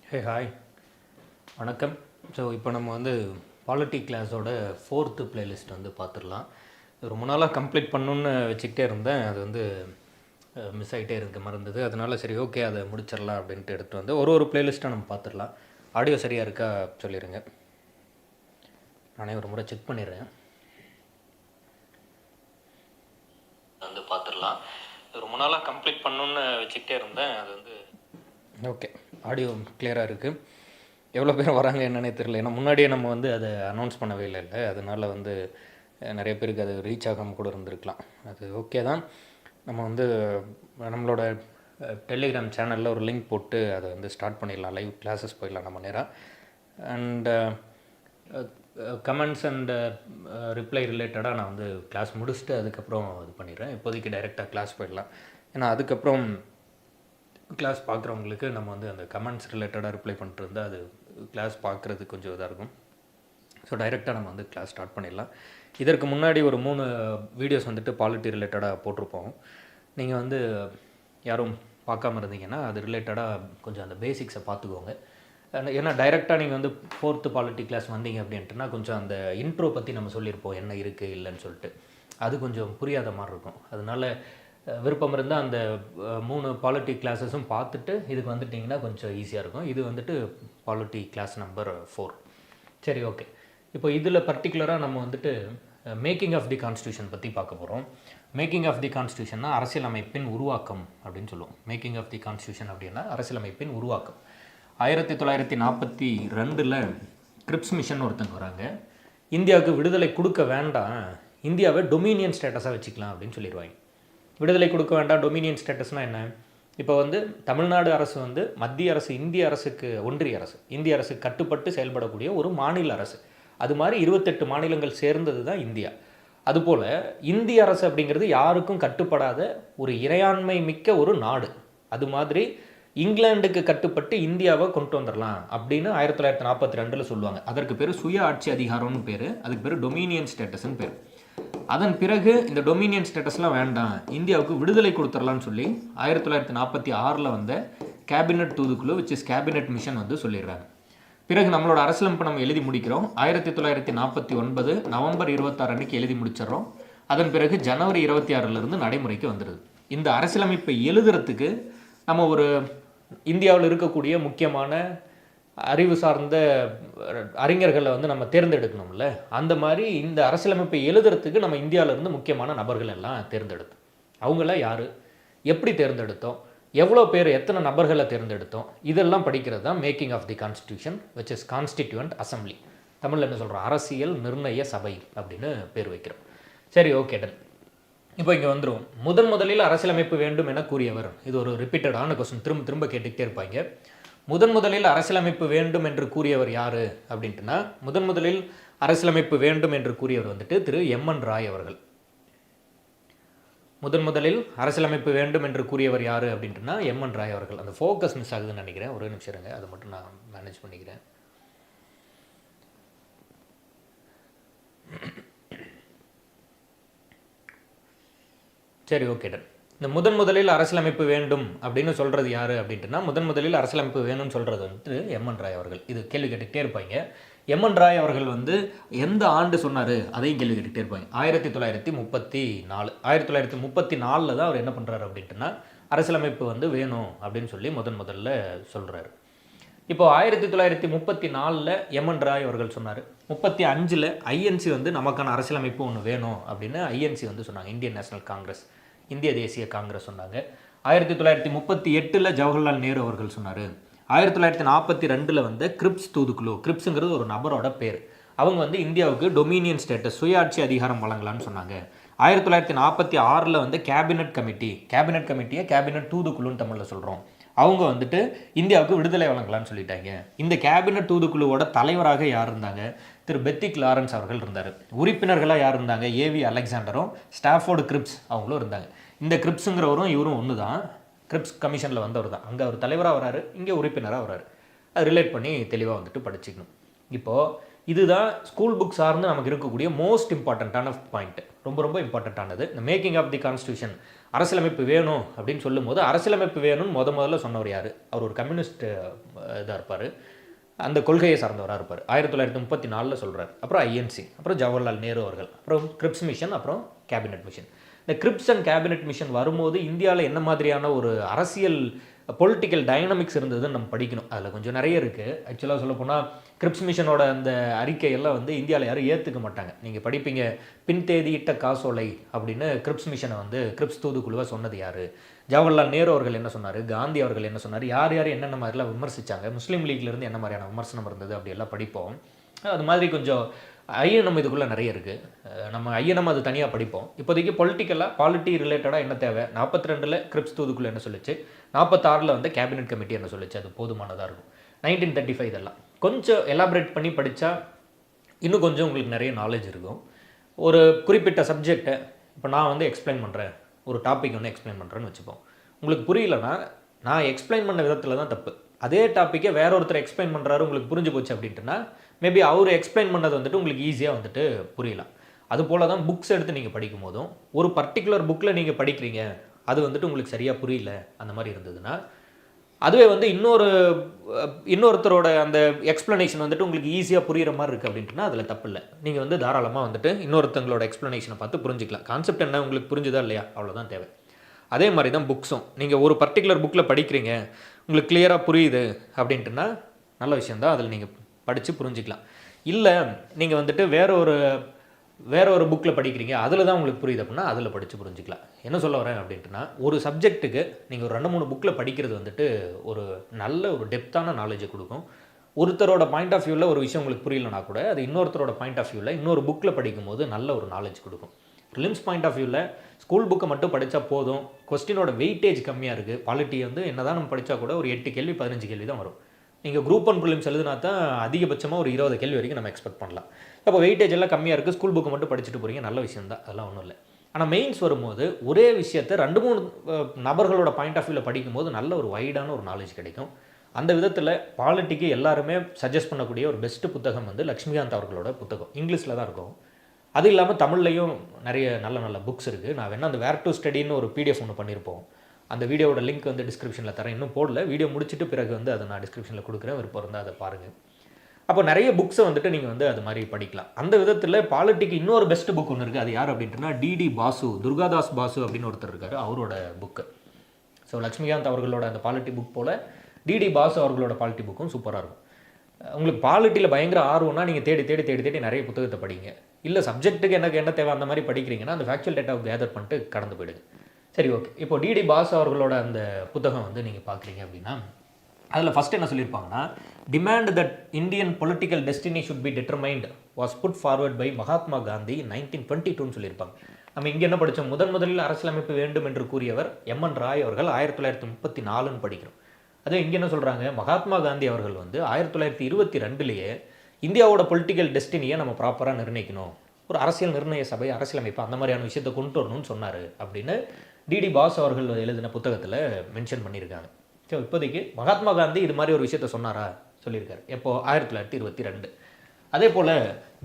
Hey hi, வணக்கம். So இப்போ நம்ம வந்து பாலிட்டி கிளாஸோட 4th பிளேலிஸ்ட் வந்து பார்த்துடலாம். ரொம்ப நாளாக கம்ப்ளீட் பண்ணணுன்னு வச்சுக்கிட்டே இருந்தேன். அது வந்து மிஸ் ஆகிட்டே இருக்க மறந்தது. அதனால் சரி ஓகே அதை முடிச்சிடலாம் அப்படின்ட்டு எடுத்து வந்து ஒரு பிளேலிஸ்ட்டாக நம்ம பார்த்துடலாம். ஆடியோ சரியாக இருக்கா சொல்லிடுங்க, நானே ஒரு முறை செக் பண்ணிடுறேன். வந்து பார்த்துடலாம். ரொம்ப நாளாக கம்ப்ளீட் பண்ணணுன்னு வச்சுக்கிட்டே இருந்தேன். அது வந்து ஓகே, ஆடியோ கிளியராக இருக்குது. எவ்வளோ பேர் வராங்க என்னன்னே தெரியல. ஏன்னா முன்னாடியே நம்ம வந்து அதை அனௌன்ஸ் பண்ணவே இல்லை. அதனால் வந்து நிறைய பேருக்கு அது ரீச் ஆகாமல் கூட இருந்திருக்கலாம். அது ஓகே தான். நம்ம வந்து நம்மளோட டெலிகிராம் சேனலில் ஒரு லிங்க் போட்டு அதை வந்து ஸ்டார்ட் பண்ணிடலாம். லைவ் கிளாஸஸ் போயிடலாம் நம்ம நேராக. அண்டு கமெண்ட்ஸ் அண்ட் ரிப்ளை ரிலேட்டடாக நான் வந்து கிளாஸ் முடிச்சுட்டு அதுக்கப்புறம் இது பண்ணிடுறேன். இப்போதைக்கு டைரெக்டாக கிளாஸ் போயிடலாம். ஏன்னா அதுக்கப்புறம் கிளாஸ் பார்க்குறவங்களுக்கு நம்ம வந்து அந்த கமெண்ட்ஸ் ரிலேட்டடாக ரிப்ளை பண்ணிட்டு இருந்தால் அது கிளாஸ் பார்க்குறது கொஞ்சம் இதாக இருக்கும். ஸோ டைரெக்டாக நம்ம வந்து கிளாஸ் ஸ்டார்ட் பண்ணிடலாம். இதற்கு முன்னாடி ஒரு 3 வீடியோஸ் வந்துட்டு பாலிட்டி ரிலேட்டடாக போட்டிருப்போம். நீங்கள் வந்து யாரும் பார்க்காம இருந்தீங்கன்னா அது ரிலேட்டடாக கொஞ்சம் அந்த பேசிக்ஸை பார்த்துக்கோங்க. ஏன்னா டைரெக்டாக நீங்கள் வந்து 4th பாலிட்டி கிளாஸ் வந்தீங்க அப்படின்ட்டுனா கொஞ்சம் அந்த இன்ட்ரோ பற்றி நம்ம சொல்லியிருப்போம், என்ன இருக்குது இல்லைன்னு சொல்லிட்டு. அது கொஞ்சம் புரியாத மாதிரி இருக்கும். அதனால் விருப்பம் இருந்தால் அந்த 3 பாலிட்டி கிளாஸஸும் பார்த்துட்டு இதுக்கு வந்துட்டிங்கன்னா கொஞ்சம் ஈஸியாக இருக்கும். இது வந்துட்டு பாலிட்டி கிளாஸ் நம்பர் 4. சரி ஓகே, இப்போ இதில் பர்டிகுலராக நம்ம வந்துட்டு மேக்கிங் ஆஃப் தி கான்ஸ்டியூஷன் பற்றி பார்க்க போகிறோம். மேக்கிங் ஆஃப் தி கான்ஸ்டியூஷன்னா அரசியலமைப்பின் உருவாக்கம் அப்படின்னு சொல்லுவோம். மேக்கிங் ஆஃப் தி கான்ஸ்டியூஷன் அப்படின்னா அரசியலமைப்பின் உருவாக்கம். 1942 கிரிப்ஸ் மிஷன் ஒருத்தங்க வராங்க. இந்தியாவுக்கு விடுதலை கொடுக்க வேண்டாம், இந்தியாவை டொமினியன் ஸ்டேட்டஸாக வச்சுக்கலாம் அப்படின்னு சொல்லிடுவாங்க. விடுதலை கொடுக்க வேண்டாம், டொமினியன் ஸ்டேட்டஸ்னால் என்ன? இப்போ வந்து தமிழ்நாடு அரசு வந்து மத்திய அரசு, இந்திய அரசுக்கு, ஒன்றிய அரசு இந்திய அரசுக்கு கட்டுப்பட்டு செயல்படக்கூடிய ஒரு மாநில அரசு. அது மாதிரி 28 மாநிலங்கள் சேர்ந்தது தான் இந்தியா. அதுபோல் இந்திய அரசு அப்படிங்கிறது யாருக்கும் கட்டுப்படாத ஒரு இறையாண்மை மிக்க ஒரு நாடு. அது மாதிரி இங்கிலாந்துக்கு கட்டுப்பட்டு இந்தியாவை கொண்டு வந்துடலாம் அப்படின்னு 1942 சொல்லுவாங்க. அதற்கு பேர் சுய ஆட்சி அதிகாரம்னு பேர். அதுக்கு பேர் டொமினியன் ஸ்டேட்டஸ்ன்னு பேர். அதன் பிறகு இந்த டொமினியன் ஸ்டேட்டஸ்லாம் வேண்டாம், இந்தியாவுக்கு விடுதலை கொடுத்துடலான்னு சொல்லி 1946 வந்த கேபினட் தூதுக்குழு விச் இஸ் கேபினட் மிஷன் வந்து சொல்லிடுறாங்க. பிறகு நம்மளோட அரசியலமைப்பை நம்ம எழுதி முடிக்கிறோம். 1949 நவம்பர் 26 அன்னைக்கு எழுதி முடிச்சிடறோம். அதன் பிறகு ஜனவரி 26 நடைமுறைக்கு வந்துடுது. இந்த அரசியலமைப்பை எழுதுறதுக்கு நம்ம ஒரு இந்தியாவில் இருக்கக்கூடிய முக்கியமான அறிவு சார்ந்த அறிஞர்களை வந்து நம்ம தேர்ந்தெடுக்கணும்ல. அந்த மாதிரி இந்த அரசியலமைப்பை எழுதுறதுக்கு நம்ம இந்தியாவிலேருந்து முக்கியமான நபர்கள் எல்லாம் தேர்ந்தெடுத்தோம். அவங்களாம் யார், எப்படி தேர்ந்தெடுத்தோம், எவ்வளோ பேர், எத்தனை நபர்களை தேர்ந்தெடுத்தோம், இதெல்லாம் படிக்கிறது தான் making of the constitution which is constituent assembly. தமிழில் என்ன சொல்கிறோம், அரசியல் நிர்ணய சபை அப்படின்னு பேர் வைக்கிறோம். சரி ஓகே டன். இப்போ இங்கே வந்துடும். முதலில் அரசியலமைப்பு வேண்டும் என கூறியவர். இது ஒரு ரிப்பீட்டடான கொஸ்டின், திரும்ப கேட்டுக்கிட்டே இருப்பாங்க. முதலில் அரசியலமைப்பு வேண்டும் என்று கூறியவர் யார் அப்படின்ட்டுனா, முதலில் அரசியலமைப்பு வேண்டும் என்று கூறியவர் வந்துட்டு திரு எம்.என். ராய் அவர்கள். முதலில் அரசியலமைப்பு வேண்டும் என்று கூறியவர் யார் அப்படின்ட்டுனா எம்.என். ராய் அவர்கள். அந்த ஃபோக்கஸ் மிஸ் ஆகுதுன்னு நினைக்கிறேன், ஒரே நிமிஷம் இருங்க, அதை மட்டும் நான் மேனேஜ் பண்ணிக்கிறேன். சரி ஓகே டன். இந்த முதலில் அரசியலமைப்பு வேண்டும் அப்படின்னு சொல்கிறது யார் அப்படின்ட்டுனா, முதலில் அரசியலமைப்பு வேணும்னு சொல்கிறது வந்து எம்.என். ராய் அவர்கள். இது கேள்வி கேட்டுக்கிட்டே இருப்பாங்க. எம்.என். ராய் அவர்கள் வந்து எந்த ஆண்டு சொன்னார் அதையும் கேள்வி கேட்டுக்கிட்டே இருப்பாங்க. 1934. 1934 தான் அவர் என்ன பண்ணுறாரு அப்படின்ட்டுனா அரசியலமைப்பு வந்து வேணும் அப்படின்னு சொல்லி முதல்ல சொல்கிறாரு. இப்போது 1934 எம்.என். ராய் அவர்கள் சொன்னார். 35 ஐஎன்சி வந்து நமக்கான அரசியலமைப்பு ஒன்று வேணும் அப்படின்னு ஐஎன்சி வந்து சொன்னாங்க, இந்தியன் நேஷனல் காங்கிரஸ், இந்திய தேசிய காங்கிரஸ் சொன்னாங்க. 1938 ஜவஹர்லால் நேரு அவர்கள் சொன்னார். 1942 வந்து கிரிப்ஸ் தூதுக்குழு, கிரிப்ஸுங்கிறது ஒரு நபரோட பேர், அவங்க வந்து இந்தியாவுக்கு டொமினியன் ஸ்டேட்டஸ், சுயாட்சி அதிகாரம் வழங்கலான்னு சொன்னாங்க. 1946 வந்து கேபினட் கமிட்டியை கேபினட் தூதுக்குழுன்னு தமிழில் சொல்கிறோம். அவங்க வந்துட்டு இந்தியாவுக்கு விடுதலை வழங்கலான்னு சொல்லிட்டாங்க. இந்த கேபினட் தூதுக்குழுவோட தலைவராக யார் இருந்தாங்க, திரு பெத்திக் லாரன்ஸ் அவர்கள் இருந்தார். உறுப்பினர்களாக யார் இருந்தாங்க, ஏவி அலெக்சாண்டரும் ஸ்டாஃபோர்டு கிரிப்ஸ் அவங்களும் இருந்தாங்க. இந்த கிரிப்ஸுங்கிறவரும் இவரும் ஒன்று தான், கிரிப்ஸ் கமிஷனில் வந்தவர் தான். அங்கே அவர் தலைவராக வராரு, இங்கே உறுப்பினராக வராரு. அது ரிலேட் பண்ணி தெளிவாக வந்துட்டு படிச்சுக்கணும். இப்போது இதுதான் ஸ்கூல் புக் சார்ந்து நமக்கு இருக்கக்கூடிய மோஸ்ட் இம்பார்ட்டண்ட்டான பாயிண்ட். ரொம்ப ரொம்ப இம்பார்ட்டண்ட்டானது. இந்த மேக்கிங் ஆஃப் தி கான்ஸ்டியூஷன், அரசியலமைப்பு வேணும் அப்படின்னு சொல்லும்போது அரசியலமைப்பு வேணும்னு முதல்ல சொன்னவர் யார்? அவர் ஒரு கம்யூனிஸ்ட் இதாக இருப்பார், அந்த கொள்கையை சார்ந்தவராக இருப்பார். 1934 சொல்கிறார். அப்புறம் ஐஎன்சி, அப்புறம் ஜவஹர்லால் நேரு அவர்கள், அப்புறம் கிரிப்ஸ் மிஷன், அப்புறம் கேபினெட் மிஷன். இந்த கிரிப்ஸ் அண்ட் கேபினெட் மிஷன் வரும்போது இந்தியாவில் என்ன மாதிரியான ஒரு அரசியல் பொலிட்டிக்கல் டைனமிக்ஸ் இருந்ததுன்னு நம்ம படிக்கணும். அதில் கொஞ்சம் நிறைய இருக்குது. ஆக்சுவலாக சொல்லப்போனால் கிரிப்ஸ் மிஷனோட அந்த அறிக்கையெல்லாம் வந்து இந்தியாவில் யாரும் ஏற்றுக்க மாட்டாங்க. நீங்கள் படிப்பீங்க, பின்தேதியிட்ட காசோலை அப்படின்னு கிரிப்ஸ் மிஷனை வந்து கிரிப்ஸ் தூதுக்குழுவை சொன்னது யார்? ஜவஹர்லால் நேரு அவர்கள் என்ன சொன்னார்? காந்தி அவர்கள் என்ன சொன்னார்? யார் யார் என்னென்ன மாதிரிலாம் விமர்சித்தாங்க? முஸ்லீம் லீக்லேருந்து என்ன மாதிரியான விமர்சனம் இருந்தது? அப்படியெல்லாம் படிப்போம். அது மாதிரி கொஞ்சம் ஐஎன்எம் இதுக்குள்ளே நிறைய இருக்குது. நம்ம ஐஎன்எம் அது தனியாக படிப்போம். இப்போதைக்கு பொலிட்டிக்கலாக பாலிட்டி ரிலேட்டடாக என்ன தேவை? 42 கிரிப்ஸ் தூதுக்குள்ளே என்ன சொல்லிச்சு, 46 வந்து கேபினெட் கமிட்டி என்ன சொல்லிச்சு, அது போதுமானதாக இருக்கும். 1935 இதெல்லாம் கொஞ்சம் எலாபரேட் பண்ணி படித்தா இன்னும் கொஞ்சம் உங்களுக்கு நிறைய நாலேஜ் இருக்கும். ஒரு குறிப்பிட்ட சப்ஜெக்டை இப்போ நான் வந்து எக்ஸ்பிளைன் பண்ணுறேன், ஒரு டாபிக் வந்து எக்ஸ்பிளைன் பண்ணுறேன்னு வச்சுப்போம். உங்களுக்கு புரியலன்னா நான் எக்ஸ்பிளைன் பண்ண விதத்தில் தான் தப்பு. அதே டாப்பிக்கை வேற ஒருத்தர் எக்ஸ்பிளைன் பண்ணுறாரு, உங்களுக்கு புரிஞ்சு போச்சு அப்படின்ட்டுனா மேபி அவர் எக்ஸ்பிளைன் பண்ணது வந்துட்டு உங்களுக்கு ஈஸியாக வந்துட்டு புரியலாம். அது போல் தான் புக்ஸ் எடுத்து நீங்கள் படிக்கும் போதும் ஒரு பர்டிகுலர் புக்கில் நீங்கள் படிக்கிறீங்க, அது வந்துட்டு உங்களுக்கு சரியாக புரியல அந்த மாதிரி இருந்ததுன்னா, அதுவே வந்து இன்னொருத்தரோட அந்த எக்ஸ்ப்ளனேஷன் வந்துட்டு உங்களுக்கு ஈஸியாக புரிகிற மாதிரி இருக்குது அப்படின்ட்டுனா அதில் தப்பு இல்லை. நீங்கள் வந்து தாராளமாக வந்துட்டு இன்னொருத்தங்களோட எக்ஸ்ப்ளனேஷனை பார்த்து புரிஞ்சிக்கலாம். கான்செப்ட் என்ன உங்களுக்கு புரிஞ்சுதா இல்லையா, அவ்வளோதான் தேவை. அதே மாதிரி தான் புக்ஸும். நீங்கள் ஒரு பர்டிகுலர் புக்கில் படிக்கிறீங்க, உங்களுக்கு கிளியராக புரியுது அப்படின்ட்டுனா நல்ல விஷயந்தான், அதில் நீங்கள் படித்து புரிஞ்சிக்கலாம். இல்லை நீங்கள் வந்துட்டு வேற ஒரு புக்கில் படிக்கிறீங்க, அதில் தான் உங்களுக்கு புரியுது அப்படின்னா அதில் படித்து புரிஞ்சிக்கலாம். என்ன சொல்ல வரேன் அப்படின்ட்டுனா, ஒரு சப்ஜெக்ட்டுக்கு நீங்கள் ஒரு 2-3 புக்கில் படிக்கிறது வந்துட்டு ஒரு நல்ல ஒரு டெப்த்தான நாலேஜை கொடுக்கும். ஒருத்தரோட பாயிண்ட் ஆஃப் வியூவில் ஒரு விஷயம் உங்களுக்கு புரியலனா கூட அது இன்னொருத்தரோட பாயிண்ட் ஆஃப் வியூவில் இன்னொரு புக்கில் படிக்கும்போது நல்ல ஒரு நாலேஜ் கொடுக்கும். ப்ரிலிம்ஸ் பாயிண்ட் ஆஃப் வியூவில் ஸ்கூல் புக்கை மட்டும் படித்தா போதும், கொஸ்டினோட வெயிட்டேஜ் கம்மியாக இருக்குது. பாலிட்டி வந்து என்ன தான் நம்ம படித்தா கூட ஒரு 8 கேள்வி 15 கேள்வி தான் வரும். நீங்கள் குரூப் 1 ப்ரிலிம்ஸ் எழுதுனா தான் அதிகபட்சமாக ஒரு 20 கேள்வி வரைக்கும் நம்ம எக்ஸ்பெக்ட் பண்ணலாம். அப்போ வெயிட்டேஜ் எல்லாம் கம்மியாக இருக்குது, ஸ்கூல் புக்கு மட்டும் படிச்சுட்டு போகிறீங்க, நல்ல விஷயம் தான், அதெல்லாம் ஒன்றும் இல்லை. ஆனால் மெயின்ஸ் வரும்போது ஒரே விஷயத்தை 2-3 நபர்களோட பாயிண்ட் ஆஃப் வியூவில் படிக்கும்போது நல்ல ஒரு வைடான ஒரு நாலேஜ் கிடைக்கும். அந்த விதத்தில் பாலிட்டிக்கு எல்லாருமே சஜஸ்ட் பண்ணக்கூடிய ஒரு பெஸ்ட்டு புத்தகம் வந்து லக்ஷ்மிகாந்த் அவர்களோட புத்தகம். இங்கிலீஷில் தான் இருக்கும். அது இல்லாமல் தமிழ்லையும் நிறைய நல்ல நல்ல புக்ஸ் இருக்குது. நான் வேணால் அந்த வேர் டு ஸ்டடின்னு ஒரு பிடிஎஃப் ஒன்று பண்ணியிருப்போம். அந்த வீடியோட லிங்க் வந்து டிஸ்கிரிப்ஷனில் தரேன். இன்னும் போடல, வீடியோ முடிச்சுட்டு பிறகு வந்து அதை நான் டிஸ்கிரிப்ஷனில் கொடுக்குறேன், விருப்பம் இருந்தால் அதை பாருங்கள். அப்போ நிறைய புக்ஸை வந்துட்டு நீங்கள் வந்து அது மாதிரி படிக்கலாம். அந்த விதத்தில் பாலிட்டிக்கு இன்னொரு பெஸ்ட் புக் ஒன்று இருக்குது. அது யார் அப்படின்ட்டுனா டிடி பாசு, துர்காதாஸ் பாசு அப்படின்னு ஒருத்தர் இருக்கார், அவரோட புக்கு. ஸோ லக்ஷ்மிகாந்த் அவர்களோட அந்த பாலிட்டி புக் போல் டிடி பாசு அவர்களோட பாலிட்டி புக்கும் சூப்பராக இருக்கும். உங்களுக்கு பாலிட்டியில் பயங்கர ஆர்வம்னா நீங்கள் தேடி தேடி தேடி தேடி நிறைய புத்தகத்தை படிங்க. இல்லை சப்ஜெக்ட்டுக்கு எனக்கு என்ன தேவை அந்த மாதிரி படிக்கிறீங்கன்னா அந்த ஃபேக்சுவல் டேட்டாவை கேதர் பண்ணிட்டு கடந்து போயிடுங்க. சரி, ஓகே. இப்போ டிடி பாஸ் அவர்களோட அந்த புத்தகம் வந்து நீங்கள் பார்க்குறீங்க அப்படின்னா அதில் ஃபஸ்ட்டு என்ன சொல்லியிருப்பாங்கன்னா, demand that Indian political destiny should be determined was put forward by Mahatma Gandhi 1922 சொல்லியிருப்பாங்க. நம்ம இங்கே என்ன படித்தோம், முதலில் அரசியலமைப்பு வேண்டும் என்று கூறியவர் எம்என் ராய் அவர்கள் 1934 படிக்கிறோம். அதே இங்கே என்ன சொல்கிறாங்க, மகாத்மா காந்தி அவர்கள் வந்து 1922 இந்தியாவோட பொலிட்டிக்கல் டெஸ்டினியை நம்ம ப்ராப்பராக நிர்ணயிக்கணும், ஒரு அரசியல் நிர்ணய சபை, அரசியலமைப்பு அந்த மாதிரியான விஷயத்தை கொண்டு வரணும்னு சொன்னார் அப்படின்னு டிடி பாஸ் அவர்கள் எழுதின புத்தகத்தில் மென்ஷன் பண்ணியிருக்காங்க. ஸோ இப்போதைக்கு மகாத்மா காந்தி இது மாதிரி ஒரு விஷயத்த சொன்னாரா, சொல்லியிருக்காரு. எப்போ, 1922. அதே போல்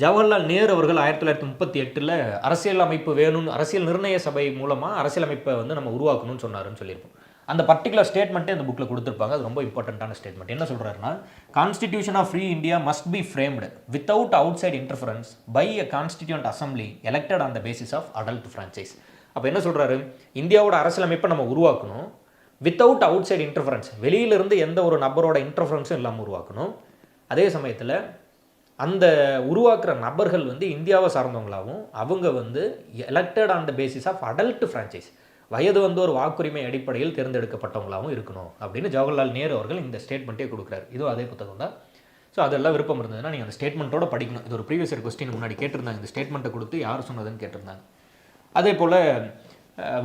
ஜவஹர்லால் நேரு அவர்கள் 1938 அரசியல் அமைப்பு வேணும்னு, அரசியல் நிர்ணய சபை மூலமாக அரசியலமைப்பை வந்து நம்ம உருவாக்கணும்னு சொன்னாருன்னு சொல்லியிருப்போம். அந்த பர்டிகுலர் ஸ்டேட்மெண்ட்டே அந்த புக்கில் கொடுத்துருப்பாங்க. அது ரொம்ப இம்பார்ட்டண்ட்டான ஸ்டேட்மெண்ட். என்ன சொல்கிறாருன்னா, constitution of free India must be framed without outside interference by a constituent assembly elected on the basis of adult franchise. அப்போ என்ன சொல்கிறாரு, இந்தியாவோட அரசியலமைப்பை நம்ம உருவாக்கணும் வித்தவுட் அவுட் சைட் இன்டர்ஃபரன்ஸ், வெளியிலிருந்து எந்த ஒரு நபரோட இன்டர்ஃபரன்ஸும் இல்லாமல் உருவாக்கணும். அதே சமயத்தில் அந்த உருவாக்குற நபர்கள் வந்து இந்தியாவை சார்ந்தவங்களாகவும் அவங்க வந்து elected on the basis of adult franchise, வயது வந்து ஒரு வாக்குரிமை அடிப்படையில் தேர்ந்தெடுக்கப்பட்டவங்களாகவும் இருக்கணும் அப்படின்னு ஜவஹர்லால் நேரு அவர்கள் இந்த ஸ்டேட்மெண்ட்டே கொடுக்குறாரு. இதுவும் அதே புத்தகம் தான். ஸோ அதெல்லாம் விருப்பம் இருந்ததுன்னா நீங்கள் அந்த ஸ்டேட்மெண்ட்டோட படிக்கணும். இது ஒரு ப்ரீவியஸ் இயர் கொஸ்டின் முன்னாடி கேட்டிருந்தாங்க, இந்த ஸ்டேட்மெண்ட்டை கொடுத்து யார் சொன்னதுன்னு கேட்டிருந்தாங்க. அதே போல்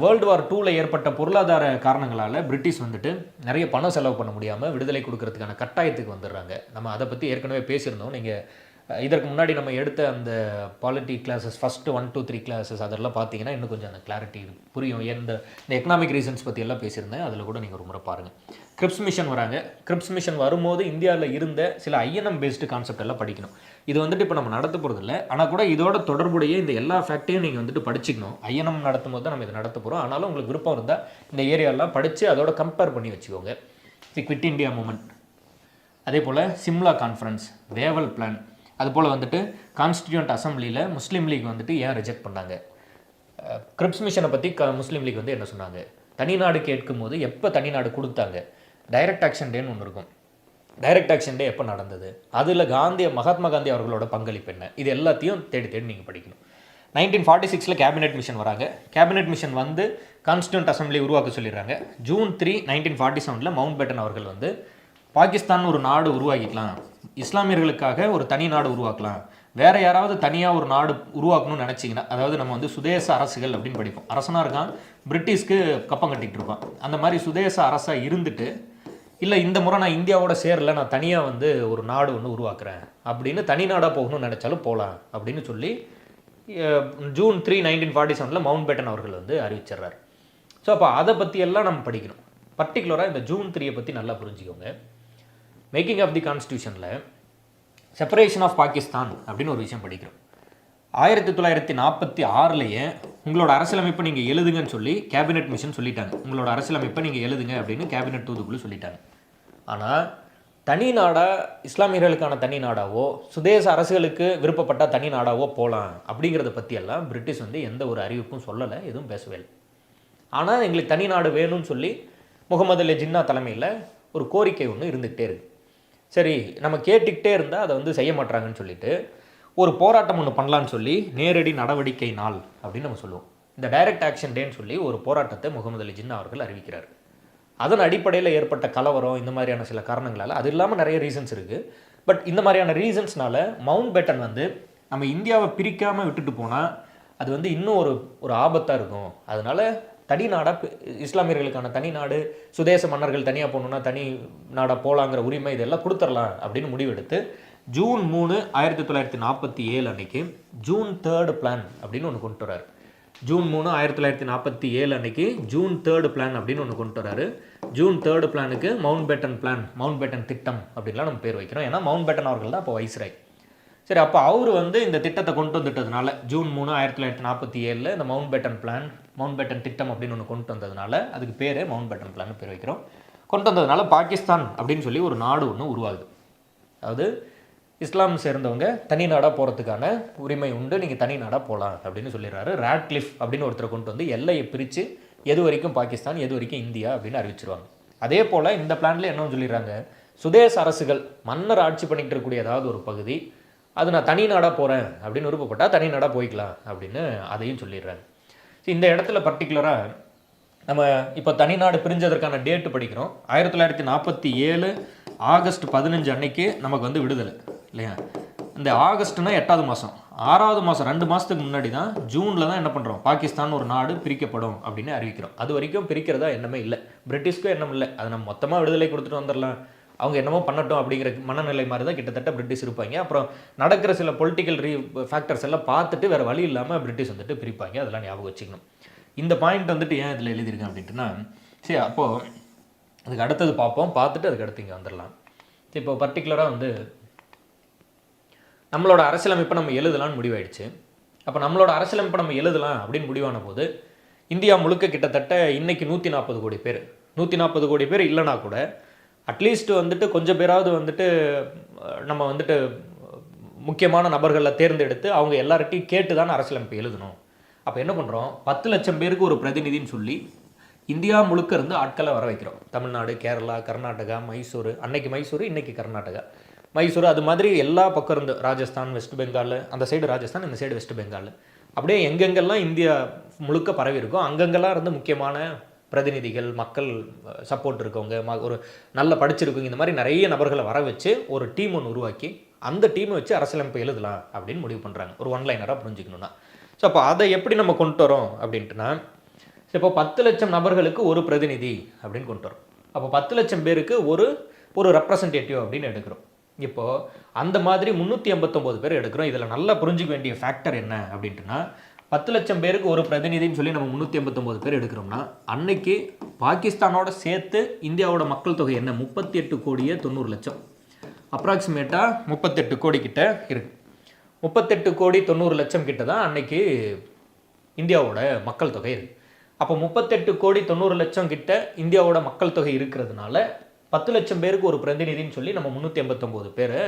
வேர்ல்டு வார் 2 ஏற்பட்ட பொருளாதார காரணங்களால் பிரிட்டிஷ் வந்துட்டு நிறைய பணம் செலவு பண்ண முடியாமல் விடுதலை கொடுக்கறதுக்கான கட்டாயத்துக்கு வந்துடுறாங்க. நம்ம அதை பற்றி ஏற்கனவே பேசியிருந்தோம். நீங்கள் இதற்கு முன்னாடி நம்ம எடுத்த அந்த பாலிட்டி கிளாஸஸ் ஃபஸ்ட்டு 1 2 3 கிளாஸஸ் அதெல்லாம் பார்த்தீங்கன்னா இன்னும் கொஞ்சம் அந்த கிளாரிட்டி புரியும். இந்த எக்கனாமிக் ரீசன்ஸ் பற்றி எல்லாம் பேசியிருந்தேன், அதில் கூட நீங்கள் ஒரு முறை பாருங்கள். கிரிப்ஸ் மிஷன் வராங்க. கிரிப்ஸ் மிஷன் வரும்போது இந்தியாவில் இருந்த சில ஐஎன்எம் பேஸ்டு கான்செப்ட் எல்லாம் படிக்கணும். இது வந்துட்டு இப்போ நம்ம நடத்த போகிறது இல்லை, ஆனால் கூட இதோட தொடர்புடைய இந்த எல்லா ஃபேக்டையும் நீங்கள் வந்துட்டு படிச்சிக்கணும். ஐஎன்எம் நடத்தும் போது தான் நம்ம இதை நடத்த போகிறோம். ஆனாலும் உங்களுக்கு விருப்பம் இருந்தால் இந்த ஏரியாலாம் படித்து அதோட கம்பேர் பண்ணி வச்சுக்கோங்க. குவிட் இண்டியா மூமெண்ட், அதே போல் சிம்லா கான்ஃபரன்ஸ், வேவல் பிளான், அதுபோல் வந்துட்டு கான்ஸ்டிடியூண்ட் அசம்பிளியில் முஸ்லீம் லீக் வந்துட்டு ஏன் ரிஜெக்ட் பண்ணாங்க, கிரிப்ஸ் மிஷனை பற்றி முஸ்லீம் லீக் வந்து என்ன சொன்னாங்க, தனிநாடு கேட்கும் போது எப்போ தனிநாடு கொடுத்தாங்க, டைரக்ட் ஆக்ஷன் டேன்னு ஒன்று இருக்கும், டைரக்ட் ஆக்ஷன் டே எப்போ நடந்தது, அதில் மகாத்மா காந்தி அவர்களோட பங்களிப்பு என்ன, இது எல்லாத்தையும் தேடி தேடி நீங்கள் படிக்கணும். 1946 கேபினெட் மிஷன் வராங்க. கேபினெட் மிஷன் வந்து கான்ஸ்டிடியூண்ட் அசம்பிளி உருவாக்க சொல்லிடுறாங்க. ஜூன் 3 1947 மவுண்ட் பேட்டன் அவர்கள் வந்து பாகிஸ்தான் ஒரு நாடு உருவாக்கிக்கலாம், இஸ்லாமியர்களுக்காக ஒரு தனி நாடு உருவாக்கலாம், வேறு யாராவது தனியாக ஒரு நாடு உருவாக்கணும்னு நினச்சிங்கன்னா, அதாவது நம்ம வந்து சுதேச அரசுகள் அப்படின்னு படிப்போம். அரசனாக இருக்கான், பிரிட்டிஷ்க்கு கப்பம் கட்டிகிட்டு இருப்பான். அந்த மாதிரி சுதேச அரசாக இருந்துட்டு, இல்லை இந்த முறை நான் இந்தியாவோட சேரல, நான் தனியாக வந்து ஒரு நாடு ஒன்று உருவாக்குறேன் அப்படின்னு தனி நாடாக போகணும்னு நினச்சாலும் போகலாம் அப்படின்னு சொல்லி ஜூன் 3 1947 மவுண்ட் பேட்டன் அவர்கள் வந்து அறிவிச்சிடுறாரு. ஸோ அப்போ அதை பற்றியெல்லாம் நம்ம படிக்கணும். பர்டிகுலராக இந்த ஜூன் 3 பற்றி நல்லா புரிஞ்சுக்கோங்க. மேக்கிங் ஆஃப் தி கான்ஸ்டியூஷனில் செப்பரேஷன் ஆஃப் பாகிஸ்தான் அப்படின்னு ஒரு விஷயம் படிக்கிறோம். 1946 உங்களோட அரசியலமைப்பை நீங்கள் எழுதுங்கன்னு சொல்லி கேபினெட் மிஷன் சொல்லிட்டாங்க. உங்களோட அரசியலமைப்பை நீங்கள் எழுதுங்க அப்படின்னு கேபினெட் தூதுக்குள்ளே சொல்லிட்டாங்க. ஆனால் தனி நாடாக இஸ்லாமியர்களுக்கான தனி நாடாவோ சுதேச அரசுகளுக்கு விருப்பப்பட்ட தனி நாடாவோ போகலாம் அப்படிங்கிறத பற்றியெல்லாம் பிரிட்டிஷ் வந்து எந்த ஒரு அறிவிப்பும் சொல்லலை, எதுவும் பேசவே இல்லை. ஆனால் எங்களுக்கு தனி நாடு வேணும்னு சொல்லி முகமது அலி ஜின்னா தலைமையில் ஒரு கோரிக்கை ஒன்று இருந்துகிட்டே இருக்குது. சரி, நம்ம கேட்டுக்கிட்டே இருந்தால் அதை வந்து செய்ய மாட்டாங்கன்னு சொல்லிட்டு ஒரு போராட்டம் ஒன்று பண்ணலான்னு சொல்லி நேரடி நடவடிக்கை நாள் அப்படின்னு நம்ம சொல்லுவோம். இந்த டைரக்ட் ஆக்ஷன் டேன்னு சொல்லி ஒரு போராட்டத்தை முகமது அலி ஜின்னா அவர்கள் அறிவிக்கிறார். அதன் அடிப்படையில் ஏற்பட்ட கலவரம், இந்த மாதிரியான சில காரணங்களால், அது இல்லாமல் நிறைய ரீசன்ஸ் இருக்குது. பட் இந்த மாதிரியான ரீசன்ஸ்னால மவுண்ட் பேட்டன் வந்து நம்ம இந்தியாவை பிரிக்காமல் விட்டுட்டு போனால் அது வந்து இன்னும் ஒரு ஆபத்தாக இருக்கும். அதனால் தனி நாடாக இஸ்லாமியர்களுக்கான தனி நாடு, சுதேச மன்னர்கள் தனியாக போகணுன்னா தனி நாடாக போகலாங்கிற உரிமை இதெல்லாம் கொடுத்துடலாம் அப்படின்னு முடிவெடுத்து ஜூன் 3 1947 அன்னைக்கு ஜூன் 3 பிளான் அப்படின்னு ஒன்று கொண்டு வர்றாரு. ஜூன் 3 1947 அன்னைக்கு ஜூன் 3 பிளான் அப்படின்னு ஒன்று கொண்டு வராரு. ஜூன் 3 பிளானுக்கு Mountbatten plan, Mountbatten திட்டம் அப்படின்லாம் நம்ம பேர் வைக்கிறோம். ஏன்னா மவுண்ட் பேட்டன் அவர்கள் தான் அப்போ வைஸ்ராய். சரி, அப்போ அவர் வந்து இந்த திட்டத்தை கொண்டு வந்துட்டதுனால ஜூன் 3 1947 இந்த Mountbatten plan, Mountbatten திட்டம் அப்படின்னு ஒன்று கொண்டு வந்ததுனால அதுக்கு பேரே மவுண்ட் பேட்டன் பிளான் பேர் வைக்கிறோம். கொண்டு வந்ததுனால பாகிஸ்தான் அப்படின்னு சொல்லி ஒரு நாடு ஒன்று உருவாகுது. அதாவது இஸ்லாம் சேர்ந்தவங்க தனி நாடாக போகிறதுக்கான உரிமை உண்டு, நீங்கள் தனி நாடாக போகலாம் அப்படின்னு சொல்லிடுறாரு. ராட்க்ளிஃப் அப்படின்னு ஒருத்தரை கொண்டு வந்து எல்லையை பிரித்து எது வரைக்கும் பாகிஸ்தான், எது வரைக்கும் இந்தியா அப்படின்னு அறிவிச்சிருவாங்க. அதே போல் இந்த பிளான்ல என்ன சொல்லிடுறாங்க, சுதேச அரசுகள் மன்னர் ஆட்சி பண்ணிக்கிட்டு இருக்கக்கூடிய ஏதாவது ஒரு பகுதி, அது நான் தனி நாடாக போகிறேன் அப்படின்னு விருப்பப்பட்டால் தனி நாடாக போய்க்கலாம் அப்படின்னு அதையும் சொல்லிடுறாங்க. இந்த இடத்துல பர்டிகுலராக நம்ம இப்போ தனிநாடு பிரிஞ்சதற்கான டேட்டு படிக்கிறோம். 1947 ஆகஸ்ட் 15 அன்னைக்கு நமக்கு வந்து விடுதலை இல்லையா. இந்த ஆகஸ்ட்னா 8வது மாதம், 6வது மாதம் 2 மாதத்துக்கு முன்னாடி தான் ஜூனில் தான் என்ன பண்ணுறோம், பாகிஸ்தான் ஒரு நாடு பிரிக்கப்படும் அப்படின்னு அறிவிக்கிறோம். அது வரைக்கும் பிரிக்கிறதா எண்ணமே இல்லை, பிரிட்டிஷ்க்கும் எண்ணம் இல்லை. அது நம்ம மொத்தமாக விடுதலை கொடுத்துட்டு வந்துடலாம், அவங்க என்னமோ பண்ணட்டும் அப்படிங்கிற மனநிலை மாதிரி தான் கிட்டத்தட்ட பிரிட்டிஷ் இருப்பாங்க. அப்புறம் நடக்கிற சில பொலிட்டிக்கல் ஃபேக்டர்ஸ் எல்லாம் பார்த்துட்டு வேறு வழி இல்லாமல் பிரிட்டிஷ் வந்துட்டு பிரிப்பாங்க. அதெல்லாம் ஞாபகம் வச்சுக்கணும். இந்த பாயிண்ட் வந்துட்டு ஏன் இதில் எழுதியிருக்கேன் அப்படின்ட்டுனா, சரி அப்போது அதுக்கு அடுத்தது பார்ப்போம், பார்த்துட்டு அதுக்கு அடுத்து இங்கே வந்துடலாம். இப்போ பர்டிகுலராக வந்து நம்மளோட அரசியலமைப்பை நம்ம எழுதலான்னு முடிவாயிடுச்சு. அப்போ நம்மளோட அரசியலமைப்பை நம்ம எழுதலாம் அப்படின்னு முடிவான போது இந்தியா முழுக்க கிட்டத்தட்ட இன்றைக்கி 140 கோடி பேர், 140 கோடி பேர் இல்லைனா கூட அட்லீஸ்ட் வந்துட்டு கொஞ்சம் பேராவது வந்துட்டு நம்ம வந்துட்டு முக்கியமான நபர்களை தேர்ந்தெடுத்து அவங்க எல்லார்ட்டையும் கேட்டு தான் அரசியலமைப்பு எழுதணும். அப்போ என்ன பண்ணுறோம், 10 லட்சம் பேருக்கு ஒரு பிரதிநிதின்னு சொல்லி இந்தியா முழுக்க இருந்து ஆட்களை வர வைக்கிறோம். தமிழ்நாடு, கேரளா, கர்நாடகா, மைசூர், அன்னைக்கு மைசூர் இன்னைக்கு கர்நாடகா, மைசூர், அது மாதிரி எல்லா பக்கம் இருந்து ராஜஸ்தான், வெஸ்ட் பெங்கால், அந்த சைடு ராஜஸ்தான், இந்த சைடு வெஸ்ட் பெங்கால், அப்படியே எங்கெங்கெல்லாம் இந்தியா முழுக்க பரவி இருக்கும் அங்கங்கெல்லாம் இருந்து முக்கியமான பிரதிநிதிகள், மக்கள் சப்போர்ட் இருக்கவங்க, ஒரு நல்ல படிச்சிருக்கவங்க, இந்த மாதிரி நிறைய நபர்களை வர வச்சு ஒரு டீம் ஒன்று உருவாக்கி அந்த டீமை வச்சு அரசியலமைப்பு எழுதலாம் அப்படின்னு முடிவு பண்ணுறாங்க. ஒரு ஒன்லைனராக புரிஞ்சுக்கணுன்னா. ஸோ அப்போ அதை எப்படி நம்ம கொண்டு வரோம் அப்படின்ட்டுனா, இப்போ 10 லட்சம் நபர்களுக்கு ஒரு பிரதிநிதி அப்படின்னு கொண்டு வரோம். அப்போ 10 லட்சம் பேருக்கு ஒரு ரெப்ரசன்டேட்டிவ் அப்படின்னு எடுக்கிறோம். இப்போது அந்த மாதிரி 389 பேர் எடுக்கிறோம். இதில் நல்லா புரிஞ்சிக்க வேண்டிய ஃபேக்டர் என்ன அப்படின்ட்டுனா, 10 லட்சம் பேருக்கு ஒரு பிரதிநிதின்னு சொல்லி நம்ம 389 பேர் எடுக்கிறோம்னா, அன்னைக்கு பாகிஸ்தானோட சேர்த்து இந்தியாவோட மக்கள் தொகை என்ன 38 கோடியே 90 லட்சம், அப்ராக்சிமேட்டாக 38 கோடி கிட்ட இருக்குது. 38 கோடி 90 லட்சம் கிட்ட தான் அன்னைக்கு இந்தியாவோட மக்கள் தொகை இருக்குது. அப்போ 38 கோடி 90 லட்சம் கிட்ட இந்தியாவோட மக்கள் தொகை இருக்கிறதுனால 10 லட்சம் பேருக்கு ஒரு பிரதிநிதின்னு சொல்லி நம்ம 389 பேரை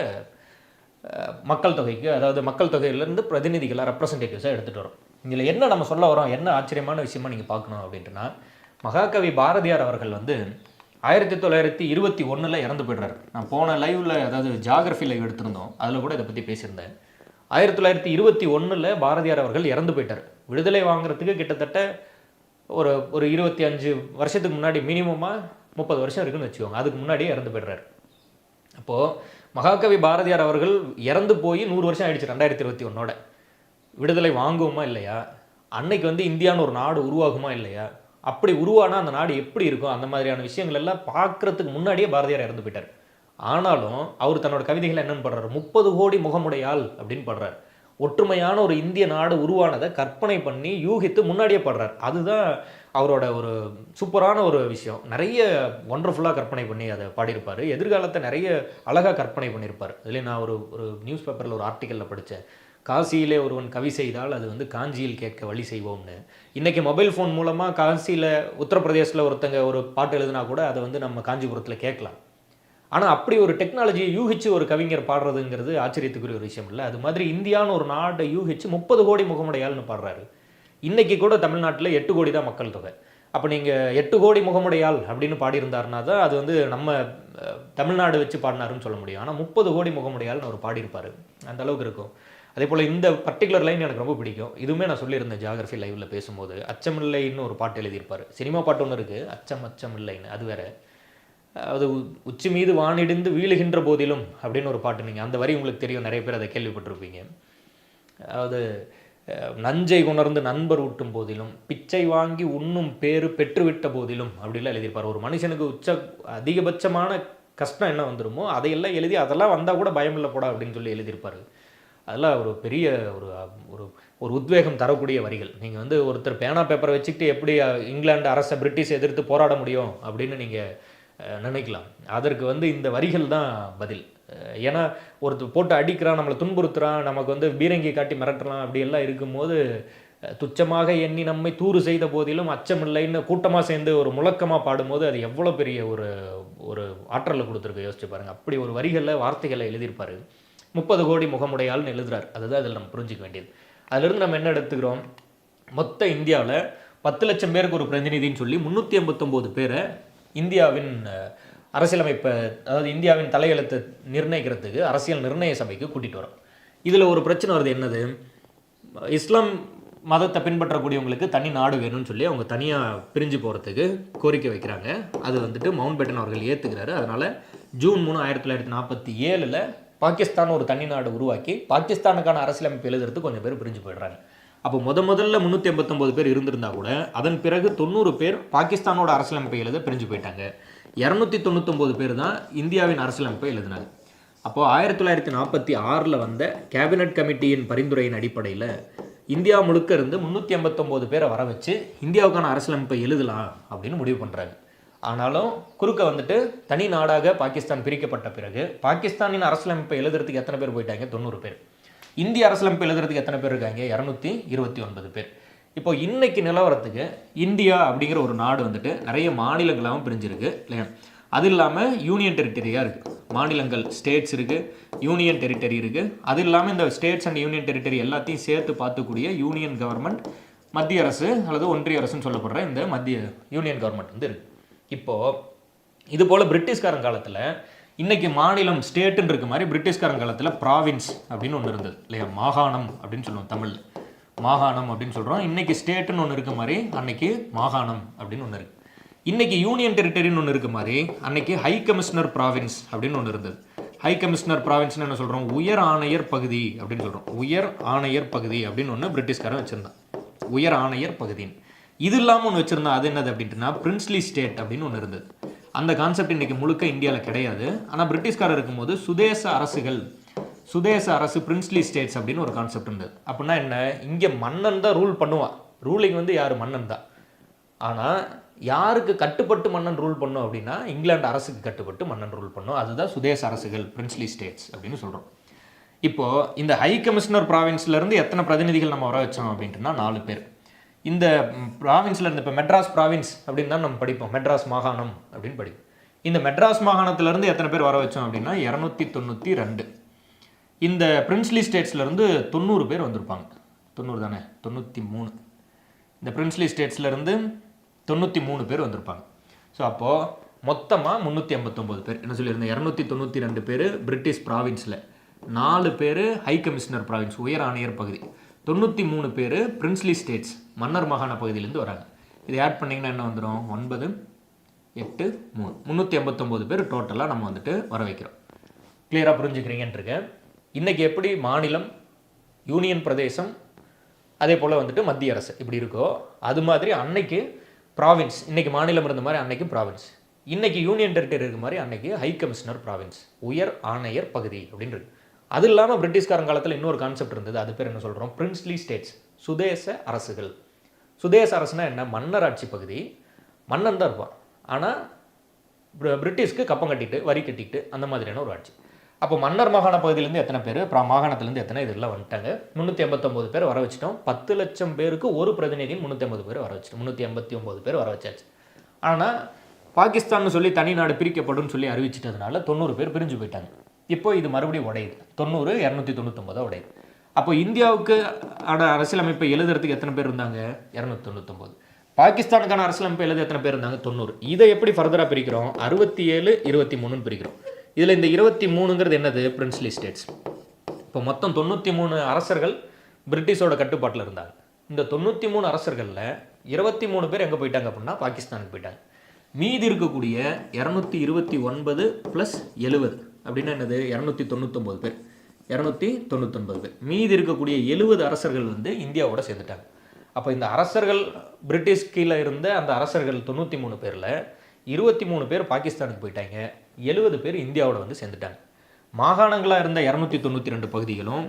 மக்கள் தொகைக்கு, அதாவது மக்கள் தொகையிலேருந்து பிரதிநிதிகளாக ரெப்ரசன்டேட்டிவ்ஸாக எடுத்துகிட்டு வரோம். இதில் என்ன நம்ம சொல்ல வரோம், என்ன ஆச்சரியமான விஷயமா நீங்கள் பார்க்கணும் அப்படின்ட்டுனா, மகாகவி பாரதியார் அவர்கள் வந்து 1921 இறந்து போய்டுறாரு. நான் போன லைவில், அதாவது ஜியாகிரஃபி லைவ் எடுத்திருந்தோம், அதில் கூட இதை பற்றி பேசியிருந்தேன். 1921 பாரதியார் அவர்கள் இறந்து போயிட்டார். விடுதலை வாங்குறதுக்கு கிட்டத்தட்ட ஒரு 25 வருஷத்துக்கு முன்னாடி, மினிமமாக 30 வருஷம் இருக்குன்னு வச்சுக்கோங்க, அதுக்கு முன்னாடியே இறந்து போய்டுறாரு. அப்போது மகாகவி பாரதியார் அவர்கள் இறந்து போய் 100 வருஷம் ஆயிடுச்சு 2021. விடுதலை வாங்குவோமா இல்லையா, அன்னைக்கு வந்து இந்தியான்னு ஒரு நாடு உருவாகுமா இல்லையா, அப்படி உருவானா அந்த நாடு எப்படி இருக்கும், அந்த மாதிரியான விஷயங்கள் எல்லாம் பார்க்குறதுக்கு முன்னாடியே பாரதியார் இறந்து போயிட்டார். ஆனாலும் அவர் தன்னோட கவிதைகள் என்னென்னு படுறாரு, 30 கோடி முகமுடையாள் அப்படின்னு படுறார். ஒற்றுமையான ஒரு இந்திய நாடு உருவானதை கற்பனை பண்ணி யூகித்து முன்னாடியே படுறார். அதுதான் அவரோட ஒரு சூப்பரான ஒரு விஷயம். நிறைய ஒண்டர்ஃபுல்லாக கற்பனை பண்ணி அதை பாடியிருப்பார். எதிர்காலத்தை நிறைய அழகாக கற்பனை பண்ணியிருப்பார். அதில் நான் ஒரு நியூஸ் பேப்பரில் ஒரு ஆர்டிக்கலில் படித்தேன், காசியிலே ஒருவன் கவி செய்தால் அது வந்து காஞ்சியில் கேட்க வழி செய்வோம்னு. இன்றைக்கி மொபைல் ஃபோன் மூலமாக காசியில், உத்தரப்பிரதேசில் ஒருத்தங்க ஒரு பாட்டு எழுதுனா கூட அதை வந்து நம்ம காஞ்சிபுரத்தில் கேட்கலாம். ஆனால் அப்படி ஒரு டெக்னாலஜியை யூகிச்சு ஒரு கவிஞர் பாடுறதுங்கிறது ஆச்சரியத்துக்குரிய ஒரு விஷயம் இல்லை. அது மாதிரி இந்தியான்னு ஒரு நாட்டை யூகிச்சு 30 கோடி முகமுடையாள்னு பாடுறாரு. இன்றைக்கி கூட தமிழ்நாட்டில் 8 கோடி தான் மக்கள் தொகை. அப்போ நீங்கள் 8 கோடி முகமுடையாள் அப்படின்னு பாடியிருந்தாருனா தான் அது வந்து நம்ம தமிழ்நாடு வச்சு பாடினாருன்னு சொல்ல முடியும். ஆனால் 30 கோடி முகமுடையாள்னு அவர் பாடியிருப்பார். அந்த அளவுக்கு இருக்கும். அதே போல் இந்த பர்டிகுலர் லைன் எனக்கு ரொம்ப பிடிக்கும். இதுவுமே நான் சொல்லியிருந்தேன் ஜியாகிரஃபி லைவில் பேசும்போது. அச்சமில்லைன்னு ஒரு பாட்டு எழுதியிருப்பார். சினிமா பாட்டு ஒன்று இருக்குது, அச்சம் இல்லைன்னு, அது வேறு. அது உச்சி மீது வானிடிந்து வீழுகின்ற போதிலும் அப்படின்னு ஒரு பாட்டு, நீங்கள் அந்த வரி உங்களுக்கு தெரியும், நிறைய பேர் அதை கேள்விப்பட்டிருப்பீங்க. அதாவது நஞ்சை உணர்ந்து நண்பர் ஊட்டும் போதிலும், பிச்சை வாங்கி உண்ணும் பேரு பெற்றுவிட்ட போதிலும் அப்படிலாம் எழுதியிருப்பார். ஒரு மனுஷனுக்கு அதிகபட்சமான கஷ்டம் என்ன வந்துடுமோ அதையெல்லாம் எழுதி, அதெல்லாம் வந்தால் கூட பயமில்லை போடா அப்படின்னு சொல்லி எழுதியிருப்பார். அதெல்லாம் ஒரு பெரிய ஒரு உத்வேகம் தரக்கூடிய வரிகள். நீங்கள் வந்து ஒருத்தர் பேனா பேப்பரை வச்சுக்கிட்டு எப்படி இங்கிலாந்து அரசை பிரிட்டிஷ் எதிர்த்து போராட முடியும் அப்படின்னு நீங்கள் நினைக்கலாம். அதற்கு வந்து இந்த வரிகள் தான் பதில். ஏன்னா ஒருத்தர் போட்டு அடிக்கிறான், நம்மளை துன்புறுத்துறான், நமக்கு வந்து பீரங்கி காட்டி மிரட்டுறான், அப்படியெல்லாம் இருக்கும்போது துச்சமாக எண்ணி நம்மை தூறு செய்த போதிலும் அச்சமில்லைன்னு கூட்டமாக சேர்ந்து ஒரு முழக்கமாக பாடும்போது அது எவ்வளோ பெரிய ஒரு ஆற்றலை கொடுத்துருக்கு, யோசிச்சு பாருங்கள். அப்படி ஒரு வரிகளில் வார்த்தைகளை எழுதியிருப்பார். 30 கோடி முகமுடையாள்னு எழுதுறார். அதுதான் அதில் நம்ம புரிஞ்சிக்க வேண்டியது. அதிலிருந்து நம்ம என்ன எடுத்துக்கிறோம், மொத்த இந்தியாவில் 10 லட்சம் பேருக்கு ஒரு பிரதிநிதின்னு சொல்லி 389 பேரை இந்தியாவின் அரசியலமைப்பை, அதாவது இந்தியாவின் தலையெழுத்தை நிர்ணயிக்கிறதுக்கு அரசியல் நிர்ணய சபைக்கு கூட்டிகிட்டு வரோம். இதில் ஒரு பிரச்சனை வருது. என்னது, இஸ்லாம் மதத்தை பின்பற்றக்கூடியவங்களுக்கு தனி நாடு வேணும்னு சொல்லி அவங்க தனியாக பிரிஞ்சு போகிறதுக்கு கோரிக்கை வைக்கிறாங்க. அது வந்துட்டு மவுண்ட் பேட்டன் அவர்கள் ஏற்றுக்கிறாரு. அதனால் ஜூன் 3, 1947 பாகிஸ்தான் ஒரு தனி நாடு உருவாக்கி பாகிஸ்தானுக்கான அரசியலமைப்பு எழுதுறதுக்கு கொஞ்சம் பேர் பிரிஞ்சு போயிடுறாங்க. அப்போ முதல்ல 389 பேர் இருந்திருந்தால் கூட அதன் பிறகு 90 பேர் பாகிஸ்தானோட அரசியலமைப்பை எழுத பிரிஞ்சு போயிட்டாங்க. 299 பேர் தான் இந்தியாவின் அரசியலமைப்பை எழுதினாங்க. அப்போது 1946 வந்த கேபினட் கமிட்டியின் பரிந்துரையின் அடிப்படையில் இந்தியா முழுக்க இருந்து 389 பேரை வர வச்சு இந்தியாவுக்கான அரசியலமைப்பை எழுதலாம் அப்படின்னு முடிவு பண்ணுறாங்க. ஆனாலும் குறுக்க வந்துட்டு தனி நாடாக பாகிஸ்தான் பிரிக்கப்பட்ட பிறகு பாகிஸ்தானின் அரசியலமைப்பை எழுதுறதுக்கு எத்தனை பேர் போயிட்டாங்க, 90 பேர். இந்திய அரசியலமைப்பு எழுதுறதுக்கு எத்தனை பேர் இருக்காங்க, 229 பேர். இப்போ இன்னைக்கு நிலவரத்துக்கு இந்தியா அப்படிங்கிற ஒரு நாடு வந்துட்டு நிறைய மாநிலங்களாகவும் பிரிஞ்சிருக்கு இல்லையா. அது இல்லாமல் யூனியன் டெரிட்டரியாக இருக்குது. மாநிலங்கள், ஸ்டேட்ஸ் இருக்குது, யூனியன் டெரிட்டரி இருக்குது. அது இல்லாமல் இந்த ஸ்டேட்ஸ் அண்ட் யூனியன் டெரிட்டரி எல்லாத்தையும் சேர்த்து பார்த்துக்கூடிய யூனியன் கவர்மெண்ட், மத்திய அரசு அல்லது ஒன்றிய அரசுன்னு சொல்லப்படுற இந்த மத்திய யூனியன் கவர்மெண்ட் வந்து இருக்குது. இப்போது இது போல் பிரிட்டிஷ்காரன் காலத்தில் இன்றைக்கி மாநிலம் ஸ்டேட்டுன்னு இருக்க மாதிரி பிரிட்டிஷ்காரன் காலத்தில் ப்ராவின்ஸ் அப்படின்னு ஒன்று இருந்தது இல்லையா. மாகாணம் அப்படின்னு சொல்லுவோம் தமிழில், மாகாணம் அப்படின்னு சொல்கிறோம். இன்றைக்கி ஸ்டேட்டுன்னு ஒன்று இருக்க மாதிரி அன்னைக்கு மாகாணம் அப்படின்னு ஒன்று இருக்குது. இன்றைக்கி யூனியன் டெரிட்டரின்னு ஒன்று இருக்க மாதிரி அன்றைக்கி ஹை கமிஷனர் ப்ராவின்ஸ் அப்படின்னு ஒன்று இருந்தது. ஹை கமிஷனர் ப்ராவின்ஸ்னு என்ன சொல்கிறோம், உயர் ஆணையர் பகுதி அப்படின்னு சொல்கிறோம். உயர் ஆணையர் பகுதி அப்படின்னு ஒன்று பிரிட்டிஷ்காரன் வச்சுருந்தான், உயர் ஆணையர் பகுதின்னு. இது இல்லாமல் ஒன்று வச்சுருந்தா அது என்னது அப்படின்ட்டுனா பிரின்ஸ்லி ஸ்டேட் அப்படின்னு ஒன்று இருந்தது. அந்த கான்செப்ட் இன்றைக்கி முழுக்க இந்தியாவில் கிடையாது. ஆனால் பிரிட்டிஷ்காரர் இருக்கும்போது சுதேச அரசுகள், சுதேச அரசு, பிரின்ஸ்லி ஸ்டேட்ஸ் அப்படின்னு ஒரு கான்செப்ட் இருந்தது. அப்படின்னா என்ன, இங்கே மன்னன் தான் ரூல் பண்ணுவான். ரூலிங் வந்து யார், மன்னன் தான். ஆனால் யாருக்கு கட்டுப்பட்டு மன்னன் ரூல் பண்ணும் அப்படின்னா இங்கிலாந்து அரசுக்கு கட்டுப்பட்டு மன்னன் ரூல் பண்ணும். அதுதான் சுதேச அரசுகள், பிரின்ஸ்லி ஸ்டேட்ஸ் அப்படின்னு சொல்கிறோம். இப்போது இந்த ஹை கமிஷனர் ப்ராவின்ஸ்லேருந்து எத்தனை பிரதிநிதிகள் நம்ம வர வச்சோம் அப்படின்ட்டுனா 4 பேர். இந்த ப்ராவின்ஸ்லேருந்து இப்போ மெட்ராஸ் ப்ராவின்ஸ் அப்படின்னு தான் நம்ம படிப்போம், மெட்ராஸ் மாகாணம் அப்படின்னு படிப்போம். இந்த மெட்ராஸ் மாகாணத்திலேருந்து எத்தனை பேர் வர வச்சோம் அப்படின்னா 292. இந்த பிரின்ஸ்லி ஸ்டேட்ஸ்லேருந்து 90 பேர் வந்திருப்பாங்க. 90 தானே, 93. இந்த பிரின்ஸ்லி ஸ்டேட்ஸ்லேருந்து 93 பேர் வந்திருப்பாங்க. ஸோ அப்போது மொத்தமாக 389 பேர். என்ன சொல்லியிருந்தேன், 292 பேர் பிரிட்டிஷ் ப்ராவின்ஸில், 4 பேர் ஹை கமிஷனர் ப்ராவின்ஸ், உயர் ஆணையர் பகுதி, 93 பேர் பிரின்ஸ்லி ஸ்டேட்ஸ், மன்னர் மாகாண பகுதியிலேருந்து வராங்க. இதை ஆட் பண்ணிங்கன்னா என்ன வந்துடும், 9, 8, 3, 389 பேர் டோட்டலாக நம்ம வந்துட்டு வர வைக்கிறோம். கிளியராக புரிஞ்சுக்கிறீங்கன்றிருக்கேன். இன்றைக்கி எப்படி மாநிலம், யூனியன் பிரதேசம், அதே போல் வந்துட்டு மத்திய அரசு இப்படி இருக்கோ, அது மாதிரி அன்னைக்கு ப்ராவின்ஸ், இன்றைக்கி மாநிலம் இருந்த மாதிரி அன்னைக்கு ப்ராவின்ஸ், இன்றைக்கி யூனியன் டெரிட்டரி இருக்க மாதிரி அன்றைக்கி ஹை கமிஷனர் ப்ராவின்ஸ், உயர் ஆணையர் பகுதி அப்படின்றது. அது இல்லாமல் பிரிட்டிஷ்காரன் காலத்தில் இன்னொரு கான்செப்ட் இருந்தது. அது பேர் என்ன சொல்கிறோம், பிரின்ஸ்லி ஸ்டேட்ஸ், சுதேச அரசுகள். சுதேச அரசுனா என்ன, மன்னர் ஆட்சி பகுதி, மன்னன் தான் இருப்பான். ஆனால் பிரிட்டிஷ்க்கு கப்பம் கட்டிட்டு வரி கட்டிட்டு அந்த மாதிரியான ஒரு ஆட்சி. அப்போ மன்னர் மாகாண பகுதியிலேருந்து எத்தனை பேர், மாகாணத்துலேருந்து எத்தனை, இதெல்லாம் வந்துட்டாங்க. 389 பேர் வர வச்சிட்டோம். 10 லட்சம் பேருக்கு ஒரு பிரதிநிதின்னு 350 பேர் வர வச்சிட்டோம். 389 பேர் வர வச்சாச்சு. ஆனால் பாகிஸ்தான் சொல்லி தனி நாடு பிரிக்கப்படும் சொல்லி அறிவிச்சிட்டதுனால 90 பேர் பிரிஞ்சு போயிட்டாங்க. இப்போ இது மறுபடியும் உடையுது, 90 299 உடையுது. அப்போ இந்தியாவுக்கு அரசியலமைப்பை எழுதுறதுக்கு எத்தனை பேர் இருந்தாங்க, 299. பாகிஸ்தானுக்கான அரசியலமைப்பை எழுத எத்தனை பேர் இருந்தாங்க, 90. இதை எப்படி ஃபர்தராக பிரிக்கிறோம், 67, 23 பிரிக்கிறோம். இதில் இந்த 23ங்கிறது என்னது, பிரின்ஸ்லி ஸ்டேட்ஸ். இப்போ மொத்தம் 93 அரசர்கள் பிரிட்டிஷோட கட்டுப்பாட்டில் இருந்தாங்க. இந்த 93 அரசர்களில் 23 பேர் எங்கே போயிட்டாங்க அப்படின்னா பாகிஸ்தானுக்கு போயிட்டாங்க. மீதி இருக்கக்கூடிய 229 + 70 அப்படின்னா என்னது, 299 பேர். 299 பேர். மீதி இருக்கக்கூடிய 70 அரசர்கள் வந்து இந்தியாவோட சேர்ந்துட்டாங்க. அப்போ இந்த அரசர்கள், பிரிட்டிஷ் கீழே இருந்த அந்த அரசர்கள் 93 பேரில் 23 பேர் பாகிஸ்தானுக்கு போயிட்டாங்க, 70 பேர் இந்தியாவோட வந்து சேர்ந்துட்டாங்க. மாகாணங்களாக இருந்த 292 பகுதிகளும்,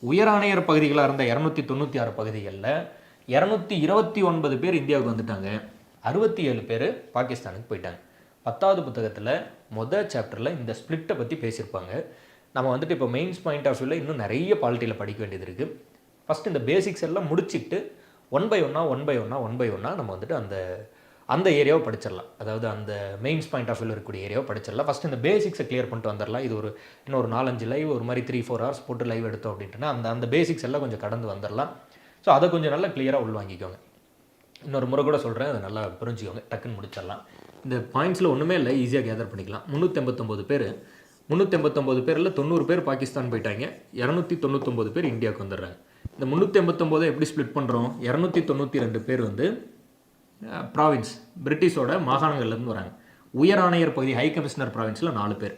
உயராணையர் பகுதிகளாக இருந்த 296 பகுதிகளில் 229 பேர் இந்தியாவுக்கு வந்துட்டாங்க, 67 பேர் பாகிஸ்தானுக்கு போயிட்டாங்க. 10வது புத்தகத்தில் சாப்டரில் இந்த ஸ்பிளிட்டை பற்றி பேசியிருப்பாங்க. நம்ம வந்துட்டு இப்போ மெயின்ஸ் பாயிண்ட் ஆஃப் வியூவில் இன்னும் நிறைய பாலிட்டியில் படிக்க வேண்டியது இருக்குது. ஃபஸ்ட்டு இந்த பேசிக்ஸ் எல்லாம் முடிச்சுட்டு ஒன் பை ஒன்னாக நம்ம வந்துட்டு அந்த ஏரியாவை படிச்சிடலாம். அதாவது அந்த மெயின்ஸ் பாயிண்ட் ஆஃப் வியூவில் இருக்கக்கூடிய ஏரியாவை படிச்சிடலாம். ஃபஸ்ட்டு இந்த பேசிக்ஸை கிளியர் பண்ணிட்டு வந்துடலாம். இது இன்னொரு 4-5 லைவ், ஒரு மாதிரி 3-4 ஹவர்ஸ் போட்டு லைவ் எடுத்தோம் அப்படின்ட்டுனா அந்த பேசிக்ஸ் எல்லாம் கொஞ்சம் கடந்து வந்துடலாம். ஸோ அதை கொஞ்சம் நல்லா கிளியராக உள்வாங்கிக்கோங்க. இன்னொரு முறை கூட சொல்கிறேன், அதை நல்லா புரிஞ்சுக்கோங்க, டக்குன்னு முடிச்சிடலாம். இந்த பாயிண்ட்ஸில் ஒன்றுமே இல்லை, ஈஸியாக கேதர் பண்ணிக்கலாம். 389 பேர், 389 பேரில் 90 பேர் பாகிஸ்தான் போயிட்டாங்க, 299 பேர் இந்தியாவுக்கு வந்துடுறாங்க. இந்த 389 எப்படி ஸ்ப்ளிட் பண்ணுறோம், 292 பேர் வந்து ப்ராவின்ஸ், பிரிட்டிஷோட மாகாணங்கள்லேருந்து வராங்க. உயர் ஆணையர் பகுதி, ஹை கமிஷனர் ப்ராவின்ஸில் 4 பேர்,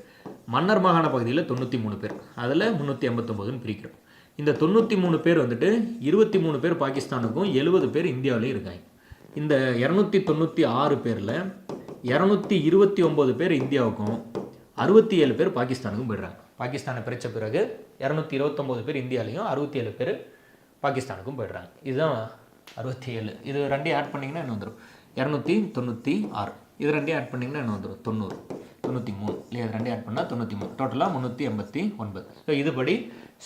மன்னர் மாகாண பகுதியில் 93 பேர், அதில் 389ன்னு பிரிக்கிறோம். இந்த 93 பேர் வந்துட்டு 23 பேர் பாகிஸ்தானுக்கும் 70 பேர் இந்தியாவிலேயும் இருக்காங்க. இந்த 296 பேரில் 229 பேர் இந்தியாவுக்கும் 67 பேர் பாகிஸ்தானுக்கும் போயிடுறாங்க. பாகிஸ்தானை பிரித்த பிறகு 229 பேர் இந்தியாவிலையும் 67 பேர் பாகிஸ்தானுக்கும் போயிடுறாங்க. இதுதான் 67. இது ரெண்டையும் ஆட் பண்ணிங்கன்னா என்ன வந்துடும், 296. இது ரெண்டையும் ஆட் பண்ணிங்கன்னா என்ன வந்துடும், 90, 93 இல்லையா. இது ரெண்டையும் ஆட் பண்ணால் 93, டோட்டலாக 389. ஸோ இதுபடி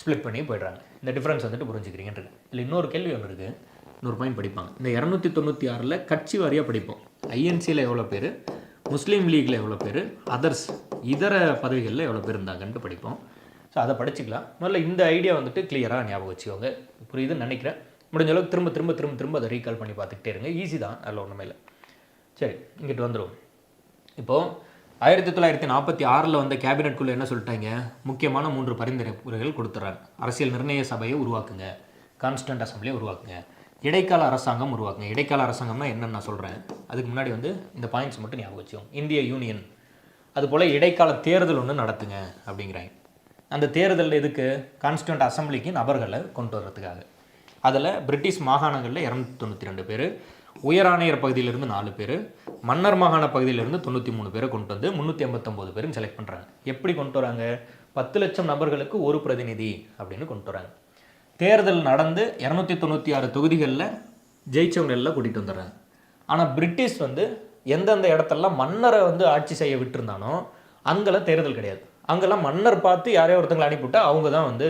ஸ்ப்ளிட் பண்ணி போய்ட்றாங்க. இந்த டிஃப்ரென்ஸ் வந்துட்டு புரிஞ்சுக்கிறீங்கன்றது. இல்லை இன்னொரு கேள்வி ஒன்று இருக்குது, இன்னொரு பாயிண்ட் படிப்பாங்க. இந்த 296 கட்சி வாரியாக படிப்போம். ஐஎன்சியில் எவ்வளோ பேர், முஸ்லீம் லீக்கில் எவ்வளோ பேர், அதர்ஸ் இதர பதவிகளில் எவ்வளோ பேர் இருந்தாங்கன்ட்டு படிப்போம். ஸோ அதை படிச்சுக்கலாம். முதல்ல இந்த ஐடியா வந்துட்டு கிளியராக ஞாபகம் வச்சுக்கோங்க. புரியுதுன்னு நினைக்கிறேன். முடிஞ்ச அளவுக்கு திரும்ப அதை ரீகால் பண்ணி பார்த்துக்கிட்டே இருங்க. ஈஸி தான், அதில் ஒன்றுமே இல்லை. சரி, இங்கிட்டு வந்துடும். இப்போது 1946 வந்த கேபினெட் குழு என்ன சொல்லிட்டாங்க, முக்கியமான 3 பரிந்துரைகள் கொடுத்துட்றாங்க. அரசியல் நிர்ணய சபையை உருவாக்குங்க, கான்ஸ்டன்ட் அசம்பிளியை உருவாக்குங்க, இடைக்கால அரசாங்கம் உருவாக்குங்க. இடைக்கால அரசாங்கம்னா என்னென்னு நான் சொல்கிறேன். அதுக்கு முன்னாடி வந்து இந்த பாயிண்ட்ஸ் மட்டும் ஞாபகம் வச்சுக்கோங்க. இந்திய யூனியன், அதுபோல் இடைக்கால தேர்தல் ஒன்று நடத்துங்க அப்படிங்கிறாங்க. அந்த தேர்தல் எதுக்கு, கான்ஸ்டன்ட் அசம்பிளிக்கு நபர்களை கொண்டு வர்றதுக்காக. அதில் பிரிட்டிஷ் மாகாணங்களில் 292 பேர், உயர் ஆணையர் பகுதியிலிருந்து 4 பேர், மன்னர் மாகாண பகுதியிலிருந்து 93 பேரை கொண்டு வந்து 389 பேரும் செலக்ட் பண்ணுறாங்க. எப்படி கொண்டு வராங்க? 10 லட்சம் நபர்களுக்கு ஒரு பிரதிநிதி அப்படின்னு கொண்டு வராங்க. தேர்தல் நடந்து 296 தொகுதிகளில் ஜெயிச்சவங்க எல்லாம் கூட்டிகிட்டு வந்துடுறாங்க. ஆனால் பிரிட்டிஷ் வந்து எந்தெந்த இடத்தெல்லாம் மன்னரை வந்து ஆட்சி செய்ய விட்டுருந்தானோ அங்கெல்லாம் தேர்தல் கிடையாது. அங்கெல்லாம் மன்னர் பார்த்து யாரையோ ஒருத்தங்களை அனுப்பிவிட்டா அவங்க தான் வந்து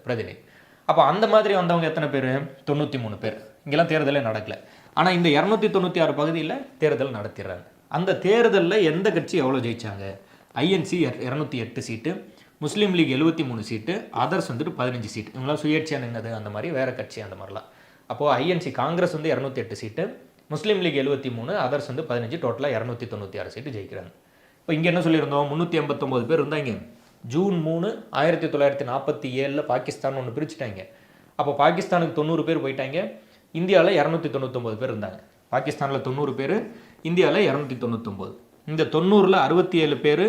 பிரதிநிதி. அப்போ அந்த மாதிரி வந்தவங்க எத்தனை பேர்? 93 பேர். இங்கெல்லாம் தேர்தலே நடக்கலை. ஆனால் இந்த 296 பகுதியில் தேர்தல் நடத்திடுறாங்க. அந்த தேர்தலில் எந்த கட்சி எவ்வளோ ஜெயித்தாங்க? ஐஎன்சி 208 சீட்டு, முஸ்லீம் லீக் 73 சீட்டு, அதர்ஸ் வந்துட்டு 15 சீட்டு. இவங்களாம் சுயேட்சையாக நின்னது, அந்த மாதிரி வேறு கட்சி அந்த மாதிரிலாம். அப்போது ஐஎன்சி காங்கிரஸ் வந்து 208 சீட்டு, முஸ்லீம் லீக் 73, அதர்ஸ் வந்து 15, டோட்டலாக 296 சீட்டு ஜெயிக்கிறாங்க. இப்போ இங்கே என்ன சொல்லியிருந்தோம்? 389 பேர் இருந்தாங்க. ஜூன் 3, 1947 பாகிஸ்தான் ஒன்று பிரிச்சுட்டாங்க. அப்போ பாகிஸ்தானுக்கு 90 பேர் போயிட்டாங்க. இந்தியாவில் 299 பேர் இருந்தாங்க. பாகிஸ்தானில் 90 பேர், இந்தியாவில் 299. இந்த 90ல் 67 பேர்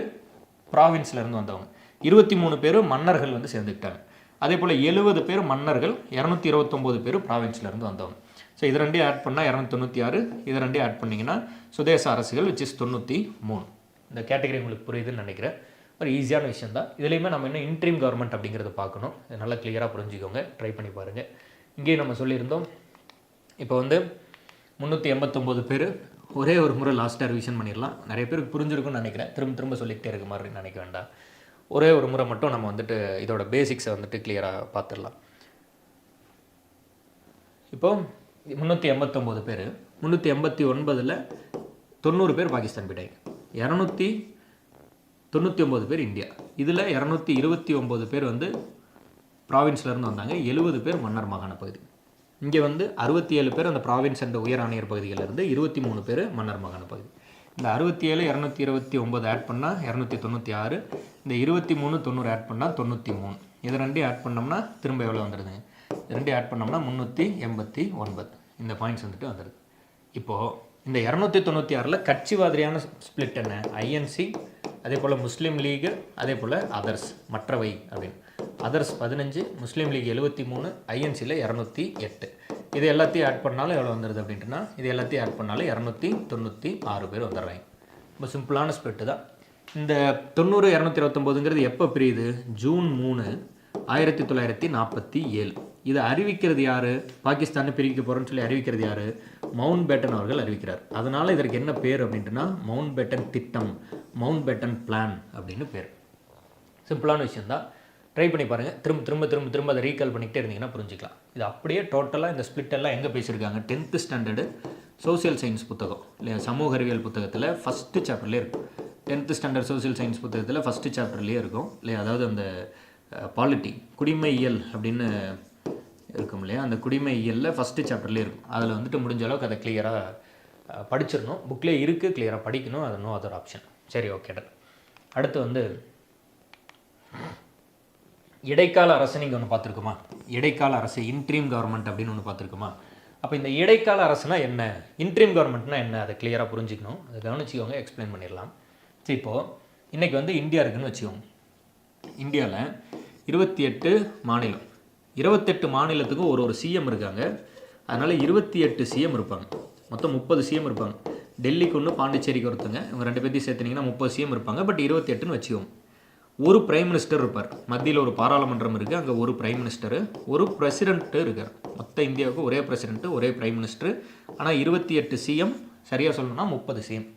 ப்ராவின்ஸில் இருந்து வந்தவங்க, 23 பேர் மன்னர்கள் வந்து சேர்ந்துக்கிட்டாங்க. அதே போல் 70 பேர் மன்னர்கள், 229 பேர் ப்ராவின்ஸில் இருந்து வந்தவங்க. ஸோ இது ரெண்டையும் ஆட் பண்ணால் 296, இது ரெண்டையும் ஆட் பண்ணிங்கன்னா சுதேச அரசுகள் which is 93. இந்த கேட்டகரி உங்களுக்கு புரியுதுன்னு நினைக்கிறேன். ஒரு ஈஸியான விஷயம் தான். இதுலேயுமே நம்ம இன்னும் இன்ட்ரீம் கவர்மெண்ட் அப்படிங்கிறத பார்க்கணும். இது நல்லா கிளியராக புரிஞ்சுக்கோங்க, ட்ரை பண்ணி பாருங்கள். இங்கேயும் நம்ம சொல்லியிருந்தோம், இப்போ வந்து 389 பேர் ஒரே ஒரு முறை லாஸ்ட்டாக ரிவிஷன் பண்ணிடலாம். நிறைய பேருக்கு புரிஞ்சிருக்குன்னு நினைக்கிறேன். திரும்ப சொல்லிக்கிட்டே இருக்க மாதிரி நினைக்க வேண்டாம். ஒரே ஒரு முறை மட்டும் நம்ம வந்துட்டு இதோட பேசிக்ஸை வந்துட்டு கிளியராக பார்த்துடலாம். இப்போது 389 பேர், 389ல் 90 பேர் பாகிஸ்தான் போயிட்டாங்க, 299 பேர் இந்தியா. இதில் 229 பேர் வந்து ப்ராவின்ஸ்லேருந்து வந்தாங்க, 70 பேர் மன்னர் மாகாண பகுதி. இங்கே வந்து 67 பேர் அந்த ப்ராவின்ஸ் என்ற உயர் ஆணையர் பகுதிகளிலிருந்து, 23 பேர் மன்னர் மாகாண பகுதி. இந்த 67 229 ஆட் பண்ணால் 296, இந்த 23 90 ஆட் பண்ணால் 93. இது ரெண்டையும் ஆட் பண்ணோம்னா திரும்ப எவ்வளோ வந்துடுதுங்க? இது ரெண்டையும் ஆட் பண்ணோம்னா 389. இந்த பாயிண்ட்ஸ் வந்துட்டு வந்துடுது. இப்போது இந்த 296ல் கட்சி வாரியான ஸ்பிளிட் என்ன? ஐஎன்சி, அதே போல் முஸ்லீம் லீகு, அதே போல் அதர்ஸ், மற்றவை அப்படின்னு. அதர்ஸ் 15, முஸ்லீம் லீக் 73, ஐஎன்சியில் 208. இது எல்லாத்தையும் ஆட் பண்ணாலும் எவ்வளோ வந்துடுது அப்படின்ட்டுனா, இது எல்லாத்தையும் ஆட் பண்ணாலும் 296 பேர் வந்துடுறாங்க. ரொம்ப சிம்பிளான ஸ்பிளிட்டு தான். இந்த 90 229ங்கிறது எப்போ பிரியுது? ஜூன் 3, 1947. இதை அறிவிக்கிறது யார்? பாகிஸ்தானை பிரிக்க போகிறோன்னு சொல்லி அறிவிக்கிறது யார்? மவுண்ட் பேட்டன் அவர்கள் அறிவிக்கிறார். அதனால் இதற்கு என்ன பேர் அப்படின்ட்டுனா மவுண்ட் பேட்டன் திட்டம், மவுண்ட் பேட்டன் பிளான் அப்படின்னு பேர். சிம்பிளான விஷயந்தான். ட்ரை பண்ணி பாருங்கள். திரும்ப அதை ரீகால் பண்ணிக்கிட்டே இருந்தீங்கன்னா புரிஞ்சிக்கலாம். இது அப்படியே டோட்டலாக இந்த ஸ்பிளிட் எல்லாம் எங்கே பேசியிருக்காங்க? 10th ஸ்டாண்டர்டு சோசியல் சயின்ஸ் புத்தகம் இல்லையா, சமூக அறிவியல் புத்தகத்தில் ஃபஸ்ட்டு சாப்டர்லேயே இருக்கும். 10th ஸ்டாண்டர்ட் சோசியல் சயின்ஸ் புத்தகத்தில் ஃபஸ்ட்டு சாப்டர்லேயே இருக்கும் இல்லையா. அதாவது அந்த பாலிட்டி, குடிமையியல் அப்படின்னு இருக்கும் இல்லையா, அந்த குடிமையியலில் ஃபஸ்ட்டு சாப்டர்லேயே இருக்கும். அதில் வந்துட்டு முடிஞ்ச அளவுக்கு அதை கிளியராக படிச்சிடணும். புக்லேயே இருக்குது, கிளியராக படிக்கணும். அது நோ அதர் ஆப்ஷன். சரி, ஓகே. அடுத்து வந்து இடைக்கால அரசு நீங்கள் ஒன்று பார்த்துருக்குமா? இடைக்கால அரசு, இன்ட்ரீம் கவர்மெண்ட் அப்படின்னு ஒன்று பார்த்துருக்குமா? அப்போ இந்த இடைக்கால அரசுனா என்ன, இன்ட்ரீம் கவர்மெண்ட்னா என்ன, அதை கிளியராக புரிஞ்சிக்கணும். அதை கவனிச்சிக்கோங்க, எக்ஸ்பிளைன் பண்ணிடலாம். சரி, இப்போது இன்றைக்கி வந்து இந்தியா இருக்குதுன்னு வச்சுக்கோங்க. இந்தியாவில் 28 மாநிலம், 28 மாநிலத்துக்கும் ஒரு சிஎம் இருக்காங்க. அதனால் 28 சிஎம் இருப்பாங்க. மொத்தம் 30 சிஎம் இருப்பாங்க. டெல்லிக்கு ஒன்று, பாண்டிச்சேரிக்கு ஒருத்தங்க, இவங்க 2 பேர்த்தையும் சேர்த்துனிங்கன்னா 30 சிஎம் இருப்பாங்க. பட் 28ன்னு வச்சுக்கோங்க. ஒரு பிரைம் மினிஸ்டர் இருப்பார். மத்தியில் ஒரு பாராளுமன்றம் இருக்குது, அங்கே ஒரு பிரைம் மினிஸ்டரு, ஒரு பிரசிடென்ட்டு இருக்கார். மொத்த இந்தியாவுக்கு ஒரே பிரசிடென்ட்டு, ஒரே பிரைம் மினிஸ்டர். ஆனால் 28 சிஎம், சரியாக சொல்லணும்னா 30 சிஎம்.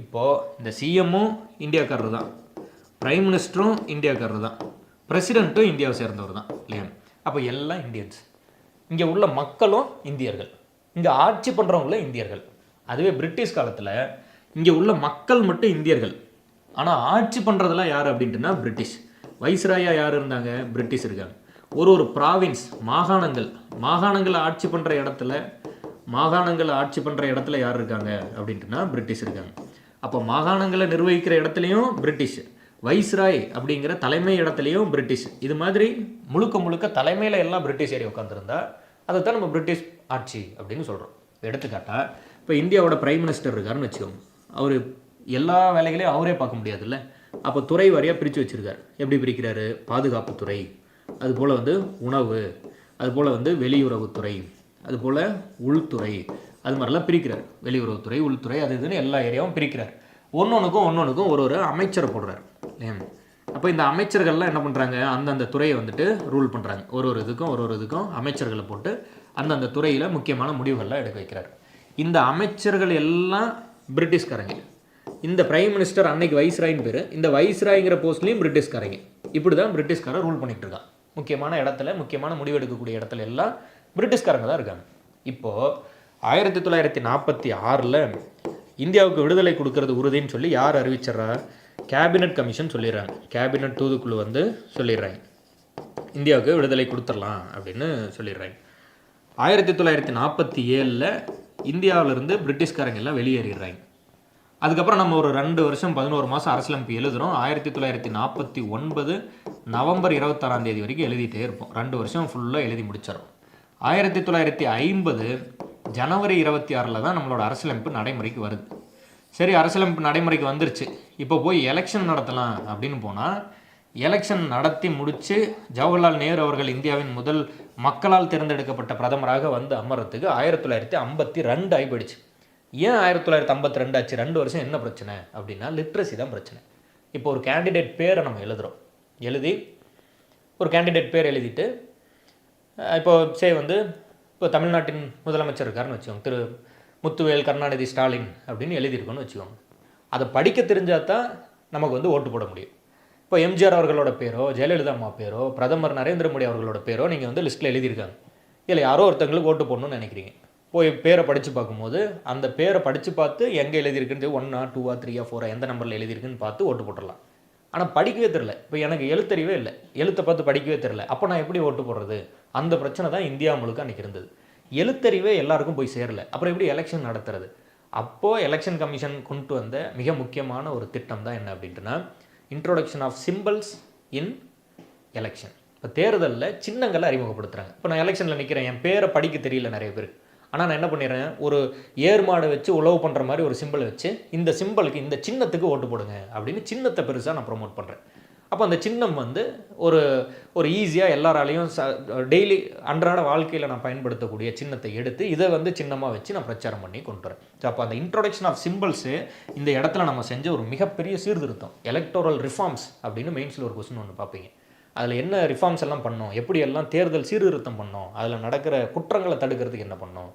இப்போது இந்த சிஎம்மும் இந்தியாக்காரர் தான், பிரைம் மினிஸ்டரும் இந்தியாக்காரர் தான், பிரசிடென்ட்டும் இந்தியாவை சேர்ந்தவர் தான் இல்லையா. அப்போ எல்லாம் இந்தியன்ஸ். இங்கே உள்ள மக்களும் இந்தியர்கள், இங்கே ஆட்சி பண்ணுறவங்களும் இந்தியர்கள். அதுவே பிரிட்டிஷ் காலத்தில் இங்கே உள்ள மக்கள் மட்டும் இந்தியர்கள், ஆனால் ஆட்சி பண்ணுறதெல்லாம் யார் அப்படின்ட்டுனா பிரிட்டிஷ். வைஸ்ராயாக யார் இருந்தாங்க? பிரிட்டிஷ் இருக்காங்க. ஒரு ப்ராவின்ஸ், மாகாணங்களை ஆட்சி பண்ணுற இடத்துல யார் இருக்காங்க அப்படின்ட்டுனா பிரிட்டிஷ் இருக்காங்க. அப்போ மாகாணங்களை நிர்வகிக்கிற இடத்துலையும் பிரிட்டிஷ், வைஸ்ராய் அப்படிங்கிற தலைமை இடத்துலையும் பிரிட்டிஷ். இது மாதிரி முழுக்க தலைமையில் எல்லாம் பிரிட்டிஷ் ஏறி உட்காந்துருந்தா அதை தான் நம்ம பிரிட்டிஷ் ஆட்சி அப்படின்னு சொல்கிறோம். எடுத்துக்காட்டா இப்போ இந்தியாவோட பிரைம் மினிஸ்டர் இருக்காருன்னு வச்சுக்கோங்க. அவர் எல்லா வேலைகளையும் அவரே பார்க்க முடியாதுல்ல. அப்போ துறை வாரியாக பிரித்து வச்சுருக்காரு. எப்படி பிரிக்கிறாரு? பாதுகாப்புத்துறை, அதுபோல் வந்து உணவு, அதுபோல் வந்து வெளியுறவுத்துறை, அதுபோல் உள்துறை, அது மாதிரிலாம் பிரிக்கிறார். வெளியுறவுத்துறை, உள்துறை, அது இதுன்னு எல்லா ஏரியாவும் பிரிக்கிறார். ஒன்னொன்றுக்கும் ஒரு அமைச்சரை போடுறார். அப்போ இந்த அமைச்சர்கள்லாம் என்ன பண்ணுறாங்க, அந்தந்த துறையை வந்துட்டு ரூல் பண்ணுறாங்க. ஒரு இதுக்கும் அமைச்சர்களை போட்டு அந்தந்த துறையில் முக்கியமான முடிவுகள்லாம் எடுக்க வைக்கிறார். இந்த அமைச்சர்கள் எல்லாம் பிரிட்டிஷ்காரங்க. இந்த பிரைம் மினிஸ்டர் அன்னைக்கு வைஸ்ராயின்னு பேர். இந்த வைஸ்ராய்ங்கிற போஸ்ட்லேயும் பிரிட்டிஷ்காரங்க. இப்படி தான் பிரிட்டிஷ்காரர் ரூல் பண்ணிகிட்டு இருக்கான். முக்கியமான இடத்துல, முக்கியமான முடிவு எடுக்கக்கூடிய இடத்துல எல்லாம் பிரிட்டிஷ்காரங்க தான் இருக்காங்க. இப்போது 1946 இந்தியாவுக்கு விடுதலை கொடுக்கறது உறுதின்னு சொல்லி யார் அறிவிச்சிட்றா? கேபினட் கமிஷன் சொல்லிடுறாங்க. கேபினட் தூதுக்குழு வந்து சொல்லிடுறாங்க இந்தியாவுக்கு விடுதலை கொடுத்துடலாம் அப்படின்னு சொல்லிடுறாங்க. 1947 இந்தியாவிலிருந்து பிரிட்டிஷ்காரங்க எல்லாம் வெளியேறிடுறாங்க. அதுக்கப்புறம் நம்ம ஒரு 2 வருஷம் 11 மாதம் அரசியலமைப்பு எழுதுகிறோம். 1949 நவம்பர் 26 வரைக்கும் எழுதிட்டே இருப்போம். 2 வருஷம் ஃபுல்லாக எழுதி முடிச்சிடறோம். 1950 ஜனவரி 26 தான் நம்மளோட அரசியலமைப்பு நடைமுறைக்கு வருது. சரி, அரசியலமைப்பு நடைமுறைக்கு வந்துருச்சு, இப்போ போய் எலெக்ஷன் நடத்தலாம் அப்படின்னு போனால் எலெக்ஷன் நடத்தி முடித்து ஜவஹர்லால் நேரு அவர்கள் இந்தியாவின் முதல் மக்களால் தேர்ந்தெடுக்கப்பட்ட பிரதமராக வந்து அமர்றதுக்கு 1952 ஆகிப்போயிடுச்சு. ஏன் 1952 ஆச்சு? 2 வருஷம் என்ன பிரச்சனை அப்படின்னா லிட்ரஸி தான் பிரச்சனை. இப்போ ஒரு கேண்டிடேட் பேரை நம்ம எழுதுகிறோம். ஒரு கேண்டிடேட் பேர் எழுதிட்டு இப்போ தமிழ்நாட்டின் முதலமைச்சர் இருக்காருன்னு வச்சுக்கோங்க, திரு முத்துவேல் கருணாநிதி ஸ்டாலின் அப்படின்னு எழுதியிருக்கோன்னு வச்சுக்கோங்க. அதை படிக்க தெரிஞ்சால் தான் நமக்கு வந்து ஓட்டு போட முடியும். இப்போ எம்ஜிஆர் அவர்களோட பேரோ, ஜெயலலிதா அம்மா பேரோ, பிரதமர் நரேந்திர மோடி அவர்களோட பேரோ நீங்கள் வந்து லிஸ்ட்டில் எழுதியிருக்காங்க. இல்லை யாரோ ஒருத்தங்களுக்கு ஓட்டு போடணும்னு நினைக்கிறீங்க. போய் பேரை படித்து பார்க்கும்போது அந்த பேரை படித்து பார்த்து எங்கே எழுதியிருக்குன்னு 1 2 3 4 எந்த நம்பரில் எழுதியிருக்குன்னு பார்த்து ஓட்டு போட்டுடலாம். ஆனால் படிக்கவே தெரில. இப்போ எனக்கு எழுத்தறிவே இல்லை, எழுத்தை பார்த்து படிக்கவே தெரில. அப்போ நான் எப்படி ஓட்டு போடுறது? அந்த பிரச்சனை தான் இந்தியா முழுக்க அன்றைக்கி இருந்தது. எழுத்தறிவே எல்லாருக்கும் போய் சேரலை. அப்புறம் எப்படி எலெக்ஷன் நடத்துறது? அப்போது எலெக்ஷன் கமிஷன் கொண்டு வந்த மிக முக்கியமான ஒரு திட்டம் தான் என்ன அப்படின்ட்டுனா introduction of symbols in election. இப்போ தேர்தலில் சின்னங்களை அறிமுகப்படுத்துகிறாங்க. இப்போ நான் எலெக்ஷனில் நிற்கிறேன், என் பேரை படிக்க தெரியல நிறைய பேர். ஆனால் நான் என்ன பண்ணிடுறேன், ஒரு ஏர்மாடை வச்சு உழவு பண்ணுற மாதிரி ஒரு சிம்பிளை வச்சு இந்த சிம்பிளுக்கு, இந்த சின்னத்துக்கு ஓட்டு போடுங்க அப்படின்னு சின்னத்தை பெருசாக நான் ப்ரொமோட் பண்ணுறேன். அப்போ அந்த சின்னம் வந்து ஒரு ஈஸியாக எல்லாராலையும் டெய்லி அன்றாட வாழ்க்கையில் நான் பயன்படுத்தக்கூடிய சின்னத்தை எடுத்து இதை வந்து சின்னமாக வச்சு நான் பிரச்சாரம் பண்ணி கொண்டு வரேன். ஸோ அப்போ அந்த இன்ட்ரோடக்ஷன் ஆஃப் சிம்பிள்ஸு இந்த இடத்துல நம்ம செஞ்ச ஒரு மிகப்பெரிய சீர்திருத்தம். எலக்டோரல் ரிஃபார்ம்ஸ் அப்படின்னு மெயின்ஸில் ஒரு கொஸ்டின் ஒன்று பார்ப்பீங்க. அதில் என்ன ரிஃபார்ம்ஸ் எல்லாம் பண்ணோம், எப்படி எல்லாம் தேர்தல் சீர்திருத்தம் பண்ணோம், அதில் நடக்கிற குற்றங்களை தடுக்கிறதுக்கு என்ன பண்ணோம்,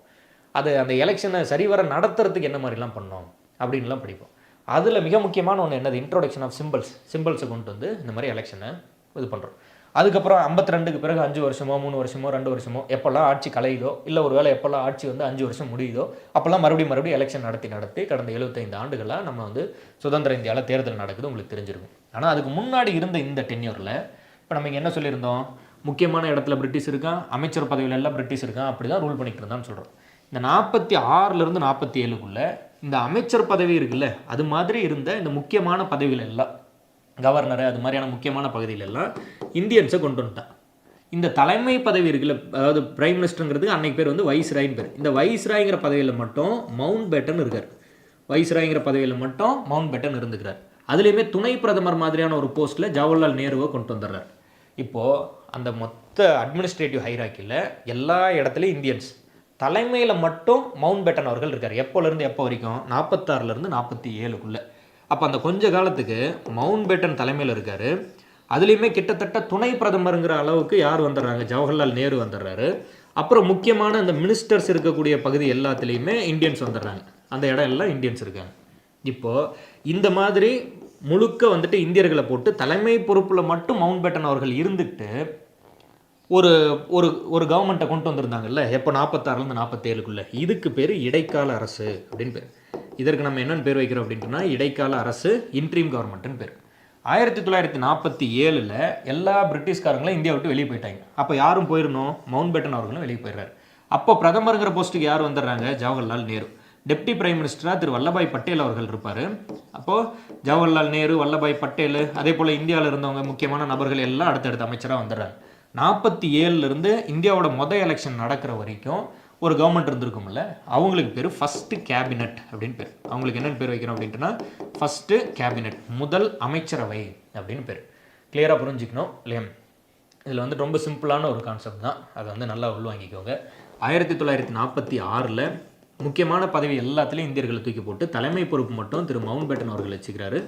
அது அந்த எலெக்ஷனை சரிவர நடத்துறதுக்கு என்ன மாதிரிலாம் பண்ணோம் அப்படின்லாம் படிப்போம். அதில் மிக முக்கியமான ஒன்று என்னது, இன்ட்ரோடக்ஷன் ஆஃப் சிம்பிள்ஸை கொண்டு வந்து இந்த மாதிரி எலெக்ஷனை இது பண்ணுறோம். அதுக்கப்புறம் 52க்கு பிறகு 5 வருஷமோ 3 வருஷமோ 2 வருஷமோ எப்போல்லாம் ஆட்சி கலையுதோ, இல்லை ஒரு வேளை எப்போல்லாம் ஆட்சி வந்து 5 வருஷம் முடியுதோ அப்போல்லாம் மறுபடியும் எலெக்ஷன் நடத்தி கடந்த 75 ஆண்டுகளாக நம்ம வந்து சுதந்திர இந்தியாவில் தேர்தல் நடக்குது, உங்களுக்கு தெரிஞ்சிருக்கும். ஆனால் அதுக்கு முன்னாடி இருந்த இந்த டென்யூரில் இப்போ நம்ம இங்கே என்ன சொல்லியிருந்தோம், முக்கியமான இடத்துல பிரிட்டிஷ் இருக்கான், அமைச்சர் பதவியில் எல்லாம் பிரிட்டிஷ் இருக்கான், அப்படி தான் ரூல் பண்ணிக்கிட்டு இருந்தான்னு சொல்கிறோம். இந்த 46லேருந்து 47க்குள்ளே இந்த அமைச்சர் பதவி இருக்குல்ல, அது மாதிரி இருந்த இந்த முக்கியமான பதவிகள் எல்லாம், கவர்னர் அது மாதிரியான முக்கியமான பகுதிகள் எல்லாம் இந்தியன்ஸை கொண்டு வந்துட்டான். இந்த தலைமை பதவி இருக்குல்ல, அதாவது பிரைம் மினிஸ்டருங்கிறதுக்கு அன்னைக்கு பேர் வந்து வைஸ்ராயின்னு பேர். இந்த வைஸ்ராய்ங்கிற பதவியில் மட்டும் மவுண்ட் பேட்டன் இருக்கார். வைஸ்ராய்ங்கிற பதவியில் மட்டும் மவுண்ட் பேட்டன் இருந்துக்கிறார். அதுலேயுமே துணை பிரதமர் மாதிரியான ஒரு போஸ்ட்டில் ஜவஹர்லால் நேருவை கொண்டு வந்துடுறார். இப்போது அந்த மொத்த அட்மினிஸ்ட்ரேட்டிவ் ஹைராக்கியில் எல்லா இடத்துலையும் இந்தியன்ஸ், தலைமையில் மட்டும் மவுண்ட் பேட்டன் அவர்கள் இருக்கார். எப்போலேருந்து எப்போ வரைக்கும், 46லேருந்து 47க்குள்ளே. அப்போ அந்த கொஞ்ச காலத்துக்கு மவுண்ட் பேட்டன் தலைமையில் இருக்கார். அதுலேயுமே கிட்டத்தட்ட துணை பிரதமருங்கிற அளவுக்கு யார் வந்துடுறாங்க, ஜவஹர்லால் நேரு வந்துடுறாரு. அப்புறம் முக்கியமான இந்த மினிஸ்டர்ஸ் இருக்கக்கூடிய பகுதி எல்லாத்துலேயுமே இந்தியன்ஸ் வந்துடுறாங்க. அந்த இடம் எல்லாம் இந்தியன்ஸ் இருக்காங்க. இப்போது இந்த மாதிரி முழுக்க வந்துட்டு இந்தியர்களை போட்டு தலைமை பொறுப்பில் மட்டும் மவுண்ட் பேட்டன் அவர்கள் இருந்துட்டு ஒரு ஒரு ஒரு கவர்மெண்ட்டை கொண்டு வந்திருந்தாங்கல்ல, எப்போ 46லேருந்து 47க்குள்ளே. இதுக்கு பேர் இடைக்கால அரசு அப்படின்னு பேர். இதற்கு நம்ம என்னென்னு பேர் வைக்கிறோம் அப்படின்ட்டுனா இடைக்கால அரசு, இன்ட்ரீம் கவர்மெண்ட்டுன்னு பேர். 1947 எல்லா பிரிட்டிஷ்காரங்களும் இந்தியா விட்டு வெளியே போயிட்டாங்க. அப்போ யாரும் போயிடணும், மவுண்ட் பேட்டன் அவர்களும் வெளியே போயிடுறாரு. அப்போ பிரதமருங்கிற போஸ்ட்டுக்கு யார் வந்துடுறாங்க, ஜவஹர்லால் நேரு. டெப்டி பிரைம் மினிஸ்டராக திரு வல்லபாய் பட்டேல் அவர்கள் இருப்பார். அப்போது ஜவஹர்லால் நேரு, வல்லபாய் பட்டேல், அதே போல் இந்தியாவில் இருந்தவங்க முக்கியமான நபர்கள் எல்லாம் அடுத்தடுத்த அமைச்சராக வந்துடுறாங்க. 47லேருந்து இந்தியாவோட மொதல் எலெக்ஷன் நடக்கிற வரைக்கும் ஒரு கவர்மெண்ட் இருந்திருக்கும்ல, அவங்களுக்கு பேர் ஃபஸ்ட்டு கேபினட் அப்படின்னு பேர். அவங்களுக்கு என்னென்னு பேர் வைக்கிறோம் அப்படின்ட்டுனா ஃபஸ்ட்டு கேபினட், முதல் அமைச்சரவை அப்படின்னு பேர். கிளியராக புரிஞ்சுக்கணும் இல்லையா? இதில் வந்து ரொம்ப சிம்பிளான ஒரு கான்செப்ட் தான், அதை வந்து நல்லா உள்வாங்கிக்கோங்க. 1946 முக்கியமான பதவி எல்லாத்துலேயும் இந்தியர்களை தூக்கி போட்டு தலைமை பொறுப்பு மட்டும் திரு மவுண்ட் பேட்டன் அவர்கள் வச்சுக்கிறாரு.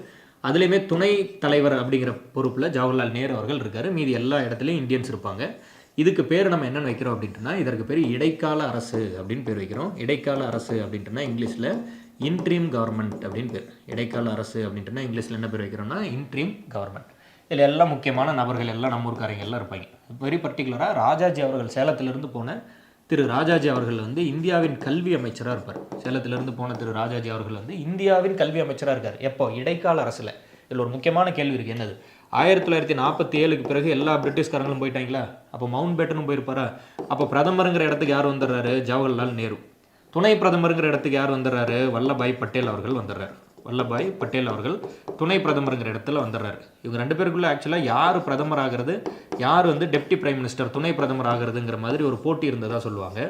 அதுலேயுமே துணை தலைவர் அப்படிங்கிற பொறுப்பில் ஜவஹர்லால் நேரு அவர்கள் இருக்கார். மீதி எல்லா இடத்துலையும் இந்தியன்ஸ் இருப்பாங்க. இதுக்கு பேர் நம்ம என்னென்னு வைக்கிறோம் அப்படின்ட்டுனா, இதற்கு பேர் இடைக்கால அரசு அப்படின்னு பேர் வைக்கிறோம். இடைக்கால அரசு அப்படின்ட்டுனா இங்கிலீஷில் இன்ட்ரீம் கவர்மெண்ட் அப்படின்னு பேர். இடைக்கால அரசு அப்படின்ட்டுனா இங்கிலீஷில் என்ன பேர் வைக்கிறோம்னா இன்ட்ரீம் கவர்மெண்ட். இதில் எல்லாம் முக்கியமான நபர்கள் எல்லாம் நம்ம ஊருக்காரங்க எல்லாம் இருப்பாங்க. வெரி பர்டிகுலராக ராஜாஜி அவர்கள் சேலத்திலிருந்து போன திரு ராஜாஜி அவர்கள் வந்து இந்தியாவின் கல்வி அமைச்சராக இருப்பார். சேலத்திலிருந்து போன திரு ராஜாஜி அவர்கள் வந்து இந்தியாவின் கல்வி அமைச்சராக இருக்கார். எப்போ? இடைக்கால அரசில். இதில் ஒரு முக்கியமான கேள்வி இருக்குது. என்னது? 1947க்கு பிறகு எல்லா பிரிட்டிஷ்காரங்களும் போயிட்டாங்களா? அப்போ மவுண்ட் பேட்டனும் போயிருப்பாரா? அப்போ பிரதமருங்கிற இடத்துக்கு யார் வந்துடுறாரு? ஜவஹர்லால் நேரு. துணை பிரதமருங்கிற இடத்துக்கு யார் வந்துடுறாரு? வல்லபாய் பட்டேல் அவர்கள் வந்துடுறாரு. வல்லபாய் பட்டேல் அவர்கள் துணை பிரதமருங்கிற இடத்துல வந்துடுறாரு. இவங்க ரெண்டு பேருக்குள்ளே ஆக்சுவலாக யார் பிரதமர் ஆகிறது, யார் வந்து டெப்டி பிரைம் மினிஸ்டர் துணை பிரதமர் ஆகிறதுங்கிற மாதிரி ஒரு போட்டி இருந்ததாக சொல்லுவாங்க.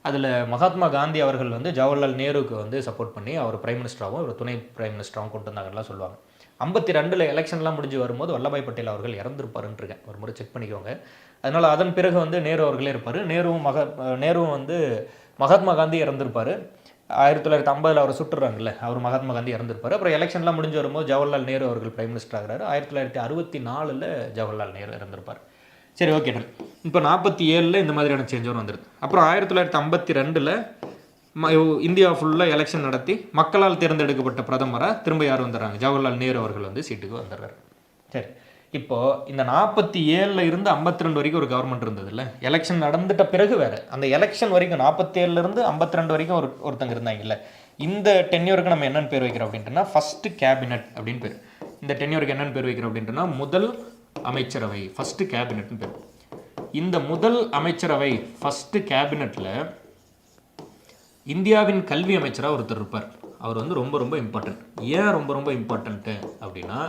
அதில் மகாத்மா காந்தி அவர்கள் வந்து ஜவஹர்லால் நேருக்கு வந்து சப்போர்ட் பண்ணி அவர் பிரைம் மினிஸ்டராகவும் அவர் துணை பிரைம் மினிஸ்டராகவும் கொண்டு வந்தாங்கலாம் சொல்லுவாங்க. 52 எலெக்ஷன்லாம் முடிஞ்சு வரும்போது வல்லபாய் பட்டேல் அவர்கள் இறந்துருப்பாருன்னு இருக்கேன். ஒரு முறை செக் பண்ணிக்கோங்க. அதனால் அதன் பிறகு வந்து நேரு அவர்களே இருப்பார். நேருவும் வந்து மகாத்மா காந்தி இறந்துருப்பார். 1950 அவரை சுட்டுறாங்கல்ல, அவர் மகாத்மா காந்தி இறந்துருப்பார். அப்புறம் எலெக்ஷன்லாம் முடிஞ்சு வரும்போது ஜவஹர்லால் நேரு அவர்கள் பிரைம் மினிஸ்டர் ஆகிறாரு. 1964 ஜவஹர்லால் நேரு இறந்துருப்பார். சரி, ஓகே. இப்போ 47 இந்த மாதிரியான சேஞ்சும் வந்துடுது. அப்புறம் 1952 இந்தியா ஃபுல்லாக எலெக்ஷன் நடத்தி மக்களால் தேர்ந்தெடுக்கப்பட்ட பிரதமராக திரும்ப யார் வந்துடுறாங்க? ஜவஹர்லால் நேரு அவர்கள் வந்து சீட்டுக்கு வந்துடுறாரு. சரி, இப்போது இந்த 47 இருந்து 52 வரைக்கும் ஒரு கவர்மெண்ட் இருந்தது இல்லை? எலெக்ஷன் நடந்துட்ட பிறகு வேறு. அந்த எலெக்ஷன் வரைக்கும் 47 52 வரைக்கும் ஒருத்தங்க இருந்தாங்கல்ல. இந்த டென்யூருக்கு நம்ம என்னென்னு பேர் வைக்கிறோம் அப்படின்ட்டுனா ஃபஸ்ட்டு கேபினட் அப்படின்னு பேர். இந்த டென்யூருக்கு என்னென்னு பேர் வைக்கிறோம் அப்படின்ட்டுனா முதல் அமைச்சரவை, ஃபஸ்ட்டு கேபினட்னு பேர். இந்த முதல் அமைச்சரவை ஃபஸ்ட்டு கேபினட்டில் இந்தியாவின் கல்வி அமைச்சராக ஒருத்தர் இருப்பார். அவர் வந்து ரொம்ப ரொம்ப இம்பார்ட்டன்ட். ஏன் ரொம்ப ரொம்ப இம்பார்ட்டன்ட்டு அப்படின்னா,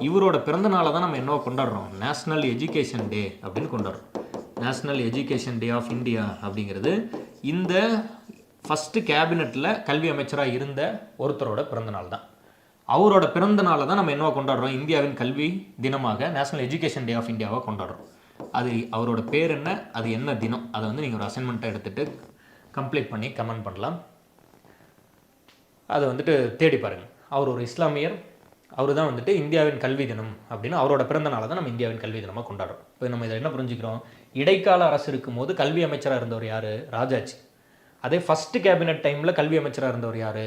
இவரோட பிறந்த நாளை தான் நம்ம என்னவோ கொண்டாடுறோம், நேஷ்னல் எஜுகேஷன் டே அப்படின்னு கொண்டாடுறோம். National education day of India அப்படிங்கிறது இந்த ஃபஸ்ட்டு கேபினட்டில் கல்வி அமைச்சராக இருந்த ஒருத்தரோட பிறந்த நாள் தான். அவரோட பிறந்த நாளை தான் நம்ம என்னவோ கொண்டாடுறோம், இந்தியாவின் கல்வி தினமாக நேஷ்னல் எஜுகேஷன் டே ஆஃப் இந்தியாவாக கொண்டாடுறோம். அது அவரோட பேர் என்ன, அது என்ன தினம், அதை வந்து நீங்கள் ஒரு அசைன்மெண்ட்டாக எடுத்துகிட்டு கம்ப்ளீட் பண்ணி கமெண்ட் பண்ணலாம். அதை வந்துட்டு தேடி பாருங்கள். அவர் ஒரு இஸ்லாமியர். அவர் தான் வந்துட்டு இந்தியாவின் கல்வி தினம் அப்படின்னு அவரோட பிறந்த நாளை தான் நம்ம இந்தியாவின் கல்வி தினமாக கொண்டாடுறோம். இப்போ நம்ம இதை என்ன புரிஞ்சுக்கிறோம்? இடைக்கால அரசு இருக்கும்போது கல்வி அமைச்சராக இருந்தவர் யார்? ராஜாஜி. அதே ஃபஸ்ட்டு கேபினட் டைமில் கல்வி அமைச்சராக இருந்தவர் யார்?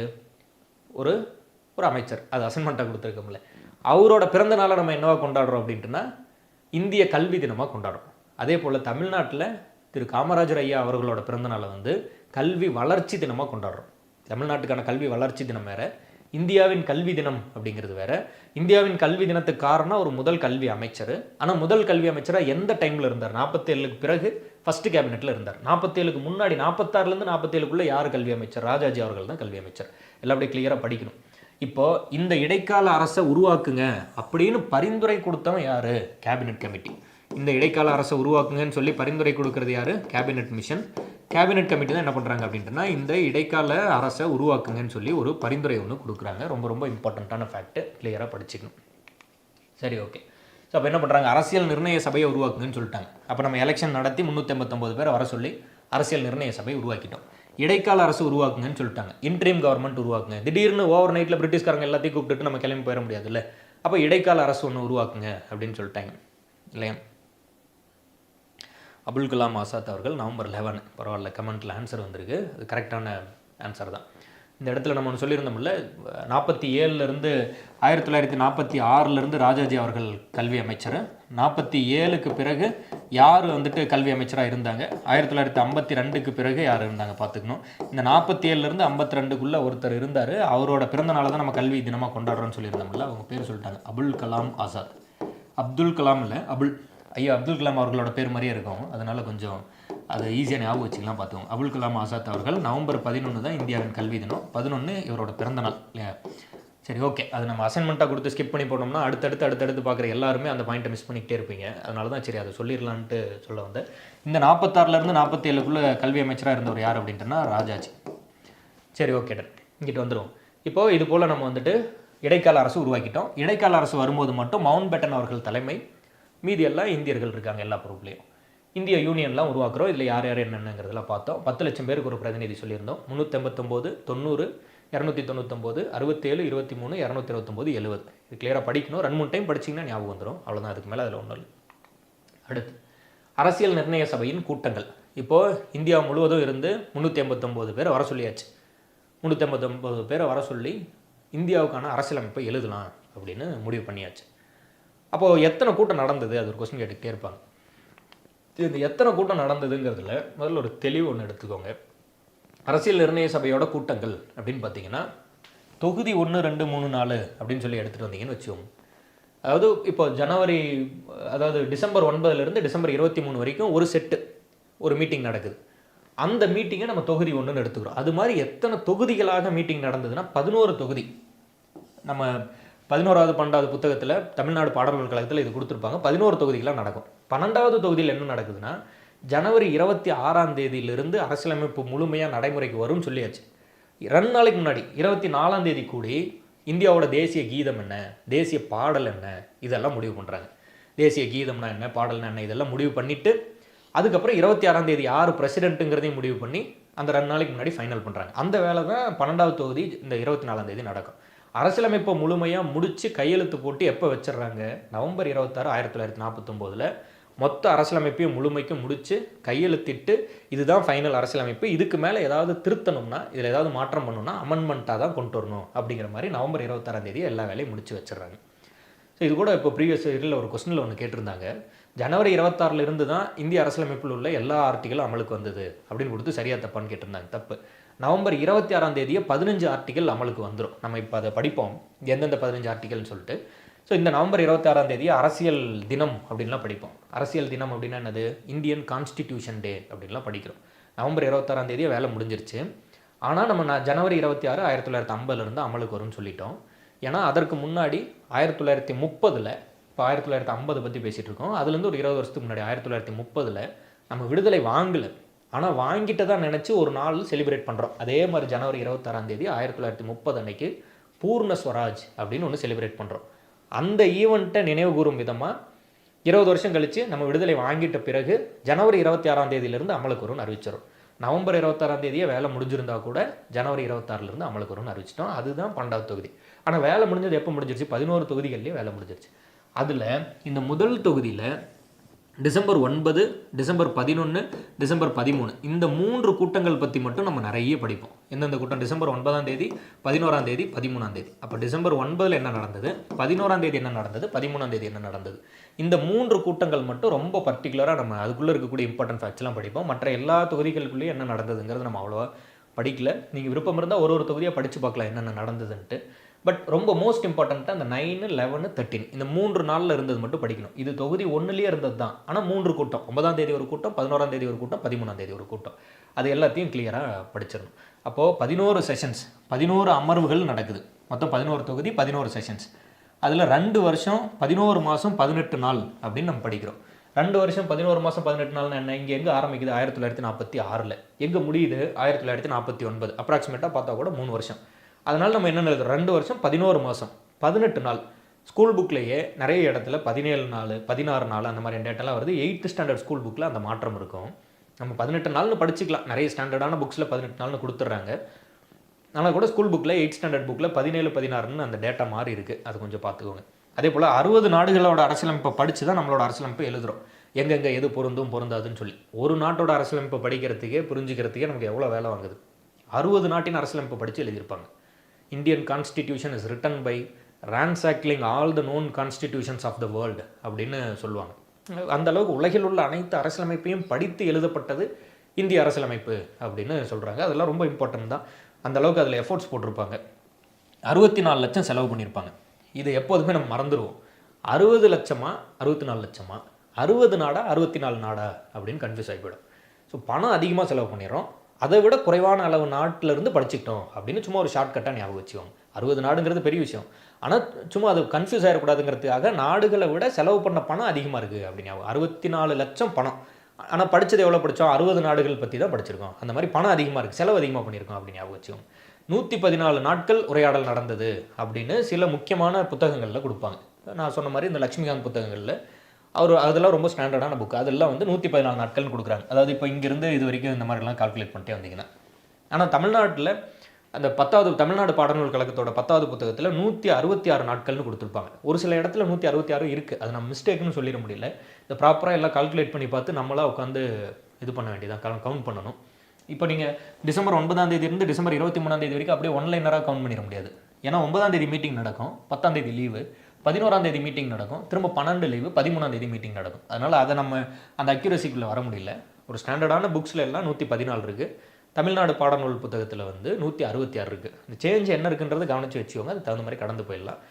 ஒரு அமைச்சர். அது அசைன்மெண்ட்டாக கொடுத்துருக்கோம்ல. அவரோட பிறந்த நாளை நம்ம என்னவா கொண்டாடுறோம் அப்படின்ட்டுனா இந்திய கல்வி தினமாக கொண்டாடுறோம். அதே போல் தமிழ்நாட்டில் திரு காமராஜர் ஐயா அவர்களோட பிறந்தநாளை வந்து கல்வி வளர்ச்சி தினமாக கொண்டாடுறோம். தமிழ்நாட்டுக்கான கல்வி வளர்ச்சி தினம் வேறு, இந்தியாவின் கல்வி தினம் அப்படிங்கிறது வேறு. இந்தியாவின் கல்வி தினத்துக்கு காரணம் ஒரு முதல் கல்வி அமைச்சர். ஆனால் முதல் கல்வி அமைச்சராக எந்த டைமில் இருந்தார்? 47க்கு பிறகு ஃபஸ்ட்டு கேபினெட்டில் இருந்தார். 47க்கு முன்னாடி 46லேருந்து 47க்குள்ளே யார் கல்வி அமைச்சர்? ராஜாஜி அவர்கள் தான் கல்வி அமைச்சர். எல்லாம் அப்படியே கிளியராக படிக்கணும். இப்போது இந்த இடைக்கால அரசை உருவாக்குங்க அப்படின்னு பரிந்துரை கொடுத்தவன் யார்? Cabinet committee. இந்த இடைக்கால அரசை உருவாக்குங்கன்னு சொல்லி பரிந்துரை கொடுக்கறது யார்? Cabinet mission. கேபினெட் கமிட்டி தான் என்ன பண்ணுறாங்க அப்படின்ட்டுனா இந்த இடைக்கால அரசை உருவாக்குங்கன்னு சொல்லி ஒரு பரிந்துரை ஒன்று கொடுக்குறாங்க. ரொம்ப ரொம்ப இம்பார்ட்டண்ட்டான ஃபேக்ட்டு, கிளியராக படிச்சுக்கணும். சரி, ஓகே. ஸோ அப்போ என்ன பண்ணுறாங்க? அரசியல் நிர்ணய சபையை உருவாக்குங்கன்னு சொல்லிட்டாங்க. அப்போ நம்ம எலெக்ஷன் நடத்தி 389 பேரை வர சொல்லி அரசியல் நிர்ணய சபை உருவாக்கிட்டோம். இடைக்கால அரசு உருவாக்குங்கன்னு சொல்லிட்டாங்க. இன்ட்ரீம் கவர்மெண்ட் உருவாக்குங்க. திடீர்னு ஓவர் நைட்டில் பிரிட்டிஷ்காரங்க எல்லாத்தையும் கூப்பிட்டுட்டு நம்ம கிளம்பி போயிட முடியாதுல்ல. அப்போ இடைக்கால அரசு ஒன்று உருவாக்குங்க அப்படின்னு சொல்லிட்டாங்க இல்லையா? அபுல் கலாம் ஆசாத் அவர்கள் நவம்பர் 11. பரவாயில்ல, கமெண்ட்டில் ஆன்சர் வந்திருக்கு. அது கரெக்டான ஆன்சர் தான். இந்த இடத்துல நம்ம ஒன்று சொல்லியிருந்தோம்ல, 47லேருந்து 1946லேருந்து ராஜாஜி அவர்கள் கல்வி அமைச்சர். 47க்கு பிறகு யார் வந்துட்டு கல்வி அமைச்சராக இருந்தாங்க? 1952க்கு பிறகு யார் இருந்தாங்க பார்த்துக்கணும். இந்த 47லேருந்து 52க்குள்ளே ஒருத்தர் இருந்தார். அவரோட பிறந்த நாளை தான் நம்ம கல்வி தினமாக கொண்டாடுறோன்னு சொல்லியிருந்தோம்ல. அவங்க பேர் சொல்லிட்டாங்க, அபுல் கலாம் ஆசாத். அப்துல் கலாம் இல்லை, ஐயா அப்துல் கலாம் அவர்களோட பேர் மாதிரியே இருக்கும். அதனால் கொஞ்சம் அது ஈஸியாக ஞாபகம் வச்சுக்கலாம், பார்த்துக்கோங்க. அபுல் கலாம் ஆசாத் அவர்கள் நவம்பர் 11 தான் இந்தியாவின் கல்வி தினம். 11 இவரோட பிறந்த நாள் இல்லையா? சரி, ஓகே. அது நம்ம அசைன்மெண்ட்டாக கொடுத்து ஸ்கிப் பண்ணி போனோம்னா அடுத்தடுத்து பார்க்குற எல்லாருமே அந்த பாயிண்ட்டை மிஸ் பண்ணிக்கிட்டே இருப்பீங்க. அதனால தான் சரி அதை சொல்லிடலான்ட்டு சொல்ல வந்தேன். இந்த 46லேருந்து 47க்குள்ளே கல்வி அமைச்சராக இருந்தவர் யார் அப்படின்ட்டுனா ராஜாஜி. சரி, ஓகே டன். இங்கிட்ட வந்துடுவோம். இப்போது இது போல் நம்ம வந்துட்டு இடைக்கால அரசு உருவாக்கிட்டோம். இடைக்கால அரசு வரும்போது மட்டும் மவுண்ட் பேட்டன் அவர்கள் தலைமை, மீதி எல்லாம் இந்தியர்கள் இருக்காங்க எல்லா பொறுப்புலையும். இந்திய யூனியன்லாம் உருவாக்குறோம். இதில் யார் யார் என்னென்னங்கிறதெல்லாம் பார்த்தோம். 10 லட்சம் பேருக்கு ஒரு பிரதிநிதி சொல்லியிருந்தோம். 389, 90, 299, 67, 23, 229, 70. இது கிளியராக படிக்கணும். 2-3 டைம் படிச்சிங்கன்னா ஞாபகம் வந்துடும். அவ்வளோதான், அதுக்கு மேலே அதில் ஒன்றும் இல்லை. அடுத்து அரசியல் நிர்ணய சபையின் கூட்டங்கள். இப்போது இந்தியா முழுவதும் இருந்து 389 பேரை வர சொல்லியாச்சு. 389 பேரை வர சொல்லி இந்தியாவுக்கான அரசியலமைப்பை எழுதலாம் அப்படின்னு முடிவு பண்ணியாச்சு. அப்போது எத்தனை கூட்டம் நடந்தது, அது ஒரு கொஸ்டின் கேட்டுக்கிட்டே இருப்பாங்க. இந்த எத்தனை கூட்டம் நடந்ததுங்கிறதுல முதல்ல ஒரு தெளிவு ஒன்று எடுத்துக்கோங்க. அரசியல் நிர்ணய சபையோட கூட்டங்கள் அப்படின்னு பார்த்தீங்கன்னா தொகுதி 1, 2, 3, 4 அப்படின்னு சொல்லி எடுத்துகிட்டு வந்தீங்கன்னு வச்சுக்கோங்க. அதாவது இப்போ டிசம்பர் 9 டிசம்பர் 23 வரைக்கும் ஒரு செட்டு ஒரு மீட்டிங் நடக்குது. அந்த மீட்டிங்கை நம்ம தொகுதி 1ன்னு எடுத்துக்கிறோம். அது மாதிரி எத்தனை தொகுதிகளாக மீட்டிங் நடந்ததுன்னா 11 தொகுதி. நம்ம 11வது 12வது புத்தகத்தில் தமிழ்நாடு பாடல்கள் கழகத்தில் இது கொடுத்துருப்பாங்க. 11 தொகுதிகளாக நடக்கும். 12வது தொகுதியில் என்ன நடக்குதுன்னா ஜனவரி 26 அரசியலமைப்பு முழுமையாக நடைமுறைக்கு வரும்னு சொல்லியாச்சு. 2 நாளைக்கு முன்னாடி 24 கூடி இந்தியாவோட தேசிய கீதம் என்ன, தேசிய பாடல் என்ன, இதெல்லாம் முடிவு பண்ணுறாங்க. தேசிய கீதம்னா என்ன, பாடல்னா என்ன, இதெல்லாம் முடிவு பண்ணிவிட்டு அதுக்கப்புறம் 26 யார் பிரசிடென்ட்டுங்கிறதையும் முடிவு பண்ணி அந்த 2 நாளைக்கு முன்னாடி ஃபைனல் பண்ணுறாங்க. அந்த வேலை தான் 12வது தொகுதி இந்த 24 நடக்கும். அரசியலமைப்பை முழுமையாக முடித்து கையெழுத்து போட்டு எப்போ வச்சிடுறாங்க, நவம்பர் 26, 1949 மொத்த அரசியலமைப்பையும் முழுமைக்கும் முடித்து கையெழுத்திட்டு இதுதான் ஃபைனல் அரசியலமைப்பு, இதுக்கு மேலே ஏதாவது திருத்தணும்னா, இதில் ஏதாவது மாற்றம் பண்ணணும்னா அமெண்ட்மெண்ட்டாக தான் கொண்டு வரணும் அப்படிங்கிற மாதிரி நவம்பர் 26 எல்லா வேலையும் முடித்து வச்சிடுறாங்க. ஸோ இது கூட இப்போ ப்ரீவியஸ் இயரில் ஒரு கொஸ்டினில் ஒன்று கேட்டிருந்தாங்க. ஜனவரி 26 தான் இந்திய அரசியலமைப்பில் உள்ள எல்லா ஆர்டிகளும் அமலுக்கு வந்தது அப்படின்னு கொடுத்து சரியாக தப்பான்னு கேட்டிருந்தாங்க. தப்பு. நவம்பர் 26 15 ஆர்டிகல் அமலுக்கு வந்துடும். நம்ம இப்போ அதை படிப்போம் எந்தெந்த 15 ஆர்டிகல்னு சொல்லிட்டு. ஸோ இந்த நவம்பர் 26 அரசியல் தினம் அப்படின்லாம் படிப்போம். அரசியல் தினம் அப்படின்னா என்னது, இந்தியன் கான்ஸ்டிடியூஷன் டே அப்படின்லாம் படிக்கிறோம். நவம்பர் 26 வேலை முடிஞ்சிருச்சு. ஆனால் நம்ம ஜனவரி 26, 1950 அமலுக்கு வரும்னு சொல்லிட்டோம். ஏன்னா அதற்கு முன்னாடி 1930 இப்போ 1950 பற்றி பேசிகிட்டு இருக்கோம். அதுலேருந்து ஒரு 20 வருஷத்துக்கு முன்னாடி 1930 நம்ம விடுதலை வாங்கலை, ஆனால் வாங்கிட்டு தான் நினச்சி ஒரு நாள் செலிப்ரேட் பண்ணுறோம். அதே மாதிரி ஜனவரி 26 1930 அன்னைக்கு பூர்ண ஸ்வராஜ் அப்படின்னு ஒன்று செலிப்ரேட் பண்ணுறோம். அந்த ஈவெண்ட்டை நினைவு கூறும் விதமாக 20 வருஷம் கழித்து நம்ம விடுதலை வாங்கிட்ட பிறகு ஜனவரி 26 அமலுக்கு வரும்னு அறிவிச்சிடும். நவம்பர் 26 வேலை முடிஞ்சிருந்தா கூட ஜனவரி 26 அமலுக்கு வரும்னு அறிவிச்சிட்டோம். அதுதான் 12வது தொகுதி. ஆனால் வேலை முடிஞ்சது எப்போ முடிஞ்சிருச்சு, 11 தொகுதிகள்லேயே வேலை முடிஞ்சிருச்சு. அதில் இந்த முதல் தொகுதியில் டிசம்பர் 9, டிசம்பர் 11, டிசம்பர் 13 இந்த 3 கூட்டங்கள் பற்றி மட்டும் நம்ம நிறைய படிப்போம். எந்தெந்த கூட்டம், டிசம்பர் 9, 11, 13. அப்போ டிசம்பர் 9 என்ன நடந்தது, 11 என்ன நடந்தது, 13 என்ன நடந்தது, இந்த 3 கூட்டங்கள் மட்டும் ரொம்ப பர்டிகுலராக நம்ம அதுக்குள்ளே இருக்கக்கூடிய இம்பார்ட்டன்ட் ஃபேக்ட்ஸ்லாம் படிப்போம். மற்ற எல்லா தொகுதிகளுக்குள்ளேயும் என்ன நடந்ததுங்கிறது நம்ம அவ்வளோவா படிக்கல. நீங்கள் விருப்பம் இருந்தால் ஒரு தொகுதியாக படித்து பார்க்கலாம் என்னென்ன நடந்ததுன்ட்டு. பட் ரொம்ப மோஸ்ட் இம்பார்ட்டண்ட்டாக அந்த 9, 11, 13 இந்த 3 நாளில் இருந்தது மட்டும் படிக்கணும். இது தொகுதி 1லேயே இருந்தது தான். ஆனால் 3 கூட்டம், 9 ஒரு கூட்டம், 11 ஒரு கூட்டம், 13 ஒரு கூட்டம், அது எல்லாத்தையும் கிளியராக படிச்சிடணும். அப்போது 11 செஷன்ஸ், 11 அமர்வுகள் நடக்குது. மொத்தம் 11 தொகுதி, 11 செஷன்ஸ். அதில் 2 வருஷம் 11 மாதம் 18 நாள் அப்படின்னு நம்ம படிக்கிறோம். 2 வருஷம் 11 மாதம் 18 நாள்னு என்ன, இங்கே எங்கே ஆரம்பிக்குது, 1946, எங்கே முடியுது 1949, அப்ராக்சிமேட்டாக பார்த்தா கூட 3 வருஷம். அதனால் நம்ம என்ன எழுதுறோம், 2 வருஷம் 11 மாதம் 18 நாள். ஸ்கூல் புக்லேயே நிறைய இடத்துல 17 நாள் 16 நாள் அந்த மாதிரி டேட்டெல்லாம் வருது. 8th ஸ்டாண்டர்ட் ஸ்கூல் புக்கில் அந்த மாற்றம் இருக்கும். நம்ம 18 நாள்னு படிச்சுக்கலாம். நிறைய ஸ்டாண்டர்டான புக்ஸில் 18 நாள்னு கொடுத்துட்றாங்க. ஆனால் கூட ஸ்கூல் புக்கில் 8th ஸ்டாண்டர்ட் புக்கில் 17, 16ன்னு அந்த டேட்டா மாறி இருக்குது. அது கொஞ்சம் பார்த்துக்கோங்க. அதே போல் 60 நாடுகளோட அரசியலமைப்பை படித்து தான் நம்மளோட அரசியலமைப்பை எழுதுகிறோம். எங்கெங்கே எது பொருந்தும் பொருந்தாதுன்னு சொல்லி. ஒரு நாட்டோட அரசியலமைப்பை படிக்கிறதுக்கே புரிஞ்சுக்கிறதுக்கே நமக்கு எவ்வளோ வேலை வாங்குது. 60 நாட்டின் அரசியலமைப்பை படித்து எழுதியிருப்பாங்க. Indian Constitution is written by ransacking all the known constitutions of the world அப்படின்னு சொல்லுவாங்க. அந்த அளவுக்கு உலகில் உள்ள அனைத்து அரசியலமைப்பையும் படித்து எழுதப்பட்டது இந்திய அரசியலமைப்பு அப்படின்னு சொல்கிறாங்க. அதெல்லாம் ரொம்ப இம்பார்ட்டன்ட் தான். அந்த அளவுக்கு அதில் எஃபோர்ட்ஸ் போட்டிருப்பாங்க. 64 லட்சம் செலவு பண்ணியிருப்பாங்க. இது எப்போதுமே நம்ம மறந்துடுவோம். 60 லட்சமா 64 லட்சமா, 60 நாடா 64 நாடா அப்படின்னு கன்ஃபியூஸ் ஆகிவிடும். ஸோ பணம் அதிகமாக செலவு பண்ணிடுறோம். அதை விட குறைவான அளவு நாட்டிலிருந்து படிச்சுக்கிட்டோம் அப்படின்னு சும்மா ஒரு ஷார்ட்கட்டாக ஞாபகம் வச்சுக்கோங்க. 60 நாடுங்கிறது பெரிய விஷயம். ஆனால் சும்மா அது கன்ஃபியூஸ் ஆகிடக்கூடாதுங்கிறதுக்காக நாடுகளை விட செலவு பண்ண பணம் அதிகமாக இருக்குது அப்படின்னு ஞாபகம். 64 லட்சம் பணம். ஆனால் படித்தது எவ்வளோ படித்தோம், 60 நாடுகள் பற்றி தான் படிச்சிருக்கோம். அந்த மாதிரி பணம் அதிகமாக இருக்குது, செலவு அதிகமாக பண்ணியிருக்கோம் அப்படின்னு ஞாபகம் வச்சுக்கோங்க. 114 நாட்கள் உரையாடல் நடந்தது அப்படின்னு சில முக்கியமான புத்தகங்களில் கொடுப்பாங்க. நான் சொன்ன மாதிரி இந்த லக்ஷ்மிகாந்த் புத்தகங்களில் அதெல்லாம் ரொம்ப ஸ்டாண்டர்டான புக். அதெல்லாம் வந்து 114 நாட்கள்னு கொடுக்குறாங்க. அதாவது இப்போ இங்கேருந்து இது வரைக்கும் இந்த மாதிரிலாம் கால்குலேட் பண்ணிட்டே வந்தீங்கன்னா. ஆனால் தமிழ்நாட்டில் அந்த 10வது தமிழ்நாடு பாடநூல் கழகத்தோட 10வது புத்தகத்தில் 166 நாட்கள்னு கொடுத்துருப்பாங்க. ஒரு சில இடத்துல 166 இருக்குது. அது நம்ம மிஸ்டேக்னு சொல்லிட முடியல. இதை ப்ராப்பராக எல்லாம் கால்குலேட் பண்ணி பார்த்து நம்மளாக உட்காந்து இது பண்ண வேண்டியதான், கவுண்ட் பண்ணணும். இப்போ நீங்கள் டிசம்பர் 9ஆம் தேதியிலிருந்து டிசம்பர் 23ஆம் தேதி வரைக்கும் அப்படியே ஒன்லைனராக கவுண்ட் பண்ணிட முடியாது. ஏன்னா 9ஆம் தேதி மீட்டிங் நடக்கும், 10ஆம் தேதி லீவு, 11ஆம் தேதி மீட்டிங் நடக்கும், திரும்ப 12 லீவு, 13ஆம் தேதி மீட்டிங் நடக்கும். அதனால் அதை நம்ம அந்த அக்யூரசிக்குள்ளே வர முடியல. ஒரு ஸ்டாண்டர்டான புக்ஸில் எல்லாம் 114 இருக்குது. தமிழ்நாடு பாடநூல் புத்தகத்தில் வந்து 166 இருக்குது. இந்த சேஞ்ச் என்ன இருக்குன்றது கவனித்து வச்சுக்கோங்க. அது தகுந்த மாதிரி கடந்து போயிடலாம்,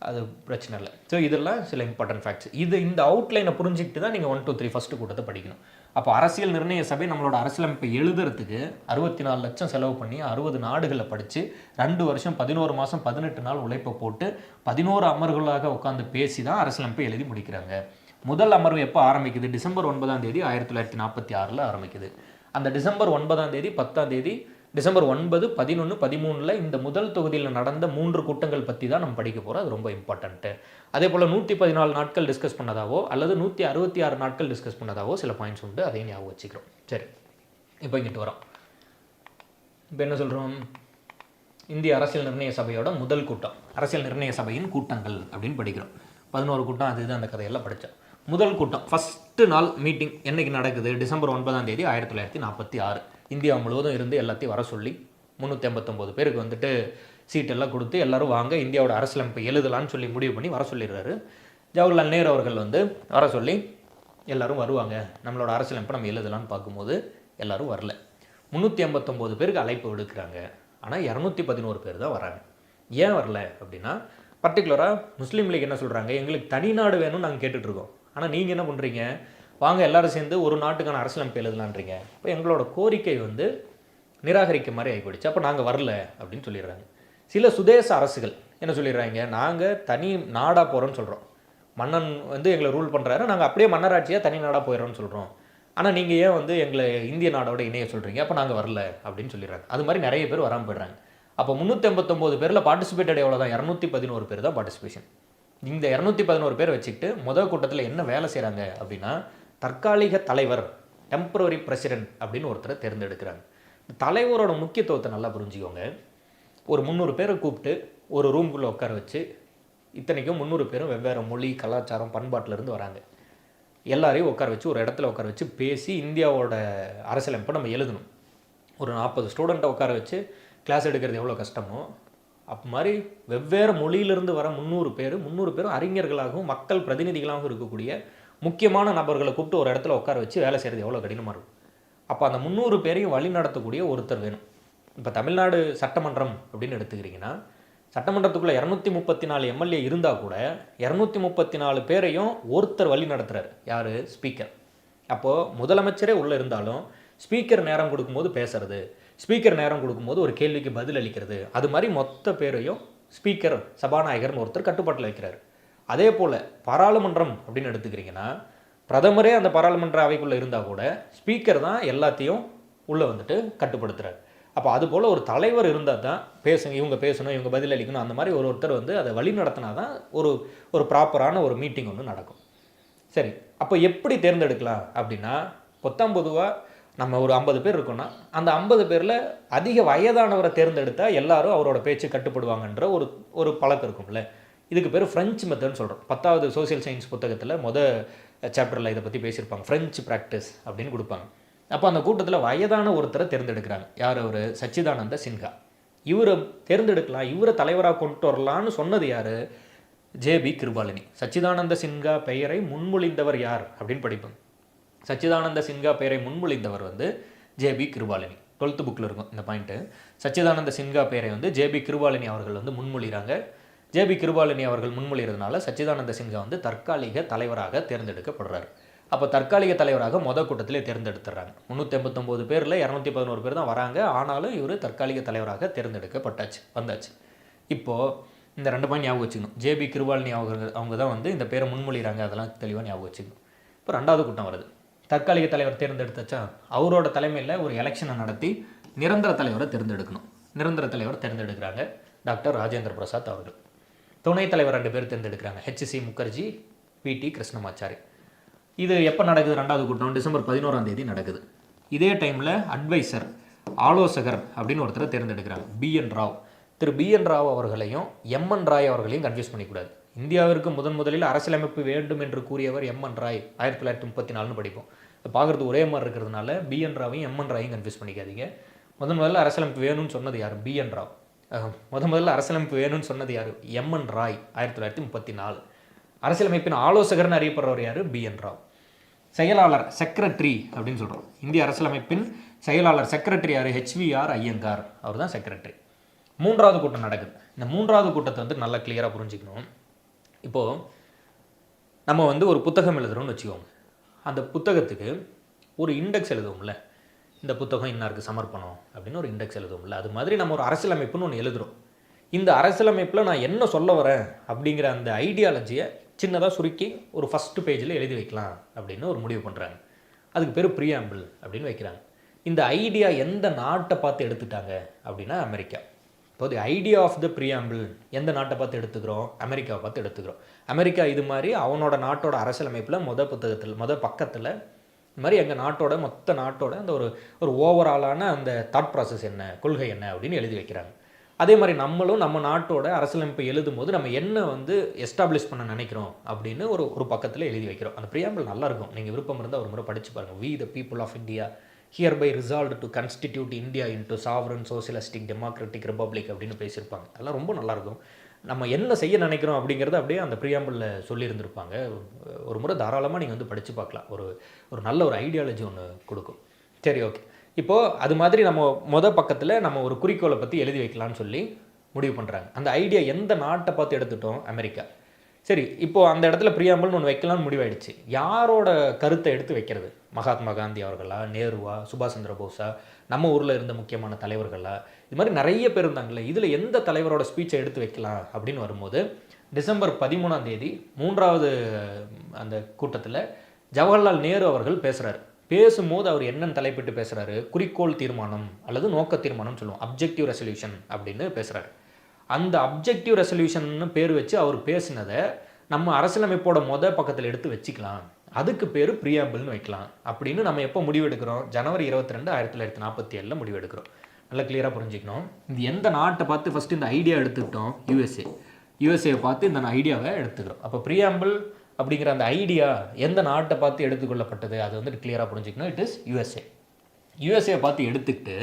அது பிரச்சனை இல்லை. ஸோ இதெல்லாம் சில இம்பார்ட்டன்ட் ஃபேக்ட்ஸ். இந்த அவுட்லைனை புரிஞ்சுக்கிட்டு தான் நீங்கள் 1, 2, 3 ஃபஸ்ட்டு கூட்டத்தை படிக்கணும். அப்போ அரசியல் நிர்ணய சபை நம்மளோட அரசியலமைப்பை எழுதுறதுக்கு 64 லட்சம் செலவு பண்ணி 60 நாடுகளை படித்து 2 வருஷம் 11 மாதம் 18 நாள் உழைப்பை போட்டு 11 அமர்வுகளாக உட்காந்து பேசி தான் அரசியலமைப்பை எழுதி முடிக்கிறாங்க. முதல் அமர்வு எப்போ ஆரம்பிக்குது? டிசம்பர் 9ஆம் தேதி 1946 ஆரம்பிக்குது. அந்த டிசம்பர் 9ஆம் தேதி 10ஆம் தேதி டிசம்பர் 9, 11, 13 இந்த முதல் தொகுதியில் நடந்த 3 கூட்டங்கள் பற்றி தான் நம்ம படிக்க போகிறோம். அது ரொம்ப இம்பார்ட்டன்ட்டு. அதே போல் 114 நாட்கள் டிஸ்கஸ் பண்ணதாவோ அல்லது 166 நாட்கள் டிஸ்கஸ் பண்ணதாவோ சில பாயிண்ட்ஸ் உண்டு. அதையும் ஞாபகம் வச்சுக்கிறோம். சரி, இப்போ இங்கிட்டு வரோம். இப்போ என்ன சொல்கிறோம்? இந்திய அரசியல் நிர்ணய சபையோட முதல் கூட்டம், அரசியல் நிர்ணய சபையின் கூட்டங்கள் அப்படின்னு படிக்கிறோம். 11 கூட்டம், அது இது அந்த கதையெல்லாம் படித்தோம். முதல் கூட்டம் ஃபஸ்ட்டு நாள் மீட்டிங் என்னைக்கு நடக்குது? டிசம்பர் 9ஆம் தேதி 1946. இந்தியா முழுவதும் இருந்து எல்லாத்தையும் வர சொல்லி 389 பேருக்கு வந்துட்டு சீட்டெல்லாம் கொடுத்து எல்லோரும் வாங்க இந்தியாவோட அரசியலமைப்பை எழுதலான்னு சொல்லி முடிவு பண்ணி வர சொல்லிடுறாரு. ஜவஹர்லால் நேரு அவர்கள் வந்து வர சொல்லி எல்லோரும் வருவாங்க, நம்மளோட அரசியலமைப்பை நம்ம எழுதலான்னு பார்க்கும்போது எல்லோரும் வரல. 389 பேருக்கு அழைப்பு விடுக்கிறாங்க. ஆனால் 211 பேர் தான் வராங்க. ஏன் வரல அப்படின்னா, பர்டிகுலராக முஸ்லீம் லீக் என்ன சொல்கிறாங்க, எங்களுக்கு தனி நாடு வேணும்னு நாங்கள் கேட்டுட்ருக்கோம். ஆனால் நீங்கள் என்ன பண்ணுறீங்க, வாங்க எல்லோரும் சேர்ந்து ஒரு நாட்டுக்கான அரசியலமைப்பு எழுதலான்றீங்க. இப்போ எங்களோட கோரிக்கை வந்து நிராகரிக்க மாதிரி ஆகிப்போச்சு, அப்போ நாங்கள் வரல அப்படின்னு சொல்லிடுறாங்க. சில சுதேச அரசுகள் என்ன சொல்லிடுறாங்க, நாங்கள் தனி நாடாக போகிறோன்னு சொல்கிறோம், மன்னன் வந்து எங்களை ரூல் பண்ணுறாரு, நாங்கள் அப்படியே மன்னராட்சியாக தனி நாடாக போயிடறோன்னு சொல்கிறோம். ஆனால் நீங்கள் ஏன் வந்து எங்களை இந்திய நாடோட இணைய சொல்கிறீங்க, அப்போ நாங்கள் வரல அப்படின்னு சொல்லிடுறாங்க. அது மாதிரி நிறைய பேர் வராமல் போயிடுறாங்க. அப்போ 389 பேரில் பார்ட்டிசிபேட்டட் எவ்வளோ தான்? 211 பேர் தான் பார்ட்டிசிபேஷன். இந்த 211 பேர் வச்சுக்கிட்டு முதல் கூட்டத்தில் என்ன வேலை செய்கிறாங்க அப்படின்னா, தற்காலிக தலைவர், டெம்பரரி பிரசிடென்ட் அப்படின்னு ஒருத்தரை தேர்ந்தெடுக்கிறாங்க. தலைவரோட முக்கியத்துவத்தை நல்லா புரிஞ்சுக்கோங்க. ஒரு 300 பேரை கூப்பிட்டு ஒரு ரூம்குள்ளே உட்கார வச்சு, இத்தனைக்கும் 300 பேரும் வெவ்வேறு மொழி, கலாச்சாரம், பண்பாட்டிலேருந்து வராங்க. எல்லாரையும் உட்கார வச்சு ஒரு இடத்துல உட்கார வச்சு பேசி இந்தியாவோட அரசியலமைப்பை நம்ம எழுதணும். ஒரு 40 ஸ்டூடெண்ட்டை உட்கார வச்சு கிளாஸ் எடுக்கிறது எவ்வளோ கஷ்டமோ, அப்போ மாதிரி வெவ்வேறு மொழியிலிருந்து வர 300 பேரும் அறிஞர்களாகவும் மக்கள் பிரதிநிதிகளாகவும் இருக்கக்கூடிய முக்கியமான நபர்களை கூப்பிட்டு ஒரு இடத்துல உட்கார வச்சு வேலை செய்கிறது எவ்வளோ கடினமாக இருக்கும். அப்போ அந்த 300 பேரையும் வழி நடத்தக்கூடிய ஒருத்தர் வேணும். இப்போ தமிழ்நாடு சட்டமன்றம் அப்படின்னு எடுத்துக்கிறீங்கன்னா, சட்டமன்றத்துக்குள்ளே 234 எம்எல்ஏ இருந்தால் கூட 234 பேரையும் ஒருத்தர் வழி நடத்துகிறார். யார்? ஸ்பீக்கர். அப்போது முதலமைச்சரே உள்ளே இருந்தாலும் ஸ்பீக்கர் நேரம் கொடுக்கும்போது பேசுறது, ஸ்பீக்கர் நேரம் கொடுக்கும்போது ஒரு கேள்விக்கு பதில் அளிக்கிறது, அது மாதிரி மொத்த பேரையும் ஸ்பீக்கர், சபாநாயகர்னு ஒருத்தர் கட்டுப்பாட்டில் வைக்கிறார். அதே போல் பாராளுமன்றம் அப்படின்னு எடுத்துக்கிறீங்கன்னா, பிரதமரே அந்த பாராளுமன்ற அவைக்குள்ளே இருந்தால் கூட ஸ்பீக்கர் தான் எல்லாத்தையும் உள்ளே வந்துட்டு கட்டுப்படுத்துகிறார். அப்போ அதுபோல் ஒரு தலைவர் இருந்தால் தான் இவங்க பேசணும், இவங்க பதில் அளிக்கணும், அந்த மாதிரி ஒருத்தர் வந்து அதை வழி நடத்தினா தான் ஒரு ப்ராப்பரான ஒரு மீட்டிங் ஒன்று நடக்கும். சரி, அப்போ எப்படி தேர்ந்தெடுக்கலாம் அப்படின்னா, பொதுவாக நம்ம ஒரு 50 பேர் இருக்கோம்னா அந்த 50 பேரில் அதிக வயதானவரை தேர்ந்தெடுத்தால் எல்லாரும் அவரோட பேச்சு கட்டுப்படுவாங்கன்ற ஒரு பழக்கம் இருக்கும்ல. இதுக்கு பேர் ஃப்ரெஞ்சு மெத்தட்னு சொல்கிறோம். 10வது சோசியல் சயின்ஸ் புத்தகத்தில் சாப்டரில் இதை பற்றி பேசியிருப்பாங்க. ஃப்ரெஞ்சு ப்ராக்டிஸ் அப்படின்னு கொடுப்பாங்க. அப்போ அந்த கூட்டத்தில் வயதான ஒருத்தரை தேர்ந்தெடுக்கிறாங்க. யார்? அவர் சச்சிதானந்த சின்ஹா. இவரை தேர்ந்தெடுக்கலாம், இவரை தலைவராக கொண்டு வரலான்னு சொன்னது யார்? ஜேபி கிருபாலினி. சச்சிதானந்த சின்ஹா பெயரை முன்மொழிந்தவர் யார் அப்படின்னு படிப்பாங்க. சச்சிதானந்த சின்ஹா பெயரை முன்மொழிந்தவர் வந்து ஜேபி கிருபாலினி. 12th புக்கில் இருக்கும் இந்த பாயிண்ட்டு. சச்சிதானந்த சின்ஹா பெயரை வந்து ஜேபி கிருபாலினி அவர்கள் வந்து முன்மொழிகிறாங்க. ஜேபி கிருபாலினி அவர்கள் முன்மொழிகிறதுனால சச்சிதானந்த சின்ஹா வந்து தற்காலிக தலைவராக தேர்ந்தெடுக்கப்படுறாரு. அப்போ தற்காலிக தலைவராக கூட்டத்திலே தேர்ந்தெடுத்துறாங்க. 389 பேரில் 211 பேர் தான் வராங்க. ஆனாலும் இவர் தற்காலிக தலைவராக வந்தாச்சு. இப்போது இந்த 2 பாயிண்ட் ஞாபகம் வச்சுக்கணும். ஜேபி கிருபாலினி அவங்க தான் வந்து இந்த பேரை முன்மொழிகிறாங்க, அதெல்லாம் தெளிவாக ஞாபகம் வச்சுக்கணும். இப்போ 2வது கூட்டம் வருது. தற்காலிக தலைவர் தேர்ந்தெடுத்தாச்சா, அவரோட தலைமையில் ஒரு எலெக்ஷனை நடத்தி நிரந்தர தலைவரை தேர்ந்தெடுக்கணும். நிரந்தர தலைவர் தேர்ந்தெடுக்கிறாங்க டாக்டர் ராஜேந்திர பிரசாத் அவர்கள். துணைத் தலைவர் 2 பேர் தேர்ந்தெடுக்கிறாங்க, HC முகர்ஜி, PT கிருஷ்ணமாச்சாரி. இது எப்போ நடக்குது? 2வது கூட்டம் டிசம்பர் 11ஆம் தேதி நடக்குது. இதே டைமில் அட்வைசர், ஆலோசகர் அப்படின்னு ஒருத்தரை தேர்ந்தெடுக்கிறாங்க, BN ராவ். திரு BN ராவ் அவர்களையும் MN ராய் அவர்களையும் கன்ஃபியூஸ் பண்ணிக்கூடாது. இந்தியாவிற்கு முதலில் அரசியலமைப்பு வேண்டும் என்று கூறியவர் MN ராய், 1934 படிப்போம். பார்க்குறது ஒரே மாதிரி இருக்கிறதுனால BN ராவையும் MN ராயும் கன்ஃபியூஸ் பண்ணிக்காதீங்க. முதல்ல அரசியலமைப்பு வேணும்னு சொன்னது யார்? BN ராவ். முதல்ல அரசியலமைப்பு வேணும்னு சொன்னது யார்? MN ராய், 1934. அரசியலமைப்பின் ஆலோசகர்னு அறியப்படுறவர் யார்? BN ராவ். செயலாளர், செக்ரட்டரி அப்படின்னு சொல்கிறோம். இந்திய அரசியலமைப்பின் செயலாளர், செக்ரட்டரி யார்? HVR ஐயங்கார், அவர் தான் செக்ரட்டரி. 3வது கூட்டம் நடக்குது. இந்த 3வது கூட்டத்தை வந்து நல்லா கிளியராக புரிஞ்சுக்கணும். இப்போது நம்ம ஒரு புத்தகம் எழுதுகிறோம்னு வச்சுக்கோங்க. அந்த புத்தகத்துக்கு ஒரு இண்டெக்ஸ் எழுதுவோம்ல, இந்த புத்தகம் இன்னாருக்கு சமர்ப்பணம் அப்படின்னு ஒரு இண்டெக்ஸ் எழுதுவோம்ல, அது மாதிரி நம்ம ஒரு அரசியலமைப்புன்னு ஒன்று எழுதுகிறோம். இந்த அரசியலமைப்பில் நான் என்ன சொல்ல வரேன் அப்படிங்கிற அந்த ஐடியாலஜியை சின்னதாக சுருக்கி ஒரு ஃபஸ்ட்டு பேஜில் எழுதி வைக்கலாம் அப்படின்னு ஒரு முடிவு பண்ணுறாங்க. அதுக்கு பேர் ப்ரீஆம்பிள் அப்படின்னு வைக்கிறாங்க. இந்த ஐடியா எந்த நாட்டை பார்த்து எடுத்துட்டாங்க அப்படின்னா அமெரிக்கா. இப்போ the idea of the preamble எந்த நாட்டை பார்த்து எடுத்துக்கிறோம்? அமெரிக்காவை பார்த்து எடுத்துக்கிறோம். அமெரிக்கா இது மாதிரி அவனோட நாட்டோட அரசியலமைப்பில் பக்கத்தில் இந்த மாதிரி எங்கள் நாட்டோட மொத்த நாட்டோட அந்த ஒரு ஓவராலான அந்த தாட் ப்ராசஸ் என்ன, கொள்கை என்ன அப்படின்னு எழுதி வைக்கிறாங்க. அதே மாதிரி நம்மளும் நம்ம நாட்டோட அரசியலமைப்பை எழுதும் போது நம்ம என்ன எஸ்டாப்ளிஷ் பண்ண நினைக்கிறோம் அப்படின்னு ஒரு பக்கத்தில் எழுதி வைக்கிறோம். அந்த ப்ரீஆம்பிள் நல்லாயிருக்கும், நீங்கள் விருப்பம் இருந்தால் ஒரு முறை படித்து பாருங்கள். We the people of India hereby resolved to constitute India into sovereign socialistic democratic republic அப்படின்னு பேசியிருப்பாங்க. அதெல்லாம் ரொம்ப நல்லாயிருக்கும். நம்ம என்ன செய்ய நினைக்கிறோம் அப்படிங்கிறத அப்படியே அந்த ப்ரீஆம்பிளில் சொல்லியிருந்திருப்பாங்க. ஒரு முறை தாராளமாக நீங்கள் படித்து பார்க்கலாம். ஒரு நல்ல ஒரு ஐடியாலஜி ஒன்று கொடுக்கும். சரி, ஓகே. இப்போது அது மாதிரி நம்ம பக்கத்தில் நம்ம ஒரு குறிக்கோளை பற்றி எழுதி வைக்கலான்னு சொல்லி முடிவு பண்ணுறாங்க. அந்த ஐடியா எந்த நாட்டை பார்த்து எடுத்துட்டோம்? அமெரிக்கா. சரி, இப்போது அந்த இடத்துல ப்ரீஆம்பிள்னு ஒன்று வைக்கலாம்னு முடிவாயிடுச்சு. யாரோட கருத்தை எடுத்து வைக்கிறது? மகாத்மா காந்தி அவர்களா, நேருவா, சுபாஷ் சந்திர போஸா, நம்ம ஊரில் இருந்த முக்கியமான தலைவர்களா, இது மாதிரி நிறைய பேர் இருந்தாங்கல்ல, இதில் எந்த தலைவரோட ஸ்பீச்சை எடுத்து வைக்கலாம் அப்படின்னு வரும்போது டிசம்பர் 13ஆம் தேதி 3வது அந்த கூட்டத்தில் ஜவஹர்லால் நேரு அவர்கள் பேசுகிறார். பேசும்போது அவர் என்னென்னு தலைப்பிட்டு பேசுகிறாரு? குறிக்கோள் தீர்மானம் அல்லது நோக்க தீர்மானம் சொல்லுவோம், அப்ஜெக்டிவ் ரெசல்யூஷன் அப்படின்னு பேசுகிறாரு. அந்த அப்ஜெக்டிவ் ரெசல்யூஷன்னு பேர் வச்சு அவர் பேசினதை நம்ம அரசியலமைப்போட பக்கத்தில் எடுத்து வச்சுக்கலாம். அதுக்கு பேர் ப்ரீஆம்பிள்னு வைக்கலாம் அப்படின்னு நம்ம எப்போ முடிவெடுக்கிறோம்? ஜனவரி 22, 1947 முடிவெடுக்கிறோம். நல்லா கிளியராக புரிஞ்சுக்கணும். இது எந்த நாட்டை பார்த்து ஃபஸ்ட்டு இந்த ஐடியா எடுத்துக்கிட்டோம்? யூஎஸ்ஏ பார்த்து இந்த ஐடியாவை எடுத்துக்கிறோம். அப்போ ப்ரீஆம்பிள் அப்படிங்கிற அந்த ஐடியா எந்த நாட்டை பார்த்து எடுத்துக்கொள்ளப்பட்டது? அது கிளியராக புரிஞ்சுக்கணும். இட் இஸ் யூஎஸ்ஏ பார்த்து எடுத்துக்கிட்டு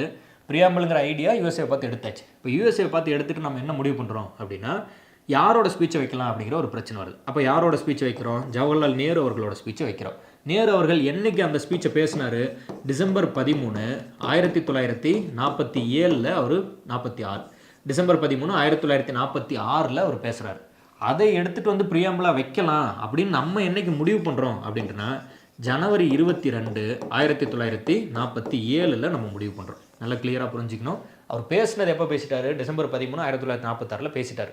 ப்ரீஆம்பிள்ங்கிற ஐடியா யூஎஸ்ஏ பார்த்து எடுத்தாச்சு. இப்போ யூஎஸ்ஏ பார்த்து எடுத்துகிட்டு நம்ம என்ன முடிவு பண்ணுறோம் அப்படின்னா யாரோட ஸ்பீச்சை வைக்கலாம் அப்படிங்கிற ஒரு பிரச்சனை வருது. அப்போ யாரோட ஸ்பீச்சை வைக்கிறோம்? ஜவஹர்லால் நேரு அவர்களோட ஸ்பீச்சை வைக்கிறோம். நேரு அவர்கள் என்றைக்கு அந்த ஸ்பீச்சை பேசினார்? டிசம்பர் 13, 1947 அவர் 46. டிசம்பர் 13, 1946 அவர் பேசுகிறார். அதை எடுத்துகிட்டு ப்ரீஆம்பிளாக வைக்கலாம் அப்படின்னு நம்ம என்றைக்கு முடிவு பண்ணுறோம் அப்படின்ட்டுனா ஜனவரி 22, 1947 நம்ம முடிவு பண்ணுறோம். நல்லா கிளியராக புரிஞ்சுக்கணும். அவர் பேசினது எப்போ பேசிட்டார்? டிசம்பர் 13, 1946 பேசிட்டார்.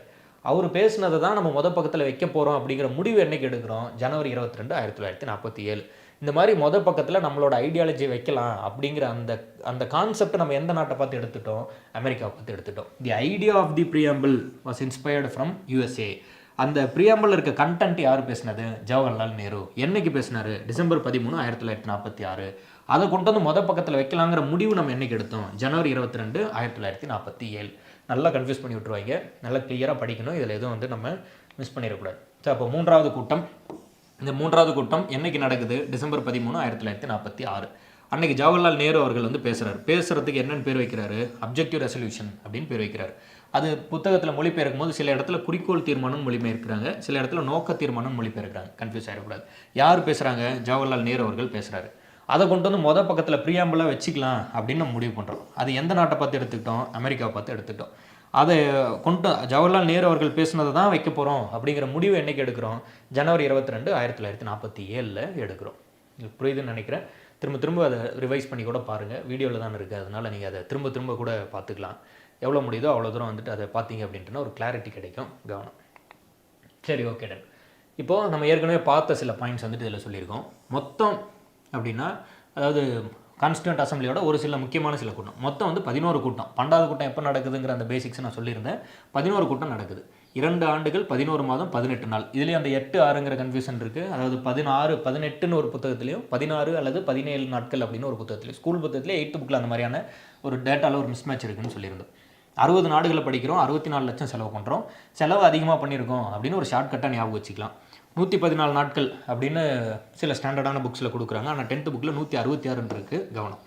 அவர் பேசினதை தான் நம்ம பக்கத்தில் வைக்க போகிறோம் அப்படிங்கிற முடிவு என்றைக்கு எடுக்கிறோம்? ஜனவரி 22, 1947. இந்த மாதிரி பக்கத்தில் நம்மளோட ஐடியாலஜி வைக்கலாம் அப்படிங்கிற அந்த கான்செப்ட் நம்ம எந்த நாட்டை பார்த்து எடுத்துட்டோம்? அமெரிக்காவை பார்த்து எடுத்துட்டோம். The idea of the preamble was inspired from USA. அந்த ப்ரீஆம்பிள் இருக்க கண்டென்ட் யார் பேசினது? ஜவஹர்லால் நேரு. என்னைக்கு பேசினார்? டிசம்பர் 13, 1946. அதை கொண்டு பக்கத்தில் வைக்கலாங்கிற முடிவு நம்ம என்றைக்கு எடுத்தோம்? ஜனவரி 22, 1947. நல்லா கன்ஃபியூஸ் பண்ணி விட்டுருவாங்க. நல்லா கிளியராக படிக்கணும். இதில் எதுவும் நம்ம மிஸ் பண்ணிடக்கூடாது. ஸோ அப்போ 3வது கூட்டம். இந்த 3வது கூட்டம் என்றைக்கு நடக்குது? டிசம்பர் 13, 1946. அன்றைக்கி ஜவஹர்லால் நேரு அவர்கள் பேசுகிறதுக்கு என்னென்னு பேர் வைக்கிறாரு? அப்ஜெக்டிவ் ரெசல்யூஷன் அப்படின்னு பேர் வைக்கிறார். அது புத்தகத்தில் மொழிபெயர்க்கும் போது சில இடத்துல குறிக்கோள் தீர்மானம் மொழிபெயர்க்கிறாங்க, சில இடத்துல நோக்க தீர்மானம் மொழிபெயர்க்கிறாங்க. கன்ஃபியூஸ் ஆகிடக்கூடாது. யார் பேசுகிறாங்க? ஜவஹர்லால் நேரு அவர்கள் பேசுகிறாரு. அதை கொண்டு பக்கத்தில் ப்ரீஆம்பிளாக வச்சுக்கலாம் அப்படின்னு நம்ம முடிவு பண்ணுறோம். அது எந்த நாட்டை பார்த்து எடுத்துக்கிட்டோம்? அமெரிக்காவை பார்த்து எடுத்துக்கிட்டோம். அதை ஜவஹர்லால் நேரு அவர்கள் பேசுனதை தான் வைக்க போகிறோம் அப்படிங்கிற முடிவு என்றைக்கு எடுக்கிறோம்? ஜனவரி 22, 1947 எடுக்கிறோம். இது புரியுதுன்னு நினைக்கிறேன். திரும்ப அதை ரிவைஸ் பண்ணி கூட பாருங்கள். வீடியோவில் தான் இருக்குது, அதனால் நீங்கள் அதை திரும்ப கூட பார்த்துக்கலாம். எவ்வளோ முடியுதோ அவ்வளோ தூரம் அதை பார்த்தீங்க அப்படின்ட்டுனா ஒரு கிளாரிட்டி கிடைக்கும். கவனம். சரி, ஓகே டன். இப்போது நம்ம ஏற்கனவே பார்த்த சில பாயிண்ட்ஸ் இதில் சொல்லியிருக்கோம். மொத்தம் அப்படின்னா அதாவது கான்ஸ்டியூண்ட் அசம்பிளியோட ஒரு சில முக்கியமான சில கூட்டம், மொத்தம் வந்து 11 கூட்டம். 12வது கூட்டம் எப்போ நடக்குதுங்கிற அந்த பேசிக்ஸ் நான் சொல்லியிருந்தேன். 11 கூட்டம் நடக்குது. 2 ஆண்டுகள் 11 மாதம் 18 நாள். இதுலேயும் அந்த 8 6ங்கிற கன்ஃபியூஷன் இருக்குது. அதாவது 16 18ன்னு ஒரு புத்தகத்துலையும் 16 அல்லது 17 நாட்கள் அப்படின்னு ஒரு புத்தகத்துலையும், ஸ்கூல் புத்தகத்துலேயே 8th புக்கில் அந்த மாதிரியான ஒரு டேட்டாவில் ஒரு மிஸ்மேட்ச் இருக்குன்னு சொல்லியிருந்தோம். 60 நாடுகளை படிக்கிறோம், 64 லட்சம் செலவு பண்ணுறோம், செலவு அதிகமாக பண்ணியிருக்கோம் அப்படின்னு ஒரு ஷார்ட்கட்டாக ஞாபகம் வச்சுக்கலாம். 114 நாட்கள் அப்படின்னு சில ஸ்டாண்டர்டான புக்ஸில் கொடுக்குறாங்க. ஆனால் 10th புக்கில் 166 இருக்குது. கவனம்.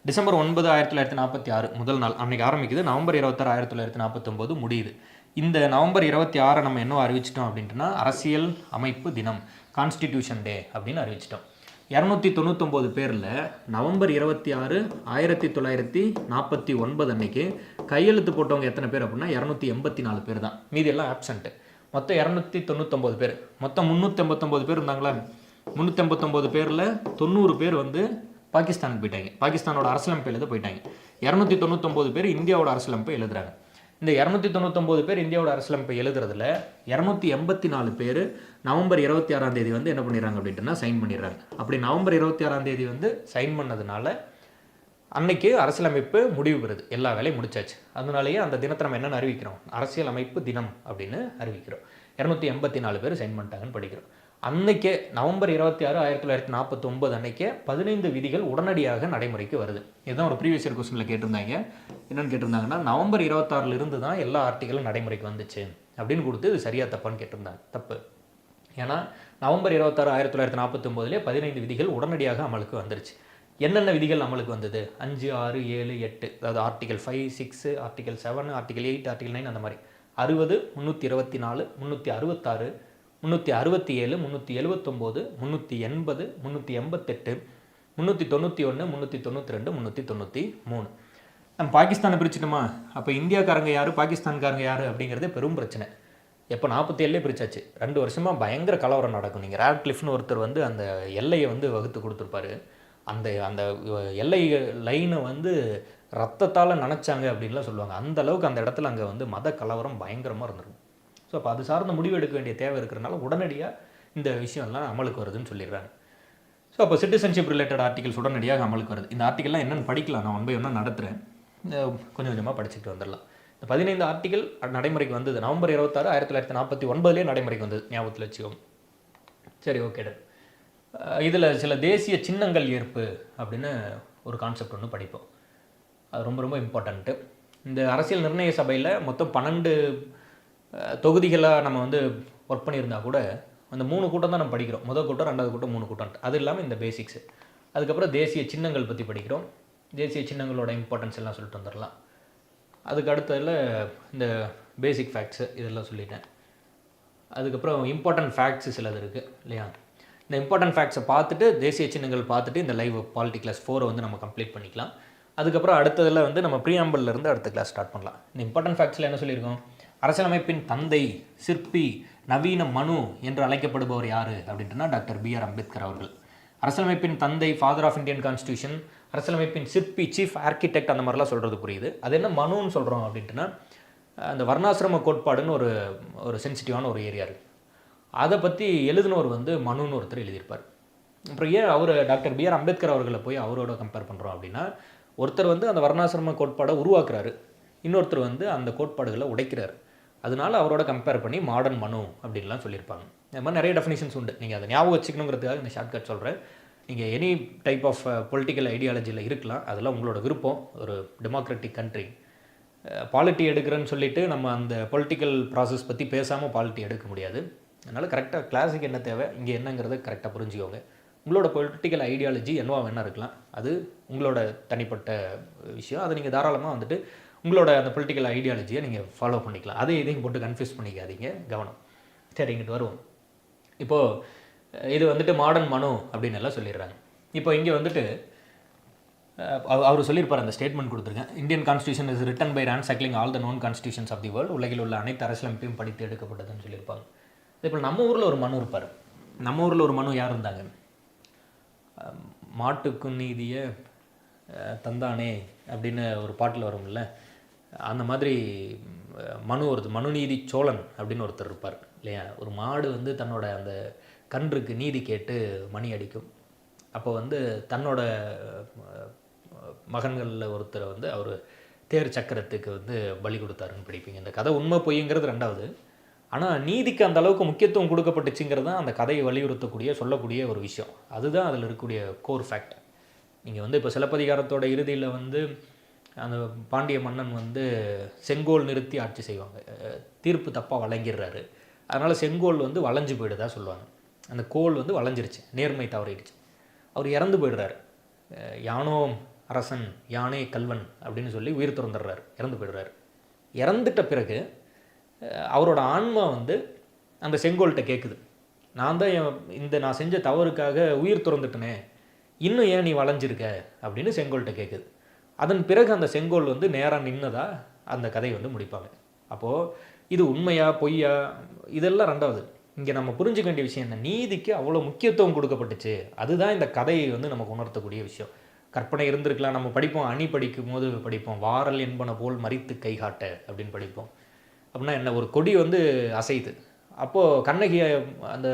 டிசம்பர் 9 1946 முதல் நாள் அன்றைக்கி ஆரம்பிக்குது. நவம்பர் 26 1949 முடியுது. இந்த நவம்பர் 26 நம்ம என்ன அறிவிச்சிட்டோம் அப்படின்ட்டுனா அரசியல் அமைப்பு தினம், கான்ஸ்டிடியூஷன் டே அப்படின்னு அறிவிச்சிட்டோம். 299 பேரில் நவம்பர் 26 1949 அன்னைக்கு கையெழுத்து போட்டவங்க எத்தனை பேர் அப்படின்னா 284 பேர் தான். மீதி எல்லாம் ஆப்சண்ட்டு. மொத்தம் 299 பேர். மொத்தம் 389 பேர் இருந்தாங்களா? 389 பேரில் 90 பேர் வந்து பாகிஸ்தானுக்கு போயிட்டாங்க, பாகிஸ்தானோட அரசியலமைப்பு எழுத போயிட்டாங்க. 299 பேர் இந்தியாவோட அரசியலமைப்பை எழுதுறாங்க. இந்த 299 பேர் இந்தியாவோட அரசியலமைப்பை எழுதுறதுல 284 பேர் நவம்பர் 26 வந்து என்ன பண்ணிடுறாங்க அப்படின்ட்டுனா சைன் பண்ணிடுறாங்க. அப்படி நவம்பர் 26 வந்து சைன் பண்ணதுனால அன்னைக்கு அரசியலமைப்பு முடிவு பெறுது. எல்லா வேலையும் முடிச்சாச்சு. அதனாலேயே அந்த தினத்தை நம்ம என்னென்னு அறிவிக்கிறோம்? அரசியலமைப்பு தினம் அப்படின்னு அறிவிக்கிறோம். 284 பேர் சைன் பண்ணிட்டாங்கன்னு படிக்கிறோம். அன்னைக்கே நவம்பர் 26 1949 அன்னைக்கே 15 விதிகள் உடனடியாக நடைமுறைக்கு வருது. இதுதான் ஒரு ப்ரீவியஸ் இயர் கொஸ்டினில் கேட்டிருந்தாங்க. என்னென்னு கேட்டிருந்தாங்கன்னா நவம்பர் 26 தான் எல்லா ஆர்டிகளும் நடைமுறைக்கு வந்துச்சு அப்படின்னு கொடுத்து இது சரியாக தப்பான்னு கேட்டிருந்தாங்க. தப்பு. ஏன்னா நவம்பர் 26 1949 15 விதிகள் உடனடியாக அமலுக்கு வந்துருச்சு. என்னென்ன விதிகள் அமலுக்கு வந்தது? 5 6 7 8, அதாவது ஆர்டிகல் 5 6 ஆர்டிகல் 7 ஆர்டிகல் 8 ஆர்டிகல் 9 அந்த மாதிரி 60 324 366 367 379 380 388 391 392 393. நம்ம பாகிஸ்தானை பிரிச்சுட்டோமா? அப்போ இந்தியாக்காரங்க யார் பாகிஸ்தான்காரங்க யார் அப்படிங்கிறதே பெரும் பிரச்சனை. எப்போ 47 பிரிச்சாச்சு. 2 வருஷமாக பயங்கர கலவரம் நடக்கும். நீங்கள் ராட்க்ளிஃப்னு ஒருத்தர் வந்து அந்த எல்லையை வந்து வகுத்து கொடுத்துருப்பாரு. அந்த அந்த எல்லை லைனை வந்து ரத்தத்தால் நனைச்சாங்க அப்படின்லாம் சொல்லுவாங்க. அந்த அளவுக்கு அந்த இடத்துல அங்கே வந்து மத கலவரம் பயங்கரமாக இருந்திருக்கும். ஸோ அப்போ அது சார்ந்த முடிவு எடுக்க வேண்டிய தேவை இருக்கிறனால உடனடியாக இந்த விஷயம்லாம் அமலுக்கு வருதுன்னு சொல்லிடுறாங்க. ஸோ அப்போ சிட்டிசன்ஷிப் ரிலேட்டட் ஆர்டிகல்ஸ் உடனடியாக அமலுக்கு வருது. இந்த ஆர்டிகல்லாம் என்னென்னு படிக்கலாம், நான் 1 by 1 நடத்துகிறேன். கொஞ்சம் கொஞ்சமாக படிச்சுட்டு வந்துடலாம். இந்த 15 ஆர்டிகல் நடைமுறைக்கு வந்தது நவம்பர் 26 1949 நடைமுறைக்கு வந்தது. ஞாபகத்தில் வச்சுக்கோங்க. சரி, ஓகே. இதில் சில தேசிய சின்னங்கள் ஏற்பு அப்படின்னு ஒரு கான்செப்ட் ஒன்று படிப்போம். அது ரொம்ப ரொம்ப இம்பார்ட்டண்ட்டு. இந்த அரசியல் நிர்ணய சபையில் மொத்தம் 12 தொகுதிகளாக நம்ம வந்து ஒர்க் பண்ணியிருந்தா கூட அந்த 3 கூட்டம் தான் நம்ம படிக்கிறோம். முதல் கூட்டம் 2வது கூட்டம் 3 கூட்டம். அது இல்லாமல் இந்த பேசிக்ஸு. அதுக்கப்புறம் தேசிய சின்னங்கள் பற்றி படிக்கிறோம். தேசிய சின்னங்களோட இம்பார்ட்டன்ஸ் எல்லாம் சொல்லிட்டு வந்துடலாம். அதுக்கு அடுத்ததில் இந்த பேசிக் ஃபேக்ட்ஸு இதெல்லாம் சொல்லிட்டேன். அதுக்கப்புறம் இம்பார்ட்டன்ட் ஃபேக்ட்ஸு சிலது இருக்குது இல்லையா? இந்த இம்பார்ட்டன்ட் ஃபேக்ட்ஸை பார்த்துட்டு தேசிய சின்னங்கள் பார்த்துட்டு இந்த லைவ் பாலிட்டி கிளாஸ் 4 வந்து நம்ம கம்ப்ளீட் பண்ணிக்கலாம். அதுக்கப்புறம் அடுத்ததில் வந்து நம்ம ப்ரீஆம்பிள்லேருந்து அடுத்த கிளாஸ் ஸ்டார்ட் பண்ணலாம். இந்த இம்பார்ட்டன்ட் ஃபேக்ட்ஸில் என்ன சொல்லியிருக்கோம்? அரசியலமைப்பின் தந்தை, சிற்பி, நவீன மனு என்று அழைக்கப்படுபவர் யார் அப்படின்ட்டுனா டாக்டர் B.R. அம்பேத்கர் அவர்கள். அரசியலமைப்பின் தந்தை, ஃபாதர் ஆஃப் இந்தியன் கான்ஸ்டியூஷன், அரசியலமைப்பின் சிற்பி, சீஃப் ஆர்கிடெக்ட் அந்த மாதிரிலாம் சொல்கிறது புரியுது. அது என்ன மனுன்னு சொல்கிறோம் அப்படின்ட்டுனா அந்த வர்ணாசிரம கோட்பாடுன்னு ஒரு சென்சிட்டிவான ஒரு ஏரியா இருக்குது. அதை பற்றி எழுதினவர் வந்து மனுன்னு ஒருத்தர் எழுதியிருப்பார். அப்புறம் ஏன் அவர் டாக்டர் B.R. அம்பேத்கர் அவர்களை போய் அவரோட கம்பேர் பண்ணுறோம் அப்படின்னா, ஒருத்தர் வந்து அந்த வர்ணாசிரம கோட்பாடை உருவாக்குறாரு, இன்னொருத்தர் வந்து அந்த கோட்பாடுகளை உடைக்கிறார். அதனால அவரோட கம்பேர் பண்ணி மாடர்ன் மனு அப்படின்லாம் சொல்லியிருப்பாங்க. இந்த மாதிரி நிறைய டெஃபினிஷன்ஸ் உண்டு. நீங்கள் அதை ஞாபகம் வச்சுக்கணுங்கிறதுக்காக இந்த ஷார்ட்கட் சொல்கிறேன். நீங்கள் எனி டைப் ஆஃப் பொலிட்டிக்கல் ஐடியாலஜியில் இருக்கலாம், அதெல்லாம் உங்களோட விருப்பம். ஒரு டெமோக்ராட்டிக் கண்ட்ரி. பாலிட்டி எடுக்கிறேன்னு சொல்லிவிட்டு நம்ம அந்த பொலிட்டிக்கல் ப்ராசஸ் பற்றி பேசாமல் பாலிட்டி எடுக்க முடியாது. அதனால் கரெக்டாக கிளாஸுக்கு என்ன தேவை, இங்கே என்னங்கிறத கரெக்டாக புரிஞ்சுக்கோங்க. உங்களோட பொலிட்டிக்கல் ஐடியாலஜி என்னவா வேணா இருக்கலாம், அது உங்களோட தனிப்பட்ட விஷயம். அதை நீங்கள் தாராளமாக வந்துட்டு உங்களோட அந்த பொலிட்டிக்கல் ஐடியாலஜியை நீங்கள் ஃபாலோ பண்ணிக்கலாம். அதை இதையும் போட்டு கன்ஃபியூஸ் பண்ணிக்காதீங்க. கவனம். சரி, இங்கிட்டு வருவோம். இப்போது இது வந்துட்டு மாடர்ன் மனு அப்படின்னு எல்லாம் சொல்லிடுறாங்க. இப்போ இங்கே வந்துட்டு அவர் சொல்லியிருப்பார், அந்த ஸ்டேட்மெண்ட் கொடுத்துருக்கேன். Indian constitution is written by ransacking all the known constitutions of the world. உலகில் உள்ள அனைத்து அரசியலமைப்பையும் படித்து எடுக்கப்பட்டதுன்னு சொல்லியிருப்பாங்க. இப்போ நம்ம ஊரில் ஒரு மனு இருப்பார். நம்ம ஊரில் ஒரு மனு யார் இருந்தாங்க? மாட்டுக்கு நீதியை தந்தானே அப்படின்னு ஒரு பாட்டில் வரும்ல, அந்த மாதிரி மனுநீதி சோழன் அப்படின்னு ஒருத்தர் இருப்பார் இல்லையா? ஒரு மாடு வந்து தன்னோட அந்த கன்றுக்கு நீதி கேட்டு மணி அடிக்கும். அப்போ வந்து தன்னோட மகன்களில் ஒருத்தரை வந்து அவர் தேர் சக்கரத்துக்கு வந்து பலி கொடுத்தாருன்னு படிப்பீங்க. இந்த கதை உண்மை பொய்ங்கிறது ரெண்டாவது. ஆனால் நீதிக்கு அந்த அளவுக்கு முக்கியத்துவம் கொடுக்கப்பட்டுச்சுங்கிறது தான் அந்த கதையை வலியுறுத்தக்கூடிய சொல்லக்கூடிய ஒரு விஷயம். அதுதான் அதில் இருக்கக்கூடிய கோர் ஃபேக்ட். நீங்கள் வந்து இப்போ சிலப்பதிகாரத்தோட இறுதியில் வந்து அந்த பாண்டிய மன்னன் வந்து செங்கோல் நிறுத்தி ஆட்சி செய்வாங்க. தீர்ப்பு தப்பாக வழங்கிடுறாரு. அதனால் செங்கோல் வந்து வளைஞ்சு போயிடுதா சொல்லுவாங்க. அந்த கோல் வந்து வளைஞ்சிருச்சு, நேர்மை தவறிடுச்சு. அவர் இறந்து போயிடுறாரு. யானோ அரசன் யானே கல்வன் அப்படின்னு சொல்லி உயிர் துறந்துடுறாரு, இறந்து போயிடுறாரு. இறந்துட்ட பிறகு அவரோட ஆன்மா வந்து அந்த செங்கோல்கிட்ட கேட்குது, நான் தான் நான் செஞ்ச தவறுக்காக உயிர் துறந்துட்டனே, இன்னும் ஏன் நீ வளைஞ்சிருக்க அப்படின்னு செங்கோல்கிட்ட கேட்குது. அதன் பிறகு அந்த செங்கோல் வந்து நேராக நின்னதா அந்த கதையை வந்து முடிப்பாங்க. அப்போது இது உண்மையா பொய்யா இதெல்லாம் ரெண்டாவது. இங்கே நம்ம புரிஞ்சுக்க வேண்டிய விஷயம் என்ன, நீதிக்கு அவ்வளோ முக்கியத்துவம் கொடுக்கப்பட்டுச்சு. அதுதான் இந்த கதையை வந்து நமக்கு உணர்த்தக்கூடிய விஷயம். கற்பனை இருந்திருக்கலாம். நம்ம படிப்போம், அணி படிக்கும் போது படிப்போம், வாரல் என்பன போல் மறித்து கை காட்ட அப்படின்னு படிப்போம். அப்படின்னா என்ன, ஒரு கொடி வந்து அசையுது. அப்போது கண்ணகியை அந்த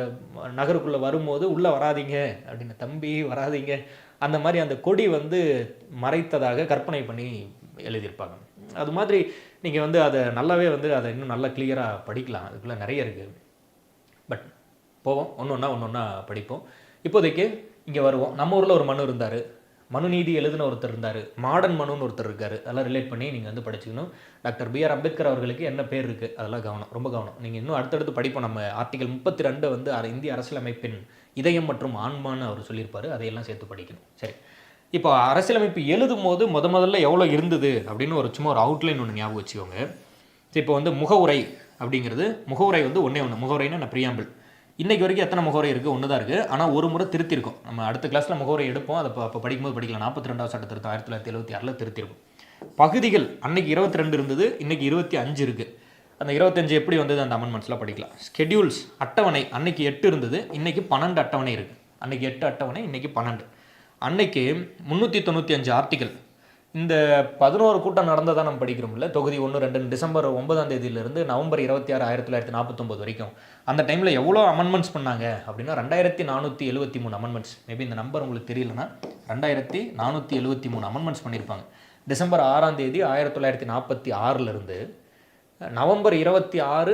நகருக்குள்ளே வரும்போது உள்ளே வராதிங்க அப்படின்னு, தம்பி வராதிங்க, அந்த மாதிரி அந்த கொடி வந்து மறைத்ததாக கற்பனை பண்ணி எழுதியிருப்பாங்க. அது மாதிரி நீங்கள் வந்து அதை நல்லாவே வந்து அதை இன்னும் நல்லா கிளியராக படிக்கலாம். அதுக்குள்ளே நிறைய இருக்குது. பட் போவோம், ஒன்று ஒன்றா படிப்போம். இப்போதைக்கு இங்கே வருவோம். நம்ம ஊரில் ஒரு மனு இருந்தார், மனுநீதி எழுதின ஒருத்தர் இருந்தார், மாடர்ன் மனுன்னு ஒருத்தர் இருக்கார். அதெல்லாம் ரிலேட் பண்ணி நீங்கள் வந்து படிச்சுக்கணும். Doctor B.R. அம்பேத்கர் அவர்களுக்கு என்ன பேர் இருக்குது அதெல்லாம் கவனம், ரொம்ப கவனம். நீங்கள் இன்னும் அடுத்தடுத்து படிப்போம். நம்ம ஆர்டிகல் 32 வந்து இந்திய அரசியலமைப்பின் இதயம் மற்றும் ஆன்மான்னு அவர் சொல்லியிருப்பார். அதையெல்லாம் சேர்த்து படிக்கணும். சரி, இப்போ அரசியலமைப்பு எழுதும் போது முதல்ல எவ்வளோ இருந்தது அப்படின்னு சும்மா ஒரு அவுட்லைன் ஒன்று ஞாபகம் வச்சுக்கோங்க. இப்போ வந்து முகவுரை அப்படிங்கிறது, முகவுரை வந்து ஒன்றே ஒன்று. முகவுரைன்னா நான் ப்ரியாம்பிள். இன்றைக்கு வரைக்கும் எத்தனை முகவுரை இருக்குது? ஒன்று தான் இருக்குது. ஆனால் ஒரு முறை திருத்திருக்கோம். நம்ம அடுத்த கிளாஸில் முகவுரை எடுப்போம். அதை அப்போ படிக்கும்போது படிக்கலாம். 42வது சட்ட திருத்தம் 1976 திருத்திருக்கும். பகுதிகள் அன்னைக்கு 22 இருந்தது, இன்றைக்கி 25 இருக்குது. அந்த 25 எப்படி வந்தது அந்த அமெண்ட்மெண்ட்ஸ்லாம் படிக்கலாம். ஸ்கெடியூல்ஸ் அட்டவணை அன்னைக்கு 8 இருந்தது, இன்றைக்கி 12 அட்டவணை இருக்குது. அன்றைக்கி 8 அட்டவணை, இன்றைக்கி 12. அன்னைக்கு 395 ஆர்டிகல். இந்த 11 கூட்டம் நடந்ததாக நம்ம படிக்கிறோம்ல, தொகுதி 1, 2 டிசம்பர் 9ஆம் தேதியிலிருந்து நவம்பர் 26, 1949 வரைக்கும். அந்த டைமில் எவ்வளோ அமெண்ட்மெண்ட்ஸ் பண்ணாங்க அப்படின்னா 2473 அமெண்ட்மெண்ட்ஸ். மேபி இந்த நம்பர் உங்களுக்கு தெரியலனா 2473 அமெண்ட்மெண்ட்ஸ் பண்ணியிருப்பாங்க. டிசம்பர் 6ஆம் தேதி 1946 நவம்பர் 26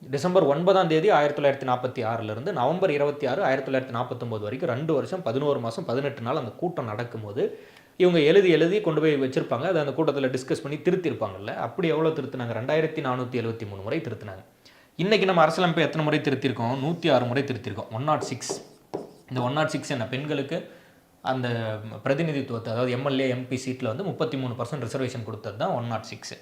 டிசம்பர் 9ஆம் தேதி 1946 நவம்பர் 26, 1949 வரைக்கும் 2 வருஷம் 11 மாதம் 18 நாள் அந்த கூட்டம் நடக்கும்போது இவங்க எழுதி கொண்டு போய் வச்சுருப்பாங்க. அதை அந்த கூட்டத்தில் டிஸ்கஸ் பண்ணி திருத்திருப்பாங்கல்ல. அப்படி எவ்வளோ திருத்தினாங்க? 2473 முறை திருத்தினாங்க. இன்றைக்கி நம்ம அரசியலமைப்பை எத்தனை முறை திருத்திருக்கோம்? 106 முறை திருத்திருக்கோம். 106. இந்த 106 என்ன, பெண்களுக்கு அந்த பிரதிநிதித்துவத்தை, அதாவது எம்எல்ஏ எம்பி சீட்டில் வந்து 33% ரிசர்வேஷன் கொடுத்தது தான் 106.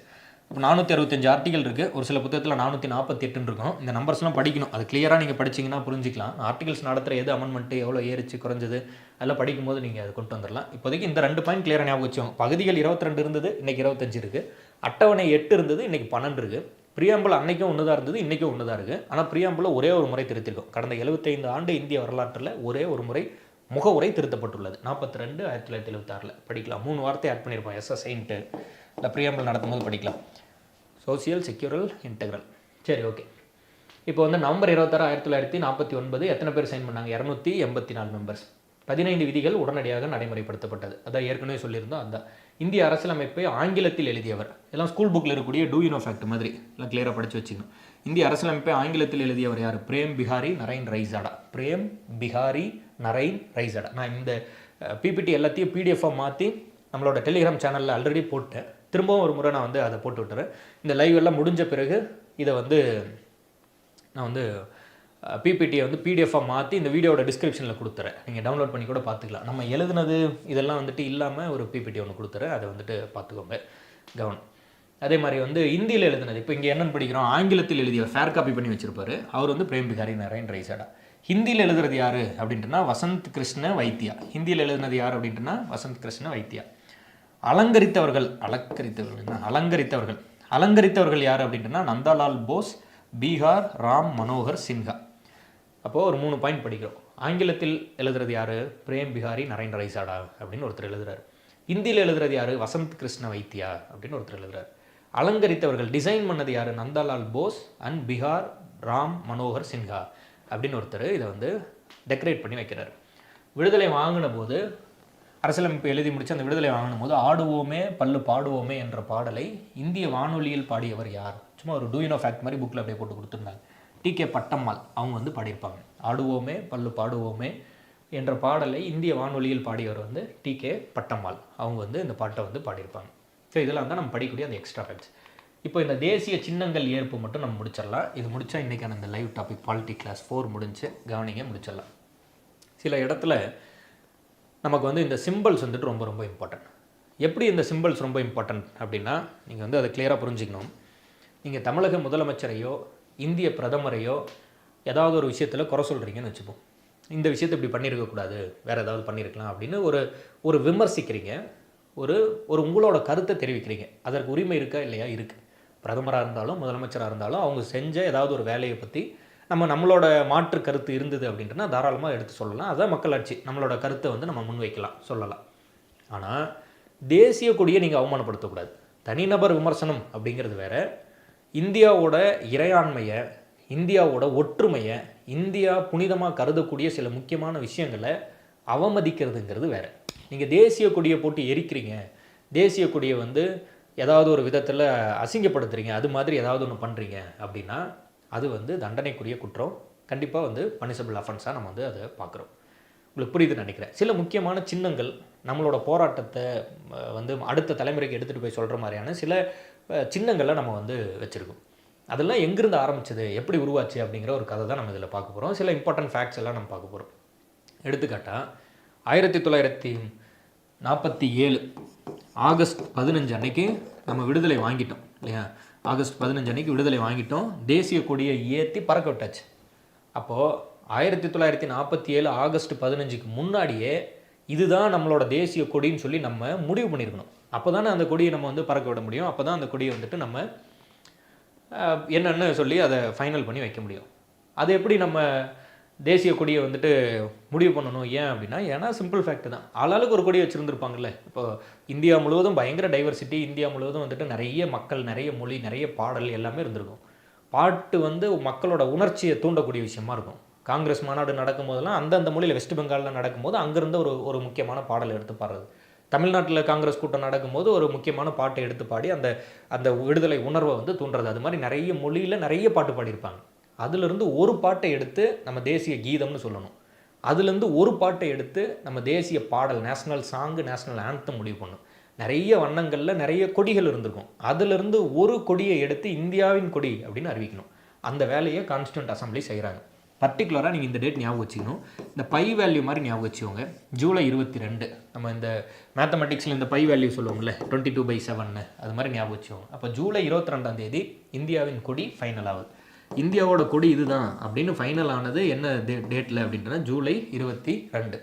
இப்போ 465 ஆர்டிகல் இருக்குது. ஒரு சில புத்தகத்தில் 448 இருக்கும். இந்த நம்பர்ஸ்லாம் படிக்கணும். அது கிளியராக நீங்கள் படிச்சிங்கன்னா புரிஞ்சிக்கலாம். ஆர்டிகல்ஸ் நடத்துகிற எது அமெண்ட்மெண்ட்டு எவ்வளோ ஏறிச்சு குறைஞ்சது அதெல்லாம் படிக்கும்போது நீங்கள் அதை கொண்டு வந்துடலாம். இப்போதைக்கு இந்த 2 பாயிண்ட் கிளியராக ஞாபகம் வச்சோம். பகுதிகள் 22 இருந்தது, இன்றைக்கி 25 இருக்குது. அட்டவணை 8 இருந்தது, இன்றைக்கி 12 இருக்குது. பிரியாம்பிள் அன்றைக்கும் ஒன்று தான் இருந்தது, இன்றைக்கும் ஒன்று தான் இருக்குது. ஆனால் பிரியாம்பிளை ஒரே ஒரு முறை திருத்திருக்கோம். கடந்த 75 ஆண்டு இந்திய வரலாற்றில் ஒரே ஒரு முறை முகவுரை திருத்தப்பட்டுள்ளது. 42, 1976 படிக்கலாம். 3 வார்த்தை ஆட் பண்ணியிருப்போம். எஸ்எஸ்ஐன்ட்டு இந்த பிரியாம்பிள் நடத்தும்போது படிக்கலாம். Social secular integral. சரி, ஓகே. இப்போ வந்து நவம்பர் 26, 1949 எத்தனை பேர் சைன் பண்ணாங்க? 284 மெம்பர்ஸ். 15 விதிகள் உடனடியாக நடைமுறைப்படுத்தப்பட்டது. அதான் ஏற்கனவே சொல்லியிருந்தோம். அந்த இந்திய அரசியலமைப்பை ஆங்கிலத்தில் எழுதியவர். எல்லாம் ஸ்கூல் புக்கில் இருக்கக்கூடிய டூ யூ நோ ஃபேக்ட் மாதிரி எல்லாம் கிளியராக படித்து வச்சுக்கணும். இந்திய அரசியலமைப்பை ஆங்கிலத்தில் எழுதியவர் யார்? பிரேம் பிஹாரி நரைன் ரைசாடா. பிரேம் பிஹாரி நரைன் ரைசாடா. நான் இந்த பிபிடி எல்லாத்தையும் பிடிஎஃபாக மாற்றி நம்மளோட டெலிகிராம் சேனலில் ஆல்ரெடி போட்டேன். திரும்பவும் ஒரு முறை நான் வந்து அதை போட்டு விட்டுறேன். இந்த லைவ் எல்லாம் முடிஞ்ச பிறகு இதை வந்து நான் வந்து பிபிடியை வந்து பிடிஎஃபாக மாற்றி இந்த வீடியோட டிஸ்கிரிப்ஷனில் கொடுத்துறேன். நீங்கள் டவுன்லோட் பண்ணி கூட பார்த்துக்கலாம். நம்ம எழுதுனது இதெல்லாம் வந்துட்டு இல்லாமல் ஒரு பிபிடி ஒன்று கொடுத்துறேன். அதை வந்துட்டு பார்த்துக்கோங்க, கவனம். அதே மாதிரி வந்து இந்தியில் எழுதுனது, இப்போ இங்கே என்னென்னு படிக்கிறோம், ஆங்கிலத்தில் எழுதிய ஃபேர் காப்பி பண்ணி வச்சுருப்பாரு. அவர் வந்து பிரேம் பிஹாரி நரைன் ரைசாடா. ஹிந்தியில் எழுதுறது யார் அப்படின்ட்டுனா வசந்த் கிருஷ்ண வைத்தியா. ஹிந்தியில் எழுதுனது யார் அப்படின்ட்டுனா வசந்த் கிருஷ்ண வைத்தியா. அலங்கரித்தவர்கள் யார் அப்படின்ட்டுனா நந்தாலால் போஸ், பீகார் ராம் மனோகர் சின்ஹா. அப்போது ஒரு 3 பாயிண்ட் படிக்கிறோம். ஆங்கிலத்தில் எழுதுறது யார்? பிரேம் பிஹாரி நரைன் ரைசாடா அப்படின்னு ஒருத்தர் எழுதுறாரு. ஹிந்தியில் எழுதுறது யார்? வசந்த் கிருஷ்ண வைத்தியா அப்படின்னு ஒருத்தர் எழுதுறாரு. அலங்கரித்தவர்கள் டிசைன் பண்ணது யார்? நந்தாலால் போஸ் அண்ட் பீகார் ராம் மனோகர் சின்ஹா அப்படின்னு ஒருத்தர் இதை வந்து டெக்கரேட் பண்ணி வைக்கிறார். விடுதலை வாங்கின போது அரசியலமைப்பு எழுதி முடித்து அந்த விடுதலை வாங்கின போது ஆடுவோமே பல்லு பாடுவோமே என்ற பாடலை இந்திய வானொலியில் பாடியவர் யார்? சும்மா ஒரு டூயினோ ஃபேக்ட் மாதிரி புக்கில் அப்படியே போட்டு கொடுத்துருந்தாங்க. டிகே பட்டம்மாள் அவங்க வந்து பாடியிருப்பாங்க. ஆடுவோமே பல்லு பாடுவோமே என்ற பாடலை இந்திய வானொலியில் பாடியவர் வந்து டிகே பட்டம்மாள் அவங்க வந்து இந்த பாட்டை வந்து பாடியிருப்பாங்க. ஸோ இதெல்லாம் தான் நம்ம படிக்கக்கூடிய அந்த எக்ஸ்ட்ரா ஃபேக்ட்ஸ். இப்போ இந்த தேசிய சின்னங்கள் ஏற்பு மட்டும் நம்ம முடிச்சிடலாம். இது முடித்தா இன்றைக்கான இந்த லைவ் டாபிக் பாலிட்டி கிளாஸ் 4 முடிஞ்சு கவனிங்க முடிச்சிடலாம். சில இடத்துல நமக்கு வந்து இந்த சிம்பிள்ஸ் வந்துட்டு ரொம்ப ரொம்ப இம்பார்ட்டன்ட். எப்படி இந்த சிம்பிள்ஸ் ரொம்ப இம்பார்ட்டன்ட் அப்படின்னா நீங்கள் வந்து அதை கிளியராக புரிஞ்சுக்கணும். நீங்கள் தமிழக முதலமைச்சரையோ இந்திய பிரதமரையோ ஏதாவது ஒரு விஷயத்தில் குறை சொல்கிறீங்கன்னு வச்சுப்போம். இந்த விஷயத்தை இப்படி பண்ணியிருக்கக்கூடாது, வேறு ஏதாவது பண்ணியிருக்கலாம் அப்படின்னு ஒரு விமர்சிக்கிறீங்க, ஒரு உங்களோட கருத்தை தெரிவிக்கிறீங்க. அதற்கு உரிமை இருக்கா இல்லையா? இருக்குது. பிரதமராக இருந்தாலும் முதலமைச்சராக இருந்தாலும் அவங்க செஞ்ச ஏதாவது ஒரு வேலையை பற்றி நம்மளோட மாற்று கருத்து இருந்தது அப்படின்றனா தாராளமாக எடுத்து சொல்லலாம். அதுதான் மக்களாட்சி. நம்மளோட கருத்தை வந்து நம்ம முன்வைக்கலாம், சொல்லலாம். ஆனால் தேசிய கொடியை நீங்கள் அவமானப்படுத்தக்கூடாது. தனிநபர் விமர்சனம் அப்படிங்கிறது வேறு. இந்தியாவோட இறையாண்மையை, இந்தியாவோட ஒற்றுமையை, இந்தியா புனிதமாக கருதக்கூடிய சில முக்கியமான விஷயங்களை அவமதிக்கிறதுங்கிறது வேறு. நீங்கள் தேசிய கொடியை போட்டு எரிக்கிறீங்க, தேசிய கொடியை வந்து ஏதாவது ஒரு விதத்தில் அசிங்கப்படுத்துகிறீங்க, அது மாதிரி ஏதாவது ஒன்று பண்ணுறீங்க அப்படின்னா அது வந்து தண்டனைக்குரிய குற்றம். கண்டிப்பாக வந்து பனிஷபிள் அஃபென்ஸாக நம்ம வந்து அதை பார்க்குறோம். உங்களுக்கு புரியுதுன்னு நினைக்கிறேன். சில முக்கியமான சின்னங்கள் நம்மளோட போராட்டத்தை வந்து அடுத்த தலைமுறைக்கு எடுத்துகிட்டு போய் சொல்கிற மாதிரியான சில சின்னங்களை நம்ம வந்து வச்சுருக்கோம். அதெல்லாம் எங்கேருந்து ஆரம்பிச்சது, எப்படி உருவாச்சு அப்படிங்கிற ஒரு கதை தான் நம்ம இதில் பார்க்க போகிறோம். சில இம்பார்ட்டன்ட் ஃபேக்ட்ஸ் எல்லாம் நம்ம பார்க்க போகிறோம். எடுத்துக்காட்டால் 1947 ஆகஸ்ட் 15 அன்னைக்கு நம்ம விடுதலை வாங்கிட்டோம் இல்லையா? ஆகஸ்ட் 15 அன்னைக்கு விடுதலை வாங்கிட்டோம். தேசிய கொடியை ஏற்றி பறக்க விட்டாச்சு. அப்போது 1947 ஆகஸ்ட் 15க்கு முன்னாடியே இதுதான் நம்மளோட தேசிய கொடின்னு சொல்லி நம்ம முடிவு பண்ணியிருக்கணும். அப்போ தானே அந்த கொடியை நம்ம வந்து பறக்க விட முடியும். அப்போ தான் அந்த கொடியை வந்துட்டு நம்ம என்னென்னு சொல்லி அதை ஃபைனல் பண்ணி வைக்க முடியும். அது எப்படி நம்ம தேசிய கொடியை வந்துட்டு முடிவு பண்ணணும்? ஏன் அப்படின்னா, ஏன்னா சிம்பிள் ஃபேக்ட் தான். ஆளாளுக்கு ஒரு கொடி வச்சுருந்துருப்பாங்கல்ல. இப்போ இந்தியா முழுவதும் பயங்கர டைவர்சிட்டி, இந்தியா முழுவதும் வந்துட்டு நிறைய மக்கள், நிறைய மொழி, நிறைய பாடல் எல்லாமே இருந்திருக்கும். பாட்டு வந்து மக்களோட உணர்ச்சியை தூண்டக்கூடிய விஷயமா இருக்கும். காங்கிரஸ் மாநாடு நடக்கும் போதெல்லாம் அந்தந்த மொழியில், வெஸ்ட் பெங்காலில் நடக்கும்போது அங்கேருந்து ஒரு முக்கியமான பாடல் எடுத்து பாடுறது. தமிழ்நாட்டில் காங்கிரஸ் கூட்டம் நடக்கும்போது ஒரு முக்கியமான பாட்டை எடுத்து பாடி அந்த விடுதலை உணர்வை வந்து தூண்டுறது. அது மாதிரி நிறைய மொழியில் நிறைய பாட்டு பாடியிருப்பாங்க. அதுலேருந்து ஒரு பாட்டை எடுத்து நம்ம தேசிய கீதம்னு சொல்லணும். அதுலேருந்து ஒரு பாட்டை எடுத்து நம்ம தேசிய பாடல், நேஷ்னல் சாங்கு, நேஷ்னல் ஆந்தம் முடிவு பண்ணணும். நிறைய வண்ணங்களில் நிறைய கொடிகள் இருந்திருக்கும். அதுலேருந்து ஒரு கொடியை எடுத்து இந்தியாவின் கொடி அப்படின்னு அறிவிக்கணும். அந்த வேலையை கான்ஸ்டியூண்ட் அசம்பிளி செய்கிறாங்க. பர்டிகுலராக நீங்கள் இந்த டேட் ஞாபகம் வச்சுக்கணும். இந்த பை வேல்யூ மாதிரி ஞாபகம் வச்சுக்கோங்க. ஜூலை 22 நம்ம இந்த மேத்தமெட்டிக்ஸில் இந்த பை வேல்யூ சொல்லுவோம்ல, 22/7 அது மாதிரி ஞாபகம் வச்சுக்கோங்க. அப்போ ஜூலை 22 இந்தியாவின் கொடி ஃபைனல் ஆகுது. இந்தியாவோட கொடி இதுதான் அப்படின்னு ஃபைனல் ஆனது என்ன டேட்டில் அப்படின்றத ஜூலை 22.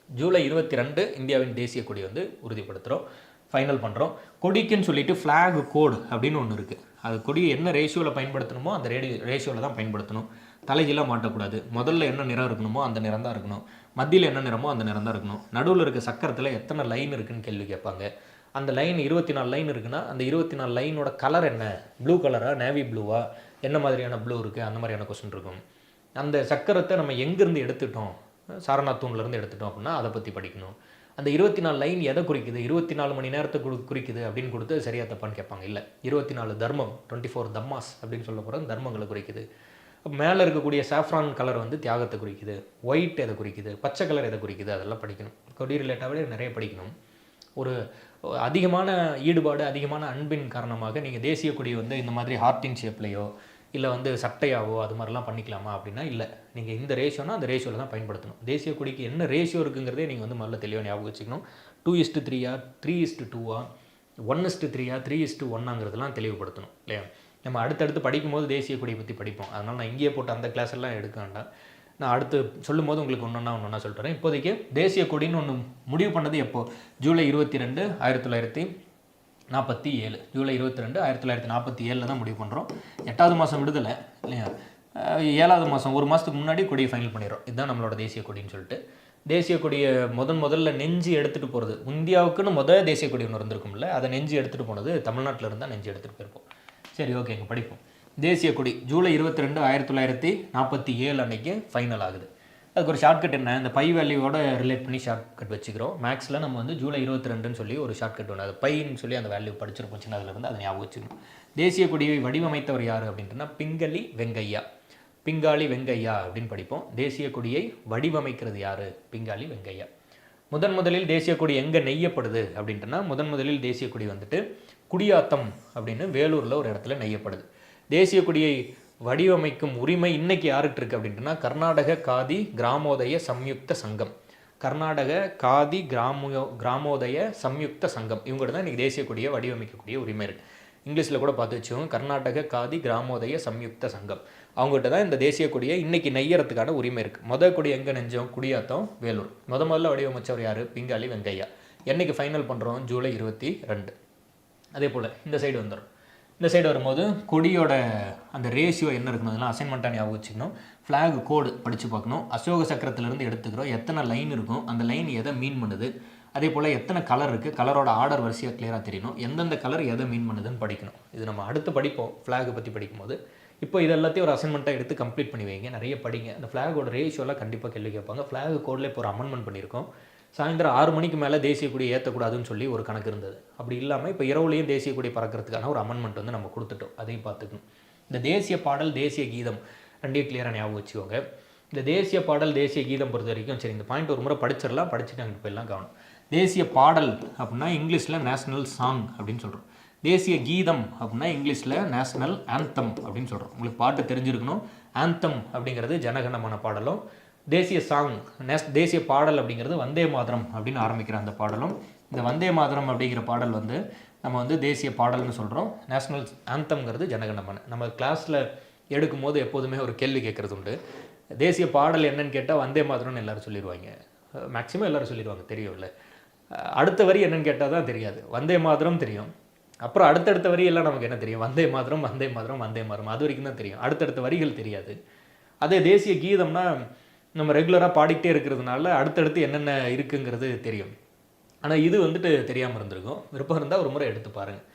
ஜூலை 22 இந்தியாவின் தேசிய கொடி வந்து உறுதிப்படுத்துகிறோம், ஃபைனல் பண்ணுறோம். கொடிக்குன்னு சொல்லிட்டு ஃப்ளாக் கோடு அப்படின்னு ஒன்று இருக்குது. அது கொடி என்ன ரேஷியோவில் பயன்படுத்தணுமோ அந்த ரேஷியோவில் தான் பயன்படுத்தணும். தலைகீழாக மாட்டக்கூடாது. முதல்ல என்ன நிறம் இருக்கணுமோ அந்த நிறம் தான் இருக்கணும். மத்தியில் என்ன நிறமோ அந்த நிறம் தான் இருக்கணும். நடுவில் இருக்க சக்கரத்தில் எத்தனை லைன் இருக்குதுன்னு கேள்வி கேட்பாங்க. அந்த லைன் 24 லைன் இருக்குன்னா அந்த 24 லைனோட கலர் என்ன? ப்ளூ கலரா, நேவி ப்ளூவா, என்ன மாதிரியான ப்ளூ இருக்குது, அந்த மாதிரியான கொஸ்டின் இருக்கும். அந்த சக்கரத்தை நம்ம எங்கேருந்து எடுத்துட்டோம், சாரநாத் தூண்லேருந்து எடுத்துட்டோம் அப்படின்னா அதை பற்றி படிக்கணும். அந்த 24 லைன் எதை குறிக்குது, 24 மணி நேரத்தை குறிக்குது அப்படின்னு கொடுத்து சரியா தப்பான்னு கேட்பாங்க. இல்லை, 24 தர்மம், 24 தம்மாஸ் அப்படின்னு சொல்ல போகிற தர்மங்களை குறிக்குது. மேலே இருக்கக்கூடிய சாஃப்ரான் கலர் வந்து தியாகத்தை குறிக்குது. ஒயிட் எதை குறிக்குது, பச்சை கலர் எதை குறிக்குது, அதெல்லாம் படிக்கணும். கொடி ரிலேட்டாகவே நிறைய படிக்கணும். ஒரு அதிகமான ஈடுபாடு, அதிகமான அன்பின் காரணமாக நீங்கள் தேசிய கொடியை வந்து இந்த மாதிரி ஹார்ட்டின் ஷேப்லையோ இல்லை வந்து சட்டையாவோ அது மாதிரிலாம் பண்ணிக்கலாமா அப்படின்னா இல்லை. நீங்கள் இந்த ரேஷியோனா அந்த ரேஷியோவில் தான் பயன்படுத்தணும். தேசிய கொடிக்கு என்ன ரேஷியோ இருக்குங்கிறதே நீங்கள் வந்து முதல்ல தெளிவாக ஞாபகம் வச்சுக்கணும். 2:3 3:2 1:3 3:1 தெளிவுபடுத்தணும் இல்லையா? நம்ம அடுத்தடுத்து படிக்கும்போது தேசிய கொடியை பற்றி படிப்போம். அதனால் நான் இங்கேயே போட்டு அந்த கிளாஸ் எல்லாம் எடுக்க வேண்டாம். நான் அடுத்து சொல்லும் போது உங்களுக்கு ஒன்றா சொல்லிட்டுறேன். இப்போதைக்கு தேசிய கொடின்னு ஒன்று முடிவு பண்ணது எப்போது? ஜூலை 22 1947. ஜூலை 22 1947 தான் முடிவு பண்ணுறோம். 8வது மாதம் விடுதலை இல்லையா? 7வது மாதம், ஒரு மாதத்துக்கு முன்னாடி கொடியை ஃபைனல் பண்ணிடுறோம். இதுதான் நம்மளோட தேசிய கொடின்னு சொல்லிட்டு. தேசிய கொடியை முதல்ல நெஞ்சு எடுத்துகிட்டு போகிறது, இந்தியாவுக்குன்னு தேசிய கொடி ஒன்று இருந்திருக்கும்ல, அதை நெஞ்சு எடுத்துகிட்டு போனது தமிழ்நாட்டில் இருந்தால் நெஞ்சு எடுத்துகிட்டு போயிருப்போம். சரி, ஓகேங்க, படிப்போம். தேசிய கொடி ஜூலை 22 1947 அன்னைக்கு ஃபைனல் ஆகுது. அதுக்கு ஒரு ஷார்ட்கட் என்ன, இந்த பை வேல்யூவோட ரிலேட் பண்ணி ஷார்ட்கட் வச்சுக்கிறோம். மேக்ஸில் நம்ம வந்து ஜூலை 22ன்னு சொல்லி ஒரு ஷார்ட்கட் ஒன்று, அது பைன்னு சொல்லி அந்த வேல்யூ படிச்சிருப்போம் சின்னதுலேருந்து, அதை ஞாபகம் வச்சுக்கணும். தேசிய கொடியை வடிவமைத்தவர் யார் அப்படின்ட்டுனா பிங்களி வெங்கையா, பிங்காளி வெங்கையா அப்படின்னு படிப்போம். தேசிய கொடியை வடிவமைக்கிறது யார், பிங்காளி வெங்கையா. முதலில் தேசிய கொடி எங்கே நெய்யப்படுது அப்படின்ட்டுனா முதலில் தேசிய கொடி வந்துட்டு குடியாத்தம் அப்படின்னு வேலூரில் ஒரு இடத்துல நெய்யப்படுது. தேசிய கொடியை வடிவமைக்கும் உரிமை இன்னைக்கு யாருக்கு இருக்குது அப்படின்ட்டுனா கர்நாடக காதி கிராமோதய சம்யுக்த சங்கம், கர்நாடக காதி கிராமோதய சம்யுக்த சங்கம், இவங்ககிட்ட தான் இன்றைக்கி தேசிய கொடியை வடிவமைக்கக்கூடிய உரிமை இருக்குது. இங்கிலீஷில் கூட பார்த்து வச்சுக்கோங்க, கர்நாடக காதி கிராமோதய சம்யுக்த சங்கம், அவங்ககிட்ட தான் இந்த தேசிய கொடியை இன்றைக்கி நெய்யறதுக்கான உரிமை இருக்குது. கொடி எங்கே நெஞ்சோம், குடியாத்தம் வேலூர். முதல்ல வடிவமைச்சவர் யார், பிங்காளி வெங்கையா. என்றைக்கு ஃபைனல் பண்ணுறோம், ஜூலை 22. அதே போல் இந்த சைடு வந்துடும். இந்த சைடு வரும்போது கொடியோட அந்த ரேஷியோ என்ன இருக்கணும், அதெல்லாம் அசைன்மெண்ட்டாக ஞாபகம் வச்சுக்கணும். ஃப்ளாக் கோடு படித்து பார்க்கணும். அசோக சக்கரத்திலேருந்து எடுத்துக்கிறோம், எத்தனை லைன் இருக்கும், அந்த லைன் எதை மீன் பண்ணுது, அதே போல் எத்தனை கலர் இருக்குது, கலரோட ஆர்டர் வரிசையாக கிளியராக தெரியணும், எந்தெந்த கலர் எதை மீன் பண்ணுதுன்னு படிக்கணும். இது நம்ம அடுத்து படிப்போம் ஃப்ளாகை பற்றி படிக்கும்போது. இப்போ இது எல்லாத்தையும் ஒரு அசைன்மெண்ட்டாக எடுத்து கம்ப்ளீட் பண்ணி வைங்க, நிறைய படிங்க. அந்த ஃப்ளாகோட ரேஷியோலாம் கண்டிப்பாக கேள்வி கேட்பாங்க. ஃப்ளாக் கோடில் இப்போ ஒரு அமெண்ட்மெண்ட் பண்ணியிருக்கோம். சாயந்தரம் 6 மணிக்கு மேலே தேசிய கொடி ஏற்றக்கூடாதுன்னு சொல்லி ஒரு கணக்கு இருந்தது. அப்படி இல்லாமல் இப்போ இரவுலேயும் தேசிய கொடி பறக்கிறதுக்கான ஒரு அமெண்ட்மெண்ட் வந்து நம்ம கொடுத்துட்டோம், அதையும் பார்த்துக்கணும். இந்த தேசிய பாடல் தேசிய கீதம் ரெண்டையும் கிளியராக ஞாபகம் வச்சுக்கோங்க. இந்த தேசிய பாடல் தேசிய கீதம் பொறுத்த வரைக்கும் சரி, இந்த பாயிண்ட் ஒரு முறை படிச்சிடலாம், படிச்சுட்டு அங்கே போயெல்லாம் கவனம். தேசிய பாடல் அப்படின்னா இங்கிலீஷில் நேஷ்னல் சாங் அப்படின்னு சொல்கிறோம். தேசிய கீதம் அப்படின்னா இங்கிலீஷில் நேஷ்னல் ஆந்தம் அப்படின்னு சொல்கிறோம். உங்களுக்கு பாட்டு தெரிஞ்சிருக்கணும். ஆந்தம் அப்படிங்கிறது ஜனகணமன பாடலும், தேசிய சாங் தேசிய பாடல் அப்படிங்கிறது வந்தே மாதரம் அப்படின்னு ஆரம்பிக்கிற அந்த பாடலும். இந்த வந்தே மாதரம் அப்படிங்கிற பாடல் வந்து நம்ம வந்து தேசிய பாடல்னு சொல்கிறோம். நேஷ்னல் ஆந்தம்ங்கிறது ஜனகணமன. நம்ம கிளாஸில் எடுக்கும்போது எப்போதுமே ஒரு கேள்வி கேட்குறது உண்டு, தேசிய பாடல் என்னன்னு கேட்டால் வந்தே மாதரம்னு எல்லோரும் சொல்லிடுவாங்க, மேக்ஸிமம் எல்லோரும் சொல்லிடுவாங்க, தெரியும்ல. அடுத்த வரி என்னன்னு கேட்டால் தான் தெரியாது. வந்தே மாதரம் தெரியும், அப்புறம் அடுத்தடுத்த வரியெல்லாம் நமக்கு என்ன தெரியும், வந்தே மாதரம் வந்தே மாதரம் வந்தே மாதரம், அது வரைக்கும் தான் தெரியும், அடுத்தடுத்த வரிகள் தெரியாது. அதே தேசிய கீதம்னா நம்ம ரெகுலராக பாடிக்கிட்டே இருக்கிறதுனால அடுத்தடுத்து என்னென்ன இருக்குங்கிறது தெரியும். ஆனால் இது வந்துட்டு தெரியாமல் இருந்திருக்கும். விருப்பம் இருந்தால் ஒரு முறை எடுத்து பாருங்கள்.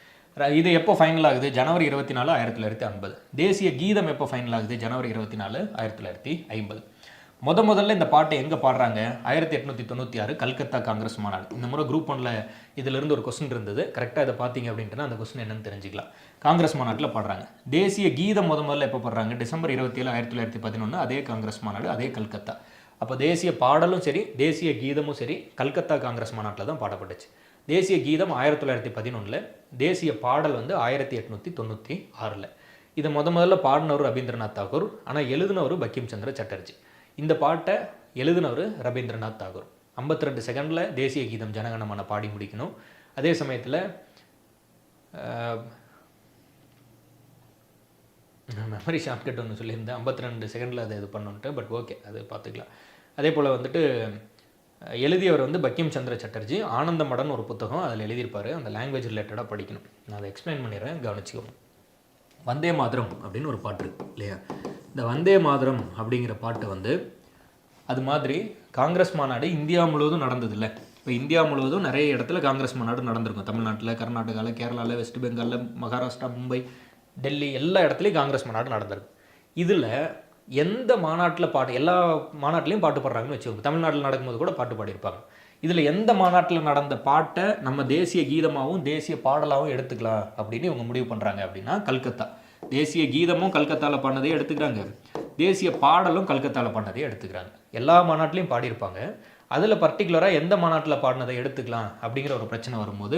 இது எப்போ ஃபைனல் ஆகுது, ஜனவரி 24, 1950. தேசிய கீதம் எப்போ ஃபைனல் ஆகுது, ஜனவரி 24, 1950. முதல்ல இந்த பாட்டை எங்கே பாடுறாங்க, 1896 கல்கத்தா காங்கிரஸ் மாநாடு. இந்த முறை குரூப் 1ல் இதிலிருந்து ஒரு கொஸ்டின் இருந்தது, கரெக்டாக இதை பார்த்தீங்க அப்படின்ட்டுனா அந்த கொஸ்டின் என்னன்னு தெரிஞ்சுக்கலாம். காங்கிரஸ் மாநாட்டில் பாடுறாங்க. தேசிய கீதம் முதல்ல எப்போ பாடுறாங்க, டிசம்பர் 27, 1911, அதே காங்கிரஸ் மாநாடு, அதே கல்கத்தா. அப்போ தேசிய பாடலும் சரி தேசிய கீதமும் சரி கல்கத்தா காங்கிரஸ் மாநாட்டில் தான் பாடப்பட்டுச்சு. தேசிய கீதம் 1911, தேசிய பாடல் வந்து 1896. இதை முதல்ல பாடினவர் ரவீந்திரநாத் தாகூர், ஆனால் எழுதினவர் பங்கிம் சந்திர சட்டர்ஜி. இந்த பாட்டை எழுதினவர் ரவீந்திரநாத் தாகூர். 52 செகண்டில் தேசிய கீதம் ஜனகணமன பாடி முடிக்கணும். அதே சமயத்தில் மெமரி ஷார்ட்கட் ஒன்று சொல்லியிருந்தேன், 52 செகண்டில் அதை இது பண்ணணுன்ட்டு, பட் ஓகே, அது பார்த்துக்கலாம். அதே போல் வந்துட்டு எழுதியவர் வந்து பங்கிம் சந்திர சட்டர்ஜி. ஆனந்த மடன் ஒரு புத்தகம் அதில் எழுதியிருப்பார், அந்த லாங்குவேஜ் ரிலேட்டடாக படிக்கணும். நான் அதை எக்ஸ்பிளைன் பண்ணிடுறேன், கவனிச்சுக்கோங்க. வந்தே மாதரம் அப்படின்னு ஒரு பாட்டு இருக்கு இல்லையா, இந்த வந்தே மாதரம் அப்படிங்கிற பாட்டு வந்து அது மாதிரி காங்கிரஸ் மாநாடு இந்தியா முழுவதும் நடந்தது இல்லை. இப்போ இந்தியா முழுவதும் நிறைய இடத்துல காங்கிரஸ் மாநாடு நடந்திருக்கும். தமிழ்நாட்டில், கர்நாடகாவில், கேரளாவில், வெஸ்ட் பெங்காலில், மகாராஷ்டிரா, மும்பை, டெல்லி, எல்லா இடத்துலையும் காங்கிரஸ் மாநாடு நடந்திருக்கு. இதில் எந்த மாநாட்டில் எல்லா மாநாட்டிலையும் பாட்டு பாடுறாங்கன்னு வச்சுக்கோங்க. தமிழ்நாட்டில் நடக்கும்போது கூட பாட்டு பாடியிருப்பாங்க. இதில் எந்த மாநாட்டில் நடந்த பாட்டை நம்ம தேசிய கீதமாகவும் தேசிய பாடலாகவும் எடுத்துக்கலாம் அப்படின்னு இவங்க முடிவு பண்ணுறாங்க அப்படின்னா கல்கத்தா. தேசிய கீதமும் கல்கத்தாவில் பாடினதே எடுத்துக்கிறாங்க, தேசிய பாடலும் கல்கத்தாவில் பாடினதே எடுத்துக்கிறாங்க. எல்லா மாநாட்டிலையும் பாடியிருப்பாங்க. அதில் பர்டிகுலராக எந்த மாநாட்டில் பாடினதை எடுத்துக்கலாம் அப்படிங்கிற ஒரு பிரச்சனை வரும்போது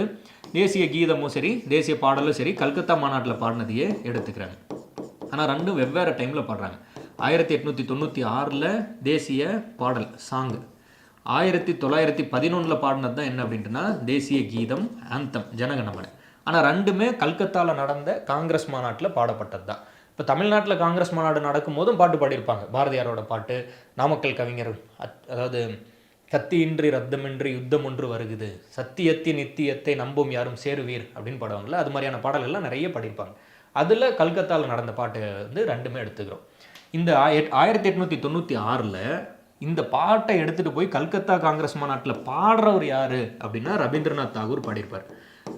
தேசிய கீதமும் சரி தேசிய பாடலும் சரி கல்கத்தா மாநாட்டில் பாடினதையே எடுத்துக்கிறாங்க. ஆனால் ரெண்டும் வெவ்வேறு டைமில் பாடுறாங்க. 1896 தேசிய பாடல் சாங்கு, 1911 பாடினது தான் என்ன அப்படின்ட்டுனா தேசிய கீதம் ஆந்தம் ஜனகணமன. ஆனால் ரெண்டுமே கல்கத்தாவில் நடந்த காங்கிரஸ் மாநாட்டில் பாடப்பட்டது தான். இப்போ தமிழ்நாட்டில் காங்கிரஸ் மாநாடு நடக்கும் போதும் பாட்டு பாடியிருப்பாங்க. பாரதியாரோட பாட்டு, நாமக்கல் கவிஞர் அதாவது கத்தியின்றி ரத்தமின்றி யுத்தம் ஒன்று வருகுது, சத்தியத்தின் நித்தியத்தை நம்பும் யாரும் சேருவீர் அப்படின்னு பாடுவாங்கள்ல, அது மாதிரியான பாடல்கள்லாம் நிறைய பாடியிருப்பாங்க. அதில் கல்கத்தாவில் நடந்த பாட்டு வந்து ரெண்டுமே எடுத்துக்கிறோம். இந்த 1896 இந்த பாட்டை எடுத்துகிட்டு போய் கல்கத்தா காங்கிரஸ் மாநாட்டில் பாடுறவர் யார் அப்படின்னா ரவீந்திரநாத் தாகூர் பாடியிருப்பார்.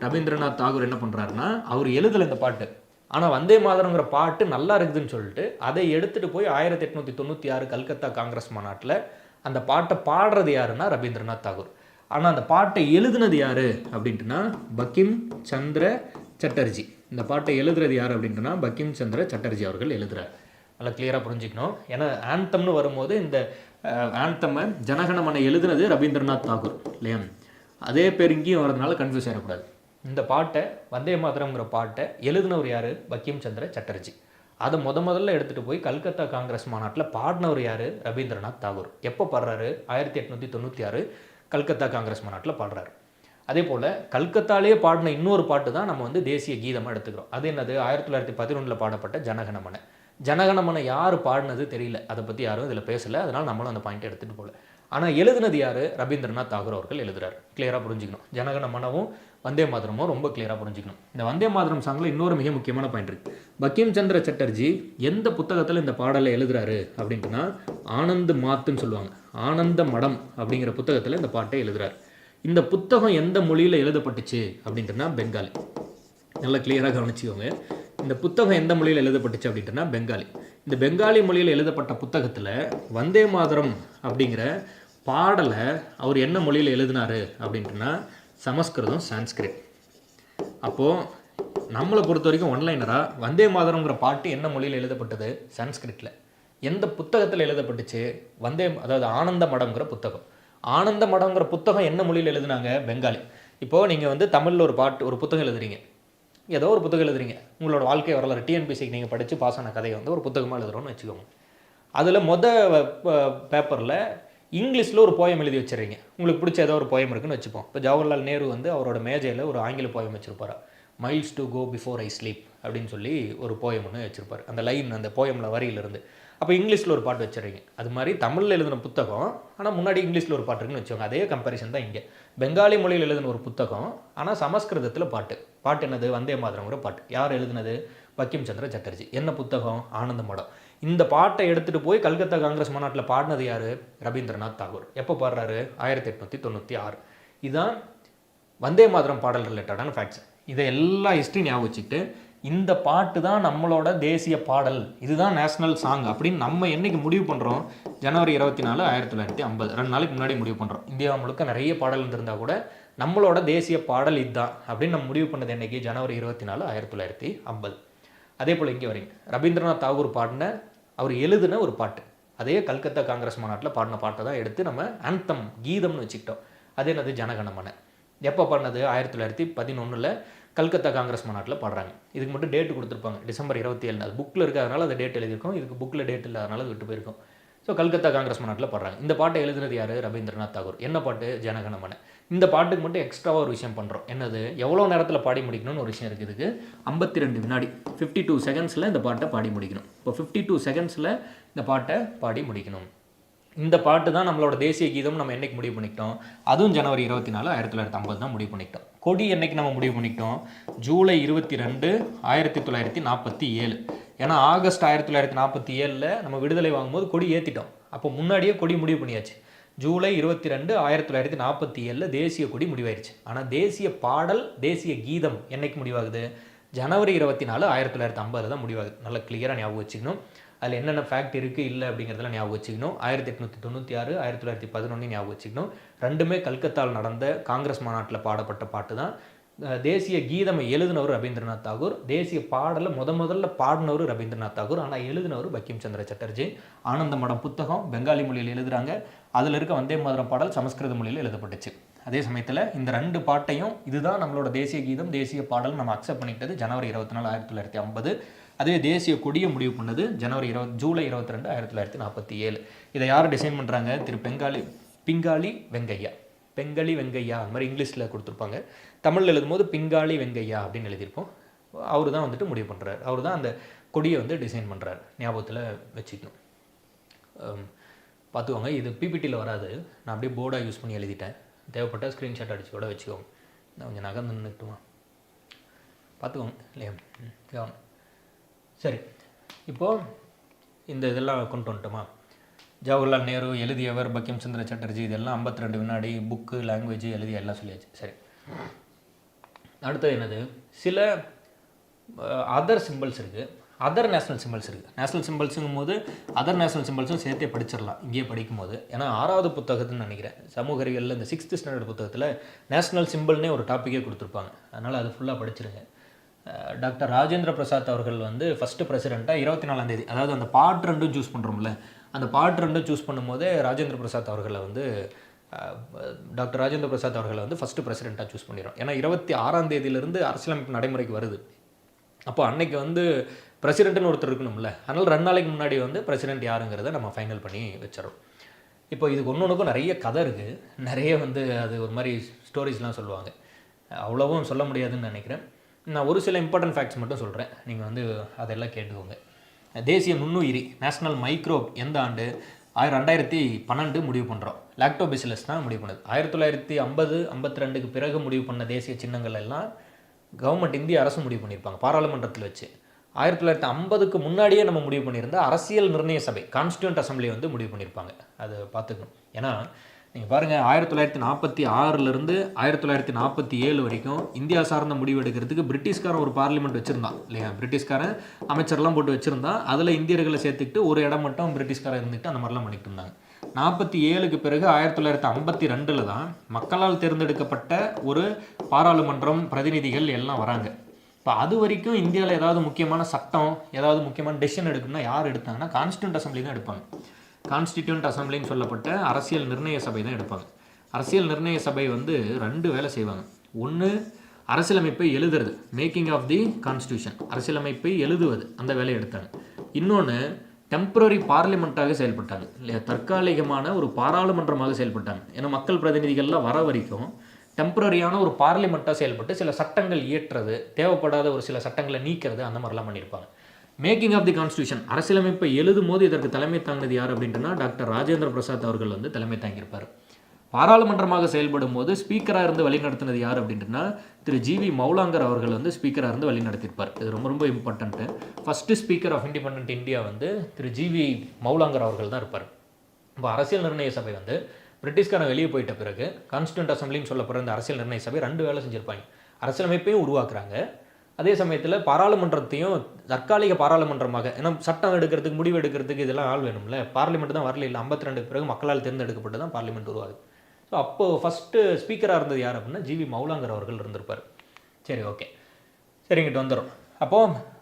ரவீந்திரநாத் தாகூர் என்ன பண்ணுறாருன்னா, அவர் எழுதலை இந்த பாட்டு, ஆனால் வந்தே மாதரங்கிற பாட்டு நல்லா இருக்குதுன்னு சொல்லிட்டு அதை எடுத்துகிட்டு போய் 1896 கல்கத்தா காங்கிரஸ் மாநாட்டில் அந்த பாட்டை பாடுறது யாருன்னா ரவீந்திரநாத் தாகூர். ஆனால் அந்த பாட்டை எழுதுனது யார் அப்படின்ட்டுனா பங்கிம் சந்திர சட்டர்ஜி. இந்த பாட்டை எழுதுறது யார் அப்படின்ட்டுனா பங்கிம் சந்திர சட்டர்ஜி அவர்கள் எழுதுகிறார். நல்லா கிளியராக புரிஞ்சுக்கணும். ஏன்னா ஆந்தம்னு வரும்போது இந்த ஆந்தம்மை ஜனகணமனை எழுதுனது ரவீந்திரநாத் தாகூர் இல்லையா? அதே பேர் இங்கேயும் வரதுனால கன்ஃபியூஸ் ஆகிடக்கூடாது. இந்த பாட்டை வந்தே மாதரம்ங்கிற பாட்டை எழுதினவர் யார்? பங்கிம் சந்திர சட்டர்ஜி. அதை முதல்ல எடுத்துகிட்டு போய் கல்கத்தா காங்கிரஸ் மாநாட்டில் பாடினவர் யார்? ரவீந்திரநாத் தாகூர். எப்போ பாடுறாரு? 1896 கல்கத்தா காங்கிரஸ் மாநாட்டில் பாடுறாரு. அதே போல் கல்கத்தாலேயே பாடின இன்னொரு பாட்டு தான் நம்ம வந்து தேசிய கீதமாக எடுத்துக்கிறோம். அது என்னது? 1911 பாடப்பட்ட ஜனகணமன. ஜனகணமனை யார் பாடினது தெரியல, அதை பற்றி யாரும் இதில் பேசலை, அதனால் நம்மளும் அந்த பாயிண்ட்டை எடுத்துகிட்டு போகல. ஆனால் எழுதுனது யார்? ரவீந்திரநாத் தாகூர் அவர்கள் எழுதுறாரு. கிளியராக புரிஞ்சுக்கணும். ஜனகணமனவும் வந்தே மாதரமும் ரொம்ப கிளியராக புரிஞ்சுக்கணும். இந்த வந்தே மாதரம் சாங்கில் இன்னொரு மிக முக்கியமான பாயிண்ட் இருக்குது. பங்கிம் சந்திர சட்டர்ஜி எந்த புத்தகத்தில் இந்த பாடலை எழுதுறாரு அப்படின்ட்டுனா ஆனந்த் மாத்துன்னு சொல்லுவாங்க, ஆனந்த மடம் அப்படிங்கிற புத்தகத்தில் இந்த பாட்டை எழுதுறாரு. இந்த புத்தகம் எந்த மொழியில் எழுதப்பட்டுச்சு அப்படின்ட்டுனா பெங்காலி. நல்லா கிளியராக கவனிச்சுக்கோங்க. இந்த புத்தகம் எந்த மொழியில் எழுதப்பட்டுச்சு அப்படின்ட்டுனா பெங்காலி. இந்த பெங்காலி மொழியில் எழுதப்பட்ட புத்தகத்தில் வந்தே மாதரம் அப்படிங்கிற பாடலை அவர் என்ன மொழியில் எழுதினார் அப்படின்ட்டுனா சமஸ்கிருதம், சான்ஸ்கிரிட். அப்போது நம்மளை பொறுத்த வரைக்கும் ஒன்லைனராக வந்தே மாதரங்கிற பாட்டு என்ன மொழியில் எழுதப்பட்டது? சான்ஸ்கிரிட்டில். எந்த புத்தகத்தில் எழுதப்பட்டுச்சு? அதாவது ஆனந்த மடம்ங்கிற புத்தகம். ஆனந்த மடம்ங்கிற புத்தகம் என்ன மொழியில் எழுதுனாங்க? பெங்காலி. இப்போது நீங்கள் வந்து தமிழில் ஒரு புத்தகம் எழுதுறீங்க, ஏதோ ஒரு புத்தகம் எழுதுறீங்க, உங்களோட வாழ்க்கை வரலாறு டிஎன்பிசிக்கு நீங்கள் படித்து பாஸ் ஆன கதையை வந்து ஒரு புத்தகமாக எழுதுகிறோன்னு வச்சுக்கோங்க. அதில் பேப்பரில் இங்கிலீஷில் ஒரு போயம் எழுதி வச்சுறீங்க. உங்களுக்கு பிடிச்ச ஏதோ ஒரு போயம் இருக்குன்னு வச்சுப்போம். இப்போ ஜவஹர்லால் நேரு வந்து அவரோட மேஜையில் ஒரு ஆங்கில போயம் வச்சுருப்பார். Miles to go before I sleep அப்படின்னு சொல்லி ஒரு போயம் ஒன்று வச்சுருப்பார். அந்த லைன் அந்த போயமில் வரியிலிருந்து. அப்போ இங்கிலீஷில் ஒரு பாட்டு வச்சுறீங்க. அது மாதிரி தமிழில் எழுதின புத்தகம், ஆனால் முன்னாடி இங்கிலீஷில் ஒரு பாட்டு இருக்குன்னு வச்சுக்கோங்க. அதே கம்பேரிசன் தான் இங்கே. பெங்காலி மொழியில் எழுதின ஒரு புத்தகம், ஆனால் சமஸ்கிருதத்தில் பாட்டு என்னது? வந்தே மாதரங்கிற பாட்டு. யார் எழுதுனது? பங்கிம் சந்திர சட்டர்ஜி. என்ன புத்தகம்? ஆனந்த மடம். இந்த பாட்டை எடுத்துகிட்டு போய் கல்கத்தா காங்கிரஸ் மாநாட்டில் பாடினது யார்? ரவீந்திரநாத் தாகூர். எப்போ பாடுறாரு? 1896. இதுதான் வந்தே மாதரம் பாடல் ரிலேட்டடான ஃபேக்ட்ஸ். இதை எல்லா ஹிஸ்ட்ரி ஞாபகம் வச்சுக்கிட்டு இந்த பாட்டு தான் நம்மளோட தேசிய பாடல், இதுதான் நேஷ்னல் சாங் அப்படின்னு நம்ம என்றைக்கு முடிவு பண்ணுறோம்? ஜனவரி 24, 1950. 2 நாளைக்கு முன்னாடி முடிவு பண்ணுறோம். இந்தியா முழுக்க நிறைய பாடல் இருந்திருந்தால் கூட நம்மளோட தேசிய பாடல் இதுதான் அப்படின்னு நம்ம முடிவு பண்ணது என்றைக்கு? ஜனவரி 24, 1950. அதே போல் இங்கே வரீங்க, ரவீந்திரநாத் தாகூர் பாடின, அவர் எழுதின ஒரு பாட்டு, அதே கல்கத்தா காங்கிரஸ் மாநாட்டில் பாடின பாட்டை தான் எடுத்து நம்ம ஆந்தம், கீதம்னு வச்சுக்கிட்டோம். அது என்னது? ஜனகணமன. எப்போ பாடினது? 1911 கல்கத்தா காங்கிரஸ் மாநாட்டில் பாடுறாங்க. இதுக்கு மட்டும் டேட்டு கொடுத்துருப்பாங்க, டிசம்பர் 27. அது புக்கில் இருக்கிறதுனால அந்த டேட் எழுதியிருக்கோம். இதுக்கு புக்கில் டேட் இல்லை, அதனால விட்டு போயிருக்கோம். ஸோ கல்கத்தா காங்கிரஸ் மாநாட்டில் பாடுறாங்க. இந்த பாட்டை எழுதுனது யார்? ரவீந்திரநாத் தாகூர். என்ன பாட்டு? ஜனகணமன. இந்த பாட்டுக்கு மட்டும் எக்ஸ்ட்ராவாக ஒரு விஷயம் பண்ணுறோம். என்னது? எவ்வளோ நேரத்தில் பாடி முடிக்கணும்னு ஒரு விஷயம் இருக்குது. இதுக்கு 52 வினாடி, 52 செகண்ட்ஸில் இந்த பாட்டை பாடி முடிக்கணும். இப்போ 52 செகண்ட்ஸில் இந்த பாட்டை பாடி முடிக்கணும். இந்த பாட்டு தான் நம்மளோட தேசிய கீதம். நம்ம என்றைக்கு முடிவு பண்ணிக்கிட்டோம்? அதுவும் ஜனவரி 24, 1950 தான் முடிவு பண்ணிக்கிட்டோம். கொடி என்றைக்கு நம்ம முடிவு பண்ணிக்கிட்டோம்? ஜூலை 22, 1947. ஏன்னா ஆகஸ்ட் 1947 நம்ம விடுதலை வாங்கும்போது கொடி ஏற்றிட்டோம். அப்போ முன்னாடியே கொடி முடிவு பண்ணியாச்சு. ஜூலை 22, 1947 தேசிய கொடி முடிவாயிருச்சு. ஆனால் தேசிய பாடல், தேசிய கீதம் என்னைக்கு முடிவாகுது? ஜனவரி 24, 1950 தான் முடிவாகுது. நல்லா கிளியராக ஞாபகம் வச்சுக்கணும். அதில் என்னென்ன ஃபேக்ட் இருக்குது இல்லை அப்படிங்கிறதெல்லாம் ஞாபகம் வச்சுக்கணும். 1896, 1911 ஞாபகம் வச்சுக்கணும். ரெண்டுமே கல்கத்தாவில் நடந்த காங்கிரஸ் மாநாட்டில் பாடப்பட்ட பாட்டு தான். தேசிய கீதமை எழுதினவர் ரவீந்திரநாத் தாகூர். தேசிய பாடலை முதல்ல பாடினவர் ரவீந்திரநாத் தாகூர். ஆனால் எழுதினவர் பங்கிம் சந்திர சட்டர்ஜி. ஆனந்த மடம் புத்தகம் பெங்காலி மொழியில் எழுதுகிறாங்க. அதில் இருக்க வந்தே மாதரம் பாடல் சமஸ்கிருத மொழியில் எழுதப்பட்டுச்சு. அதே சமயத்தில் இந்த 2 பாட்டையும் இதுதான் நம்மளோட தேசிய கீதம், தேசிய பாடல் நம்ம அக்செப்ட் பண்ணிக்கிட்டது ஜனவரி 24, 1950. அதே தேசிய கொடியை முடிவு பண்ணது ஜூலை 22, 1947. இதை யார் டிசைன் பண்ணுறாங்க? திரு பிங்காலி வெங்கையா. பெங்காலி வெங்கையா அந்த மாதிரி இங்கிலீஷில் கொடுத்துருப்பாங்க. தமிழில் எழுதும்போது பிங்காலி வெங்கையா அப்படின்னு எழுதியிருப்போம். அவர் தான் வந்துட்டு முடிவு பண்ணுறாரு. அவர் தான் அந்த கொடியை வந்து டிசைன் பண்ணுறாரு. ஞாபகத்தில் வச்சுக்கணும். பார்த்துக்கோங்க, இது பிபிடியில் வராது. நான் அப்படியே போர்டாக யூஸ் பண்ணி எழுதிட்டேன். தேவைப்பட்ட ஸ்க்ரீன்ஷாட் அடிச்சு கூட வச்சுக்கோங்க. நான் கொஞ்சம் நகர்ந்து நின்றுட்டுமா பார்த்துக்கோங்க இல்லையா? சரி, இப்போது இந்த இதெல்லாம் கொண்டு வந்துட்டோமா? ஜவஹர்லால் நேரு எழுதியவர், பங்கிம் சந்திர சட்டர்ஜி, இதெல்லாம் 52 வினாடி, புக்கு, லாங்குவேஜ் எழுதிய எல்லாம் சொல்லியாச்சு. சரி, அடுத்தது என்னது? சில அதர் சிம்பிள்ஸ் இருக்குது, அதர் நேஷ்னல் சிம்பிள்ஸ் இருக்குது. நேஷ்னல் சிம்பிள்ஸுங்கும் போது அதர் நேஷ்னல் சிம்பிள்ஸும் சேர்த்தே படிச்சிடலாம் இங்கேயே படிக்கும் போது. ஏன்னா 6வது புத்தகத்துன்னு நினைக்கிறேன் சமூக அறிவியலில் இந்த 6th ஸ்டாண்டர்ட் புத்தகத்தில் நேஷ்னல் சிம்பிள்னே ஒரு டாப்பிக்கே கொடுத்துருப்பாங்க. அதனால் அது ஃபுல்லாக படிச்சிருங்க. டாக்டர் ராஜேந்திர பிரசாத் அவர்கள் வந்து ஃபஸ்ட்டு பிரசிடெண்ட்டாக 24ஆம் தேதி, அதாவது அந்த பார்ட் 2 சூஸ் பண்ணுறோம்ல, அந்த பார்ட் 2 சூஸ் பண்ணும்போதே ராஜேந்திர பிரசாத் அவர்களை வந்து டாக்டர் ராஜேந்திர பிரசாத் அவர்களை வந்து ஃபஸ்ட்டு பிரசிடெண்ட்டாக சூஸ் பண்ணிடுறோம். ஏன்னா 26ஆம் தேதியிலிருந்து அரசியலமைப்பு நடைமுறைக்கு வருது. அப்போ அன்னைக்கு வந்து பிரசிடெண்ட்னு ஒருத்தர் இருக்கணும்ல, அதனால் 2 நாளைக்கு முன்னாடி வந்து பிரசிடெண்ட் யாருங்கிறத நம்ம ஃபைனல் பண்ணி வச்சிடறோம். இப்போ இதுக்கு ஒன்றுக்கும் நிறைய கதை இருக்குது, நிறைய வந்து அது ஒரு மாதிரி ஸ்டோரிஸ்லாம் சொல்லுவாங்க, அவ்வளோவும் சொல்ல முடியாதுன்னு நினைக்கிறேன். நான் ஒரு சில இம்பார்ட்டன்ட் ஃபேக்ட்ஸ் மட்டும் சொல்கிறேன், நீங்கள் வந்து அதெல்லாம் கேட்டுக்கோங்க. தேசிய நுண்ணுயிரி நேஷ்னல் மைக்ரோப் எந்த ஆண்டு 2012 முடிவு பண்ணுறோம். லாக்டோபெசிலஸ் தான் முடிவு பண்ணுது. 1950-52க்கு பிறகு முடிவு பண்ண தேசிய சின்னங்கள் எல்லாம் கவர்மெண்ட் இந்திய அரசு முடிவு பண்ணியிருப்பாங்க பாராளுமன்றத்தில் வச்சு. 1950க்கு முன்னாடியே நம்ம முடிவு பண்ணியிருந்தா அரசியல் நிர்ணய சபை கான்ஸ்டியூண்ட் அசம்பிளி வந்து முடிவு பண்ணியிருப்பாங்க. அது பார்த்துக்கணும். ஏன்னா நீங்கள் பாருங்கள், 1946லேருந்து 1947 வரைக்கும் இந்தியா சார்ந்த முடிவு எடுக்கிறதுக்கு பிரிட்டிஷ்காரன் ஒரு பார்லிமெண்ட் வச்சுருந்தான் இல்லையா. பிரிட்டிஷ்காரன் அமைச்சர்லாம் போட்டு வச்சுருந்தான், அதில் இந்தியர்களை சேர்த்துக்கிட்டு ஒரு இடம் மட்டும் பிரிட்டிஷ்காரன் இருந்துட்டு அந்த மாதிரிலாம் பண்ணிட்டு இருந்தாங்க. 47க்கு பிறகு 1952 தான் மக்களால் தேர்ந்தெடுக்கப்பட்ட ஒரு பாராளுமன்றம் பிரதிநிதிகள் எல்லாம் வராங்க. இப்போ அது வரைக்கும் இந்தியாவில் ஏதாவது முக்கியமான சட்டம், ஏதாவது முக்கியமான டெசிஷன் எடுக்கணும்னா யார் எடுத்தாங்கன்னா கான்ஸ்டியூண்ட் அசம்பிளி தான் எடுப்பாங்க. கான்ஸ்டிடியூண்ட் அசம்பிளின்னு சொல்லப்பட்ட அரசியல் நிர்ணய சபை தான் எடுப்பாங்க. அரசியல் நிர்ணய சபை வந்து 2 வேலை செய்வாங்க. ஒன்று அரசியலமைப்பை எழுதுறது, மேக்கிங் ஆஃப் தி கான்ஸ்டியூஷன், அரசியலமைப்பை எழுதுவது, அந்த வேலையை எடுத்தாங்க. இன்னொன்று டெம்பரரி பார்லிமெண்ட்டாக செயல்பட்டாங்க இல்லையா, தற்காலிகமான ஒரு பாராளுமன்றமாக செயல்பட்டாங்க. ஏன்னா மக்கள் பிரதிநிதிகள்லாம் வர வரைக்கும் டெம்பரரியான ஒரு பார்லிமெண்ட்டாக செயல்பட்டு சில சட்டங்கள் இயற்றுறது, தேவைப்படாத ஒரு சில சட்டங்களை நீக்கிறது, அந்த மாதிரிலாம் பண்ணியிருப்பாங்க. மேக்கிங் ஆஃப் தி கான்ஸ்டியூஷன் அரசியலமைப்பை எழுதும் போது இதற்கு தலைமை தாங்கினது யார் அப்படின்னா டாக்டர் ராஜேந்திர பிரசாத் அவர்கள் வந்து தலைமை தாங்கியிருப்பார். பாராளுமன்றமாக செயல்படும் போது ஸ்பீக்கராக இருந்து வழிநடத்தினது யார் அப்படின்னா திரு ஜிவி மௌலாங்கர் அவர்கள் வந்து ஸ்பீக்கராக இருந்து வழிநடத்தியிருப்பார். இது ரொம்ப ரொம்ப இம்பார்ட்டண்ட்டு. First speaker of independent India வந்து திரு ஜிவி மௌலாங்கர் அவர்கள் தான் இருப்பார். இப்போ அரசியல் நிர்ணய சபை வந்து பிரிட்டிஷ்காரன் வெளியே போயிட்ட பிறகு கான்ஸ்டியூண்ட் அசம்பிளின்னு சொல்லப்படுற இந்த அரசியல் நிர்ணய சபை 2 வேலை செஞ்சுருப்பாங்க. அரசியலமைப்பையும் உருவாக்குறாங்க, அதே சமயத்தில் பாராளுமன்றத்தையும் தற்காலிக பாராளுமன்றமாக, ஏன்னா சட்டம் எடுக்கிறதுக்கு முடிவு எடுக்கிறதுக்கு இதெல்லாம் ஆள் வேணும்ல, பார்லிமெண்ட் தான் வரல இல்லை, 52 பிறகு மக்களால் தேர்ந்தெடுக்கப்பட்டு தான் பார்லிமெண்ட் உருவாகுது. ஸோ அப்போது ஃபஸ்ட்டு ஸ்பீக்கராக இருந்தது யார் அப்படின்னா ஜிவி மௌலாங்கர் அவர்கள் இருந்திருப்பார். சரி, ஓகே, சரிங்கிட்டு வந்துடும். அப்போது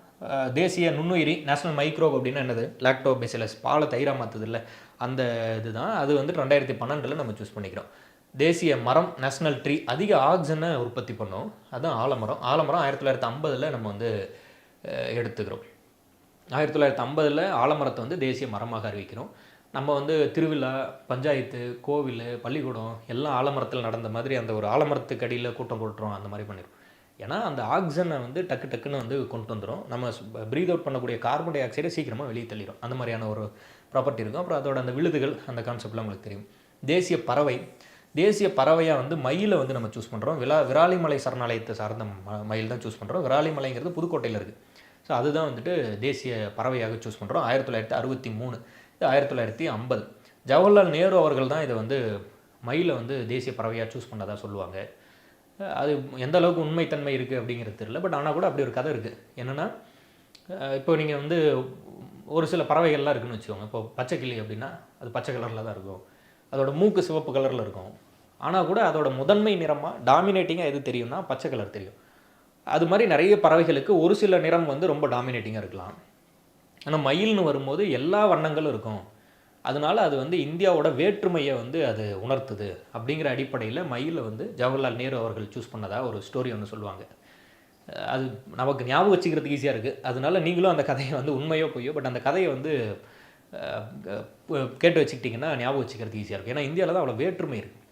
தேசிய நுண்ணுயிரி நேஷ்னல் மைக்ரோப் அப்படின்னா என்னது, லாக்டோபெசிலஸ், பாலை தயிராக மாற்றுது இல்லை, அந்த இதுதான். அது வந்து 2012 நம்ம சூஸ் பண்ணிக்கிறோம். தேசிய மரம் நேஷ்னல் ட்ரீ, அதிக ஆக்சிஜனை உற்பத்தி பண்ணோம், அதுதான் ஆலமரம். ஆலமரம் 1950 நம்ம வந்து எடுத்துக்கிறோம். 1950 ஆலமரத்தை வந்து தேசிய மரமாக அறிவிக்கிறோம். நம்ம வந்து திருவிழா, பஞ்சாயத்து, கோவில், பள்ளிக்கூடம் எல்லாம் ஆலமரத்தில் நடந்த மாதிரி அந்த ஒரு ஆலமரத்துக்கு அடியில் கூட்டம் போட்டுறோம், அந்த மாதிரி பண்ணிடுறோம். ஏன்னா அந்த ஆக்சிஜனை வந்து டக்குன்னு வந்து கொண்டு வந்துடும், நம்ம ப்ரீத் அவுட் பண்ணக்கூடிய கார்பன் டை ஆக்சைடை சீக்கிரமாக வெளியே தள்ளிடும், அந்த மாதிரியான ஒரு ப்ராப்பர்ட்டி இருக்கும். அப்புறம் அதோட அந்த விழுதுகள், அந்த கான்செப்ட்லாம் உங்களுக்கு தெரியும். தேசிய பறவை, தேசிய பறவையாக வந்து மயிலை வந்து நம்ம சூஸ் பண்ணுறோம். விராலிமலை சரணாலயத்தை சார்ந்த மயில் தான் சூஸ் பண்ணுறோம். விராலிமலைங்கிறது புதுக்கோட்டையில் இருக்குது. ஸோ அதுதான் வந்துட்டு தேசிய பறவையாக சூஸ் பண்ணுறோம். 1963, 1950 ஜவஹர்லால் நேரு அவர்கள் தான் இதை வந்து மயிலை வந்து தேசிய பறவையாக சூஸ் பண்ணதாக சொல்லுவாங்க. அது எந்த அளவுக்கு உண்மைத்தன்மை இருக்குது அப்படிங்கிறது தெரியல, பட் ஆனால் கூட அப்படி ஒரு கதை இருக்குது. என்னென்னா, இப்போ நீங்கள் வந்து ஒரு சில பறவைகள்லாம் இருக்குதுன்னு வச்சுக்கோங்க. இப்போ பச்சைக்கிளி அப்படின்னா அது பச்சை கலரில் தான் இருக்கும், அதோட மூக்கு சிவப்பு கலரில் இருக்கும். ஆனால் கூட அதோட முதன்மை நிறமாக டாமினேட்டிங்காக எது தெரியும்னா பச்சை கலர் தெரியும். அது மாதிரி நிறைய பறவைகளுக்கு ஒரு சில நிறம் வந்து ரொம்ப டாமினேட்டிங்காக இருக்கலாம். ஆனால் மயில்னு வரும்போது எல்லா வண்ணங்களும் இருக்கும். அதனால அது வந்து இந்தியாவோட வேற்றுமையை வந்து அது உணர்த்துது அப்படிங்கிற அடிப்படையில் மயிலை வந்து ஜவஹர்லால் நேரு அவர்கள் சூஸ் பண்ணதாக ஒரு ஸ்டோரி ஒன்று சொல்லுவாங்க. அது நமக்கு ஞாபகம் வச்சுக்கிறதுக்கு ஈஸியாக இருக்குது. அதனால நீங்களும் அந்த கதையை வந்து உண்மையோ பொய்யோ, பட் அந்த கதையை வந்து கேட்டு வச்சுக்கிட்டிங்கன்னா ஞாபகம் வச்சுக்கிறதுக்கு ஈஸியாக இருக்கும். ஏன்னா இந்தியாவில் தான் அவ்வளோ வேற்றுமை இருக்குது,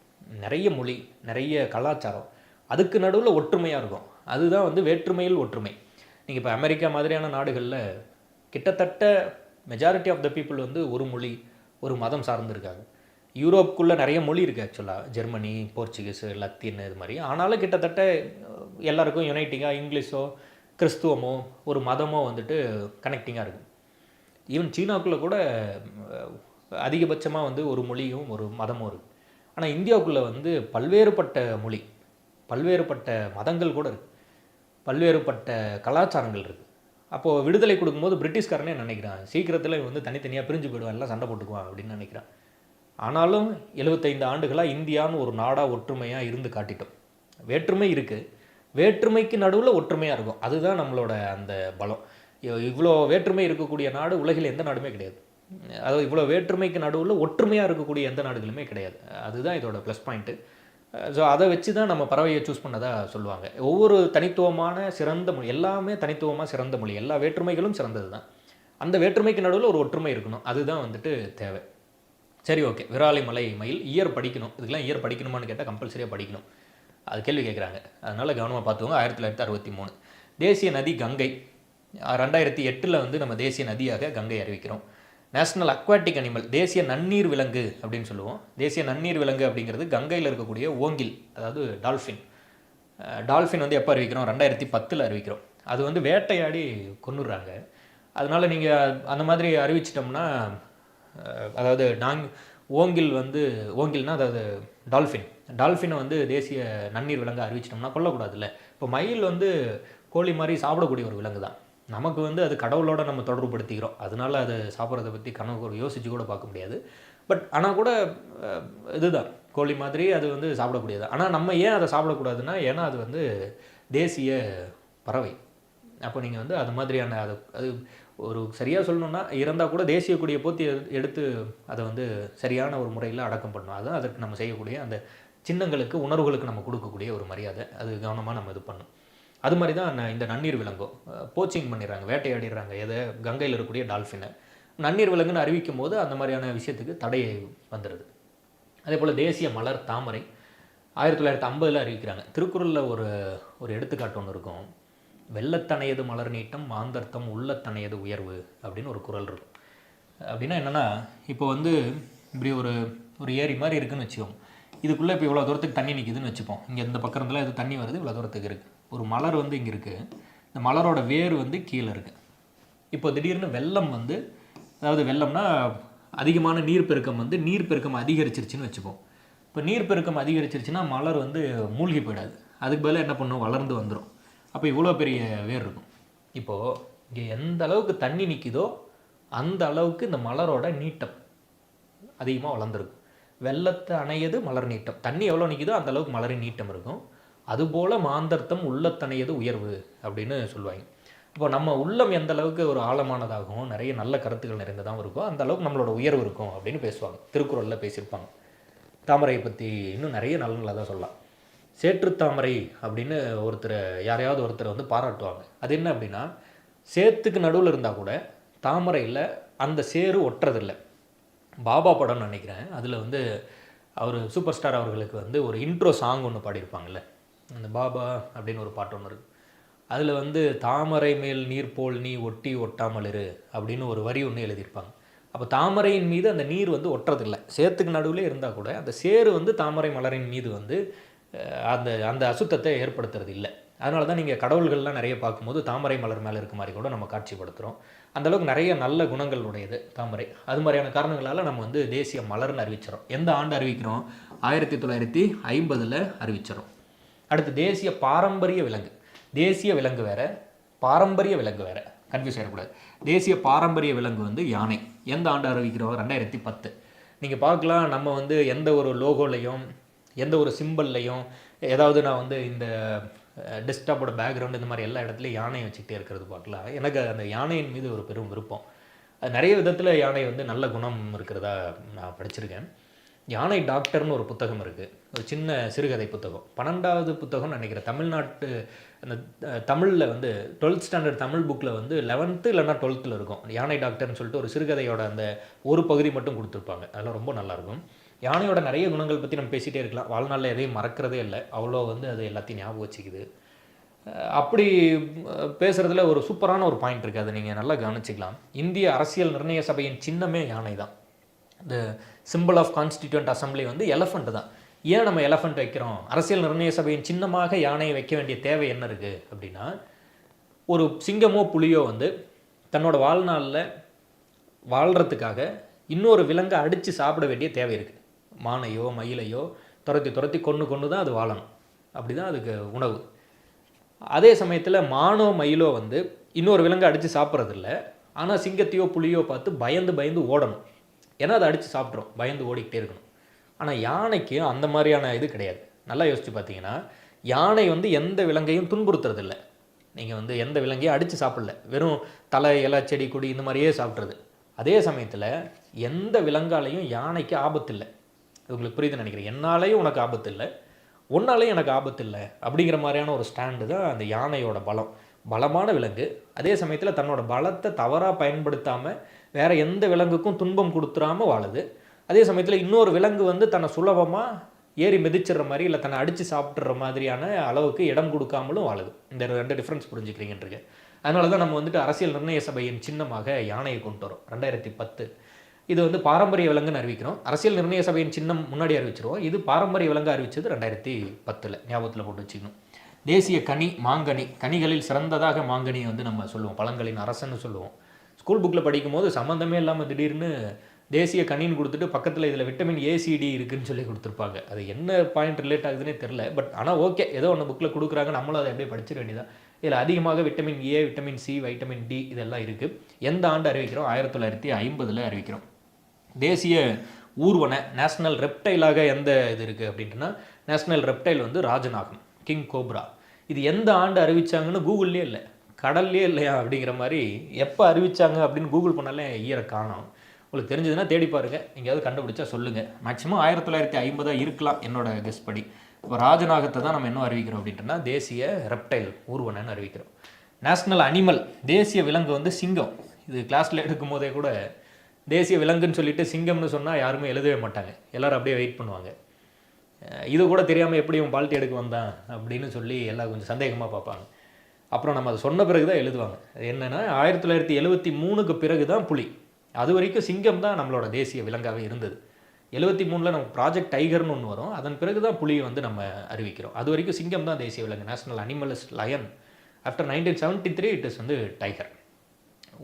நிறைய மொழி, நிறைய கலாச்சாரம், அதுக்கு நடுவில் ஒற்றுமையாக இருக்கும். அதுதான் வந்து வேற்றுமையில் ஒற்றுமை. நீங்கள் இப்போ அமெரிக்கா மாதிரியான நாடுகளில் கிட்டத்தட்ட மெஜாரிட்டி ஆஃப் த பீப்புள் வந்து ஒரு மொழி, ஒரு மதம் சார்ந்து இருக்காங்க. யூரோப்புக்குள்ளே நிறைய மொழி இருக்குது ஆக்சுவலாக, ஜெர்மனி, போர்ச்சுகீஸு, லத்தீன், இது மாதிரி. ஆனாலும் கிட்டத்தட்ட எல்லாருக்கும் யுனைட்டிங்காக இங்கிலீஷோ கிறிஸ்துவமோ ஒரு மதமோ வந்துட்டு கனெக்டிங்காக இருக்கும். ஈவன் சீனாவுக்குள்ளே கூட அதிகபட்சமாக வந்து ஒரு மொழியும் ஒரு மதமும் இருக்குது. ஆனால் இந்தியாவுக்குள்ளே வந்து பல்வேறுபட்ட மொழி, பல்வேறுபட்ட மதங்கள் கூட இருக்குது. பல்வேறுபட்ட கலாச்சாரங்கள் இருக்குது. அப்போது விடுதலை கொடுக்கும்போது பிரிட்டிஷ்காரனே நினைக்கிறான் சீக்கிரத்தில் இவன் வந்து தனித்தனியாக பிரிஞ்சு போயிடுவான், எல்லாம் சண்டை போட்டுக்குவான் அப்படின்னு நினைக்கிறான். ஆனாலும் 75 ஆண்டுகளாக இந்தியான்னு ஒரு நாடாக ஒற்றுமையாக இருந்து காட்டிட்டோம். வேற்றுமை இருக்குது, வேற்றுமைக்கு நடுவில் ஒற்றுமையாக இருக்கும். அதுதான் நம்மளோட அந்த பலம். இவ்வளோ வேற்றுமை இருக்கக்கூடிய நாடு உலகில் எந்த நாடுமே கிடையாது. அதாவது இவ்வளோ வேற்றுமைக்கு நடுவில் ஒற்றுமையாக இருக்கக்கூடிய எந்த நாடுகளுமே கிடையாது. அதுதான் இதோட ப்ளஸ் பாயிண்ட்டு. ஸோ அதை வச்சு தான் நம்ம பறவையை சூஸ் பண்ணதாக சொல்லுவாங்க. ஒவ்வொரு தனித்துவமான சிறந்த மொழி, எல்லாமே தனித்துவமாக சிறந்த மொழி, எல்லா வேற்றுமைகளும் சிறந்தது தான். அந்த வேற்றுமைக்கு நடுவில் ஒரு ஒற்றுமை இருக்கணும், அதுதான் வந்துட்டு தேவை. சரி, ஓகே. விராலிமலை மயில் இயர் படிக்கணும். இதுக்கெல்லாம் இயர் படிக்கணுமான்னு கேட்டால் கம்பல்சரியாக படிக்கணும். அது கேள்வி கேட்குறாங்க, அதனால் கவனமாக பார்த்துவோங்க. 1963 தேசிய நதி கங்கை. 2008 வந்து நம்ம தேசிய நதியாக கங்கை அறிவிக்கிறோம். நேஷ்னல் அக்வாட்டிக் அனிமல், தேசிய நன்னீர் விலங்கு அப்படின்னு சொல்லுவோம். தேசிய நன்னீர் விலங்கு அப்படிங்கிறது கங்கையில் இருக்கக்கூடிய ஓங்கில், அதாவது டால்ஃபின். டால்ஃபின் வந்து எப்போ அறிவிக்கிறோம்? 2010 அறிவிக்கிறோம். அது வந்து வேட்டையாடி கொன்னுடுறாங்க. அதனால் நீங்கள் அந்த மாதிரி அறிவிச்சிட்டோம்னா, அதாவது ஓங்கில் வந்து ஓங்கில்னா அதாவது டால்ஃபினை வந்து தேசிய நன்னீர் விலங்கு அறிவிச்சிட்டோம்னா கொல்லக்கூடாதுல்ல. இப்போ மயில் வந்து கோழி மாதிரி சாப்பிடக்கூடிய ஒரு விலங்கு தான். நமக்கு வந்து அது கடவுளோட நம்ம தொடர்புபடுத்திக்கிறோம், அதனால அதை சாப்பிட்றத பற்றி கனவு யோசிச்சு கூட பார்க்க முடியாது. பட் ஆனால் கூட இதுதான் கோழி மாதிரி அது வந்து சாப்பிடக்கூடியது. ஆனால் நம்ம ஏன் அதை சாப்பிடக்கூடாதுன்னா, ஏன்னா அது வந்து தேசிய பறவை. அப்போ நீங்கள் வந்து அது மாதிரியான அது ஒரு சரியாக சொல்லணுன்னா, இறந்தால் கூட தேசிய கொடியை போற்றி எடுத்து அதை வந்து சரியான ஒரு முறையில் அடக்கம் பண்ணணும். அதுதான் அதற்கு நம்ம செய்யக்கூடிய அந்த சின்னங்களுக்கு, உணர்வுகளுக்கு நம்ம கொடுக்கக்கூடிய ஒரு மரியாதை. அது கவனமாக நம்ம இது பண்ணணும். அது மாதிரி தான் இந்த நன்னீர் விலங்கோ போச்சிங் பண்ணிடுறாங்க, வேட்டையாடிடுறாங்க எதை, கங்கையில் இருக்கக்கூடிய டால்ஃபினை. நன்னீர் விலங்குன்னு அறிவிக்கும் போது அந்த மாதிரியான விஷயத்துக்கு தடை வந்துடுது. அதே போல் தேசிய மலர் தாமரை 1950 அறிவிக்கிறாங்க. திருக்குறளில் ஒரு எடுத்துக்காட்டு ஒன்று இருக்கும். வெள்ளத்தனையது மலர் நீட்டம், மாந்தர்த்தம் உள்ளத்தனையது உயர்வு அப்படின்னு ஒரு குறள் இருக்கும். அப்படின்னா என்னென்னா, இப்போ வந்து இப்படி ஒரு ஏரி மாதிரி இருக்குதுன்னு வச்சுக்கோங்க. இதுக்குள்ளே இப்போ இவ்வளோ தூரத்துக்கு தண்ணி நிற்கிதுன்னு வச்சுப்போம். இங்கே இந்த பக்கம் இருந்தாலும் இது தண்ணி வருது, இவ்வளோ தூரத்துக்கு இருக்குது. ஒரு மலர் வந்து இங்கே இருக்குது, இந்த மலரோட வேர் வந்து கீழே இருக்குது. இப்போ திடீர்னு வெள்ளம் வந்து, அதாவது வெள்ளம்னா அதிகமான நீர்ப்பெருக்கம் வந்து நீர்ப்பெருக்கம் அதிகரிச்சிருச்சுன்னு வச்சுப்போம். இப்போ நீர்ப்பெருக்கம் அதிகரிச்சிருச்சுன்னா மலர் வந்து மூழ்கி போயிடாது, அதுக்கு பதிலாக என்ன பண்ணும், வளர்ந்து வந்துடும். அப்போ இவ்வளோ பெரிய வேர் இருக்கும். இப்போது இங்கே எந்த அளவுக்கு தண்ணி நிற்கிதோ அந்த அளவுக்கு இந்த மலரோட நீட்டம் அதிகமாக வளர்ந்துருக்கும். வெள்ளத்தை அணையது மலர் நீட்டம், தண்ணி எவ்வளோ நிற்கிதோ அந்த அளவுக்கு மலரின் நீட்டம் இருக்கும். அதுபோல் மாந்தர்த்தம் உள்ளத்தனையது உயர்வு அப்படின்னு சொல்லுவாங்க. இப்போ நம்ம உள்ளம் எந்த அளவுக்கு ஒரு ஆழமானதாகவும் நிறைய நல்ல கருத்துக்கள் நிறைந்ததாகவும் இருக்கும், அந்த அளவுக்கு நம்மளோட உயர்வு இருக்கும் அப்படின்னு பேசுவாங்க. திருக்குறளில் பேசியிருப்பாங்க. தாமரையை பற்றி இன்னும் நிறைய நல்ல தான் சொல்லலாம். சேற்றுத்தாமரை அப்படின்னு யாரையாவது ஒருத்தரை வந்து பாராட்டுவாங்க. அது என்ன அப்படின்னா, சேத்துக்கு நடுவில் இருந்தால் கூட தாமரையில் அந்த சேரு ஒட்டுறதில்லை. பாபா படம்னு நினைக்கிறேன், அதில் வந்து அவர் சூப்பர் ஸ்டார் அவர்களுக்கு வந்து ஒரு இன்ட்ரோ சாங் ஒன்று பாடியிருப்பாங்கள்ல, அந்த பாபா அப்படின்னு ஒரு பாட்டு ஒன்று இருக்குது. அதில் வந்து தாமரை மேல் நீர் போல் நீ ஒட்டி ஒட்டாமல் இரு அப்படின்னு ஒரு வரி ஒன்று எழுதியிருப்பாங்க. அப்போ தாமரையின் மீது அந்த நீர் வந்து ஒட்டுறதில்லை, சேத்துக்கு நடுவில் இருந்தால் கூட அந்த சேரு வந்து தாமரை மலரின் மீது வந்து அந்த அசுத்தத்தை ஏற்படுத்துறது இல்லை. அதனால தான் நீங்கள் கடவுள்கள்லாம் நிறைய பார்க்கும்போது தாமரை மலர் மேலே இருக்க மாதிரி கூட நம்ம காட்சிப்படுத்துகிறோம். அந்தளவுக்கு நிறைய நல்ல குணங்கள் உடையது தாமரை. அது மாதிரியான காரணங்களால் நம்ம வந்து தேசிய மலர்னு அறிவிச்சிடறோம். எந்த ஆண்டு அறிவிக்கிறோம்? 1950 அறிவிச்சிடறோம். அடுத்து தேசிய பாரம்பரிய விலங்கு. தேசிய விலங்கு வேறு, பாரம்பரிய விலங்கு வேறு, கன்ஃபியூஸ் ஆகிடக்கூடாது. தேசிய பாரம்பரிய விலங்கு வந்து யானை. எந்த ஆண்டு அறிவிக்கிறோம்? 2010. நீங்கள் பார்க்கலாம், நம்ம வந்து எந்த ஒரு லோகோலையும் எந்த ஒரு சிம்பிள்லையும் ஏதாவது நான் வந்து இந்த டெஸ்க்டாப்போட பேக்ரவுண்டு இந்த மாதிரி எல்லா இடத்துலையும் யானையை வச்சுக்கிட்டே இருக்கிறது பார்க்கலாம். எனக்கு அந்த யானையின் மீது ஒரு பெரும் விருப்பம். அது நிறைய விதத்தில் யானை வந்து நல்ல குணம் இருக்கிறதா நான் படிச்சிருக்கேன். யானை டாக்டர்னு ஒரு புத்தகம் இருக்குது, ஒரு சின்ன சிறுகதை புத்தகம், 12வது புத்தகம்னு நினைக்கிறேன். தமிழ்நாட்டு அந்த தமிழில் வந்து 12th ஸ்டாண்டர்ட் தமிழ் புக்கில் வந்து 11th இல்லைனா 12th இருக்கும். யானை டாக்டர்னு சொல்லிட்டு ஒரு சிறுகதையோட அந்த ஒரு பகுதி மட்டும் கொடுத்துருப்பாங்க. அதெல்லாம் ரொம்ப நல்லாயிருக்கும். யானையோட நிறைய குணங்கள் பற்றி நம்ம பேசிகிட்டே இருக்கலாம். வாழ்நாளில் எதையும் மறக்கிறதே இல்லை, அவ்வளோ வந்து அது எல்லாத்தையும் ஞாபகம் வச்சுக்குது. அப்படி பேசுகிறதுல ஒரு சூப்பரான ஒரு பாயிண்ட் இருக்குது, அதை நீங்கள் நல்லா கவனிச்சிக்கலாம். இந்திய அரசியல் நிர்ணய சபையின் சின்னமே யானை தான். இந்த சிம்பிள் ஆஃப் கான்ஸ்டிடியூண்ட் அசம்பிளி வந்து எலஃபண்ட் தான். ஏன் நம்ம எலஃபண்ட் வைக்கிறோம்? அரசியல் நிர்ணய சபையின் சின்னமாக யானையை வைக்க வேண்டிய தேவை என்ன இருக்குது அப்படின்னா, ஒரு சிங்கமோ புலியோ வந்து தன்னோட வாழ்நாளில் வாழ்கிறதுக்காக இன்னொரு விலங்கை அடித்து சாப்பிட வேண்டிய தேவை இருக்குது. மானையோ மயிலையோ துரத்தி கொன்று தான் அது வாழணும். அப்படி தான் அதுக்கு உணவு. அதே சமயத்தில் மானோ மயிலோ வந்து இன்னொரு விலங்கை அடித்து சாப்பிட்றதில்ல. ஆனால் சிங்கத்தையோ புலியோ பார்த்து பயந்து பயந்து ஓடணும். ஏன்னா அதை அடித்து சாப்பிட்றோம், பயந்து ஓடிக்கிட்டே இருக்கணும். ஆனால் யானைக்கு அந்த மாதிரியான இது கிடையாது. நல்லா யோசித்து பார்த்தீங்கன்னா, யானை வந்து எந்த விலங்கையும் துன்புறுத்துறதில்ல. நீங்கள் வந்து எந்த விலங்கையும் அடித்து சாப்பிடல, வெறும் தலை இலை செடி கொடி இந்த மாதிரியே சாப்பிட்றது. அதே சமயத்தில் எந்த விலங்காலையும் யானைக்கு ஆபத்து இல்லை. உங்களுக்கு புரியுதுன்னு நினைக்கிறேன். என்னாலையும் உனக்கு ஆபத்து இல்லை, ஒன்னாலையும் எனக்கு ஆபத்து இல்லை அப்படிங்கிற மாதிரியான ஒரு ஸ்டாண்டு தான் அந்த யானையோட பலம். பலமான விலங்கு, அதே சமயத்தில் தன்னோட பலத்தை தவறாக பயன்படுத்தாமல் வேறு எந்த விலங்குக்கும் துன்பம் கொடுத்துடாமல் வாழுது. அதே சமயத்தில் இன்னொரு விலங்கு வந்து தன்னை சுலபமாக ஏறி மிதிச்சிடுற மாதிரி இல்லை தன்னை அடித்து சாப்பிட்ற மாதிரியான அளவுக்கு இடம் கொடுக்காமலும் வாழுது. இந்த 2 டிஃப்ரென்ஸ் புரிஞ்சுக்கிறீங்கன்றது. அதனால தான் நம்ம வந்துட்டு அரசியல் நிர்ணய சபையின் சின்னமாக யானையை கொண்டு வரோம் 2010. இது வந்து பாரம்பரிய விலங்குன்னு அறிவிக்கிறோம். அரசியல் நிர்ணய சபையின் சின்னம் முன்னாடி அறிவிச்சிருவோம். இது பாரம்பரிய விலங்கு அறிவிச்சது 2010. ஞாபகத்தில் போட்டு வச்சுக்கணும். தேசிய கனி மாங்கனி, கனிகளில் சிறந்ததாக மாங்கனியை வந்து நம்ம சொல்லுவோம், பழங்களின் அரசன்னு சொல்லுவோம். ஸ்கூல் புக்கில் படிக்கும் போது சம்மந்தமே இல்லாமல் திடீர்னு தேசிய கனின்னு கொடுத்துட்டு பக்கத்தில் இதில் விட்டமின் ஏசிடி இருக்குதுன்னு சொல்லி கொடுத்துருப்பாங்க. அது என்ன பாயிண்ட் ரிலேட் ஆகுதுன்னே தெரில. பட் ஆனால் ஓகே, ஏதோ ஒன்று புக்கில் கொடுக்குறாங்க, நம்மளும் அதை அப்படியே படிச்சிட வேண்டியதான். இதில் அதிகமாக vitamin A, vitamin C, vitamin D இதெல்லாம் இருக்குது. எந்த ஆண்டு அறிவிக்கிறோம்? 1950 அறிவிக்கிறோம். தேசிய ஊர்வன, நேஷ்னல் ரெப்டைலாக எந்த இது இருக்குது அப்படின்ட்டுனா, நேஷ்னல் ரெப்டைல் வந்து ராஜநாகம், கிங் கோப்ரா. இது எந்த ஆண்டு அறிவிச்சாங்கன்னு கூகுள்லேயே இல்லை, கடல்லே இல்லையா அப்படிங்கிற மாதிரி. எப்போ அறிவிச்சாங்க அப்படின்னு கூகுள் பண்ணாலே இயரை காணோம். உங்களுக்கு தெரிஞ்சதுன்னா தேடி பாருங்கள், எங்கேயாவது கண்டுபிடிச்சா சொல்லுங்கள். மேக்ஸிமம் 1950 இருக்கலாம் என்னோட கெஸ் படி. இப்போ ராஜநாகத்தை தான் நம்ம என்ன அறிவிக்கிறோம் அப்படின்ட்டுனா தேசிய ரெப்டைல் ஊர்வனன்னு அறிவிக்கிறோம். நேஷ்னல் அனிமல், தேசிய விலங்கு வந்து சிங்கம். இது கிளாஸில் எடுக்கும் போதே கூட தேசிய விலங்குன்னு சொல்லிட்டு சிங்கம்னு சொன்னால் யாருமே எழுதவே மாட்டாங்க, எல்லோரும் அப்படியே வெயிட் பண்ணுவாங்க. இது கூட தெரியாமல் எப்படி இவன் பால்ட்டி எடுக்க வந்தான் அப்படின்னு சொல்லி எல்லாம் கொஞ்சம் சந்தேகமாக பார்ப்பாங்க. அப்புறம் நம்ம அதை சொன்ன பிறகு தான் எழுதுவாங்க. என்னென்னா 1973க்கு பிறகு தான் புலி. அது வரைக்கும் சிங்கம் தான் நம்மளோட தேசிய விலங்காகவே இருந்தது. 73ல் நம்ம ப்ராஜெக்ட் டைகர்னு ஒன்று வரும், அதன் பிறகு தான் புலியை வந்து நம்ம அறிவிக்கிறோம். அது வரைக்கும் சிங்கம் தான் தேசிய விலங்கு, national animal is line. After 1973 it is வந்து டைகர்.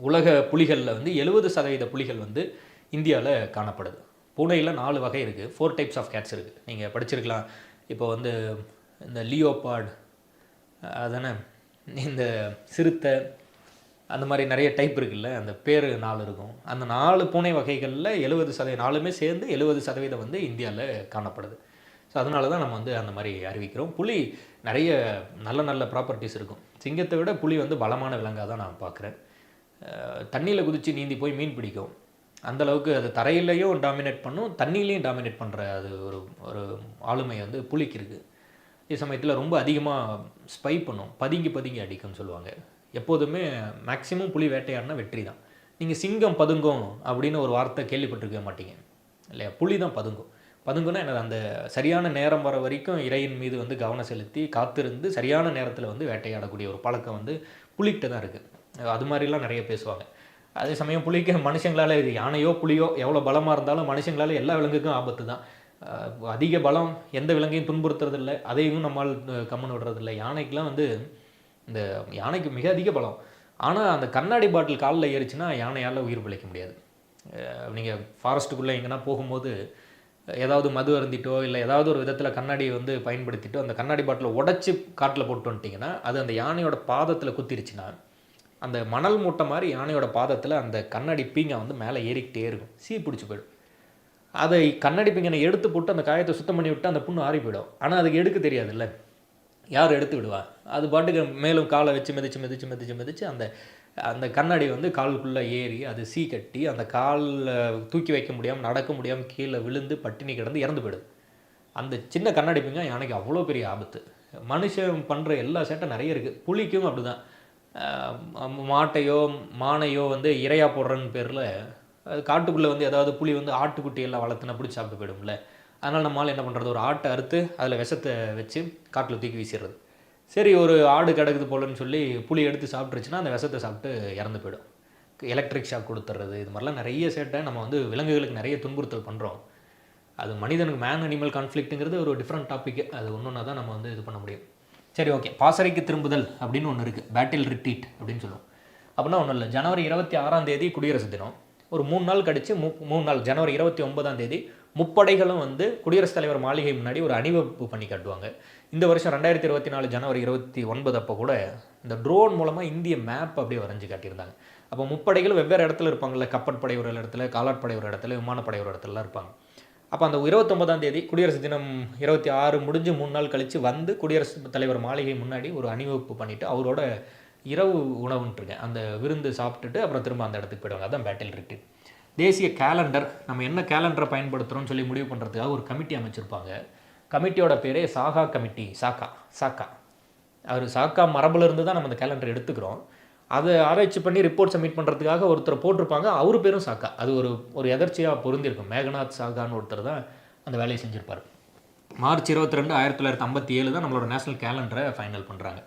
உலக புலிகளில் வந்து 70% புலிகள் வந்து இந்தியாவில் காணப்படுது. பூனையில் 4 வகை இருக்குது, 4 டைப்ஸ் ஆஃப் கேட்ஸ் இருக்குது. நீங்கள் படிச்சிருக்கலாம். இப்போ வந்து இந்த லியோபார்டு, அதானே இந்த சிறுத்தை, அந்த மாதிரி நிறைய டைப் இருக்குல்ல, அந்த பேர் 4 இருக்கும். அந்த 4 பூனை வகைகளில் 70%, 4மே சேர்ந்து 70% வந்து இந்தியாவில் காணப்படுது. ஸோ அதனால தான் நம்ம வந்து அந்த மாதிரி அறிவிக்கிறோம். புலி நிறைய நல்ல நல்ல ப்ராப்பர்ட்டிஸ் இருக்கும். சிங்கத்தை விட புலி வந்து பலமான விலங்காக தான் நான் பார்க்குறேன். தண்ணியில் குதித்து நீந்தி போய் மீன் பிடிக்கும், அந்தளவுக்கு அது தரையிலையும் டாமினேட் பண்ணும், தண்ணியிலையும் டாமினேட் பண்ணுற அது ஒரு ஆளுமை வந்து புலிக்கு இருக்குது. இதே சமயத்தில் ரொம்ப அதிகமாக ஸ்பை பண்ணும், பதுங்கி பதுங்கி அடிக்கும்னு சொல்லுவாங்க. எப்போதுமே மேக்ஸிமம் புலி வேட்டையாடினா வெற்றி தான். நீங்கள் சிங்கம் பதுங்கும் அப்படின்னு ஒரு வார்த்தை கேள்விப்பட்டிருக்க மாட்டீங்க இல்லையா? புலி தான் பதுங்கும். பதுங்குன்னா என்னது? அந்த சரியான நேரம் வர வரைக்கும் இறையின் மீது வந்து கவனம் செலுத்தி காத்திருந்து சரியான நேரத்தில் வந்து வேட்டையாடக்கூடிய ஒரு பழக்கம் வந்து புலிகிட்ட தான் இருக்குது. அது மாதிரிலாம் நிறைய பேசுவாங்க. அதே சமயம் புலிக்கு மனுஷங்களால், இது யானையோ புலியோ எவ்வளோ பலமாக இருந்தாலும் மனுஷங்களால் எல்லா விலங்குக்கும் ஆபத்து தான். அதிக பலம் எந்த விலங்கையும் துன்புறுத்துறதில்லை, அதையும் நம்மால் கம்மன் விடுறதில்லை. யானைக்கெலாம் வந்து இந்த யானைக்கு மிக அதிக பலம். ஆனால் அந்த கண்ணாடி பாட்டில் காலில் ஏறிச்சுன்னா யானையால் உயிர் பிழைக்க முடியாது. நீங்கள் ஃபாரஸ்ட்டுக்குள்ளே எங்கன்னா போகும்போது ஏதாவது மது அருந்திட்டோ இல்லை ஏதாவது ஒரு விதத்தில் கண்ணாடியை வந்து பயன்படுத்திட்டோ அந்த கண்ணாடி பாட்டிலை உடச்சி காட்டில் போட்டு வந்துட்டிங்கன்னா அது அந்த யானையோட பாதத்தில் குத்திருச்சுன்னா அந்த மணல் மூட்டை மாதிரி யானையோட பாதத்தில் அந்த கண்ணாடி பீங்கை வந்து மேலே ஏறிக்கிட்டே இருக்கும், பிடிச்சி போயிடும். அதை கண்ணாடி பீங்கனை எடுத்து போட்டு அந்த காயத்தை சுத்தம் பண்ணி விட்டு அந்த புண்ணு ஆறி போயிடும். ஆனால் அதுக்கு எடுக்க தெரியாதுல்ல, யார் எடுத்து விடுவா? அது பாட்டுக்கு மேலும் காலை வச்சு மிதிச்சு மிதிச்சு மிதிச்சு மிதிச்சு அந்த அந்த கண்ணாடி வந்து காலுக்குள்ளே ஏறி அது கட்டி அந்த காலில் தூக்கி வைக்க முடியாமல் நடக்க முடியாமல் கீழே விழுந்து பட்டினி கிடந்து இறந்து போயிடுது. அந்த சின்ன கண்ணாடி பீங்க யானைக்கு அவ்வளோ பெரிய ஆபத்து. மனுஷன் பண்ணுற எல்லா சேட்டை நிறைய இருக்குது. புலிக்கும் அப்படி தான். மாட்டையோ மானையோ வந்து இரையா போடுறன்னு பேரில் காட்டுக்குள்ளே வந்து ஏதாவது புலி வந்து ஆட்டுக்குட்டியெல்லாம் வளர்த்துனா பிடிச்சி சாப்பிட்டு போயிடும்ல. அதனால் நம்மளால் என்ன பண்ணுறது, ஒரு ஆட்டை அறுத்து அதில் விஷத்தை வச்சு காட்டில் தூக்கி வீசிடுறது. சரி, ஒரு ஆடு கிடக்குது போலன்னு சொல்லி புளி எடுத்து சாப்பிட்ருச்சுன்னா அந்த விஷத்தை சாப்பிட்டு இறந்து போயிடும். எலக்ட்ரிக் ஷாக் கொடுத்துட்றது, இது மாதிரிலாம் நிறைய சேட்டை நம்ம வந்து விலங்குகளுக்கு நிறைய துன்புறுத்தல் பண்ணுறோம். அது மனிதனுக்கு மேன் அனிமல் கான்ஃப்ளிக்ட்டுங்கிறது ஒரு டிஃப்ரெண்ட் டாப்பிக்கு. அது ஒன்றுனா தான் நம்ம வந்து இது பண்ண முடியும். சரி, ஓகே. பாசறைக்கு திரும்புதல் அப்படின்னு ஒன்று இருக்குது, பேட்டில் ரிட்ரீட் அப்படின்னு சொல்லுவோம். அப்படின்னா ஒன்றும் இல்லை, ஜனவரி 26 குடியரசு தினம். ஒரு 3 நாள் கழித்து 3 நாள் ஜனவரி 29 முப்படைகளும் வந்து குடியரசுத் தலைவர் மாளிகை முன்னாடி ஒரு அணிவகுப்பு பண்ணி காட்டுவாங்க. இந்த வருஷம் 2024 ஜனவரி 29 அப்போ கூட இந்த ட்ரோன் மூலமாக இந்திய மேப் அப்படியே வரைஞ்சி காட்டியிருந்தாங்க. அப்போ முப்படைகள் வெவ்வேறு இடத்துல இருப்பாங்கள்ல, கப்பற்படை ஒரு இடத்துல, காலாட்படை ஒரு இடத்துல, விமானப்படை ஒரு இடத்துலலாம் இருப்பாங்க. அப்போ அந்த 29ஆம் தேதி குடியரசு தினம் 26 முடிஞ்சு 3 நாள் கழித்து வந்து குடியரசுத் தலைவர் மாளிகை முன்னாடி ஒரு அணிவகுப்பு பண்ணிவிட்டு அவரோட இரவு உணவுன்ட்ருக்கேன் அந்த விருந்து சாப்பிட்டுட்டு அப்புறம் திரும்ப அந்த இடத்துக்கு போயிடுவாங்க. அதுதான் பேட்டில் ரிட்ரீட். தேசிய கேலண்டர், நம்ம என்ன கேலண்டரை பயன்படுத்துகிறோம்னு சொல்லி முடிவு பண்ணுறதுக்காக ஒரு கமிட்டி அமைச்சிருப்பாங்க. கமிட்டியோட பேரே சாகா கமிட்டி. சாக்கா அவர் சாக்கா மரபுலேருந்து தான் நம்ம அந்த கேலண்டர் எடுத்துக்கிறோம். அதை ஆராய்ச்சி பண்ணி ரிப்போர்ட் சப்மிட் பண்ணுறதுக்காக ஒருத்தர் போட்டிருப்பாங்க. அவர் பேரும் சாக்கா. அது ஒரு எதர்ச்சியாக பொருந்திருக்கும். மேகநாத் சாகான்னு ஒருத்தர் தான் அந்த வேலையை செஞ்சுருப்பார். மார்ச் 22, 1957 தான் நம்மளோட நேஷனல் கேலண்டரை ஃபைனல் பண்ணுறாங்க.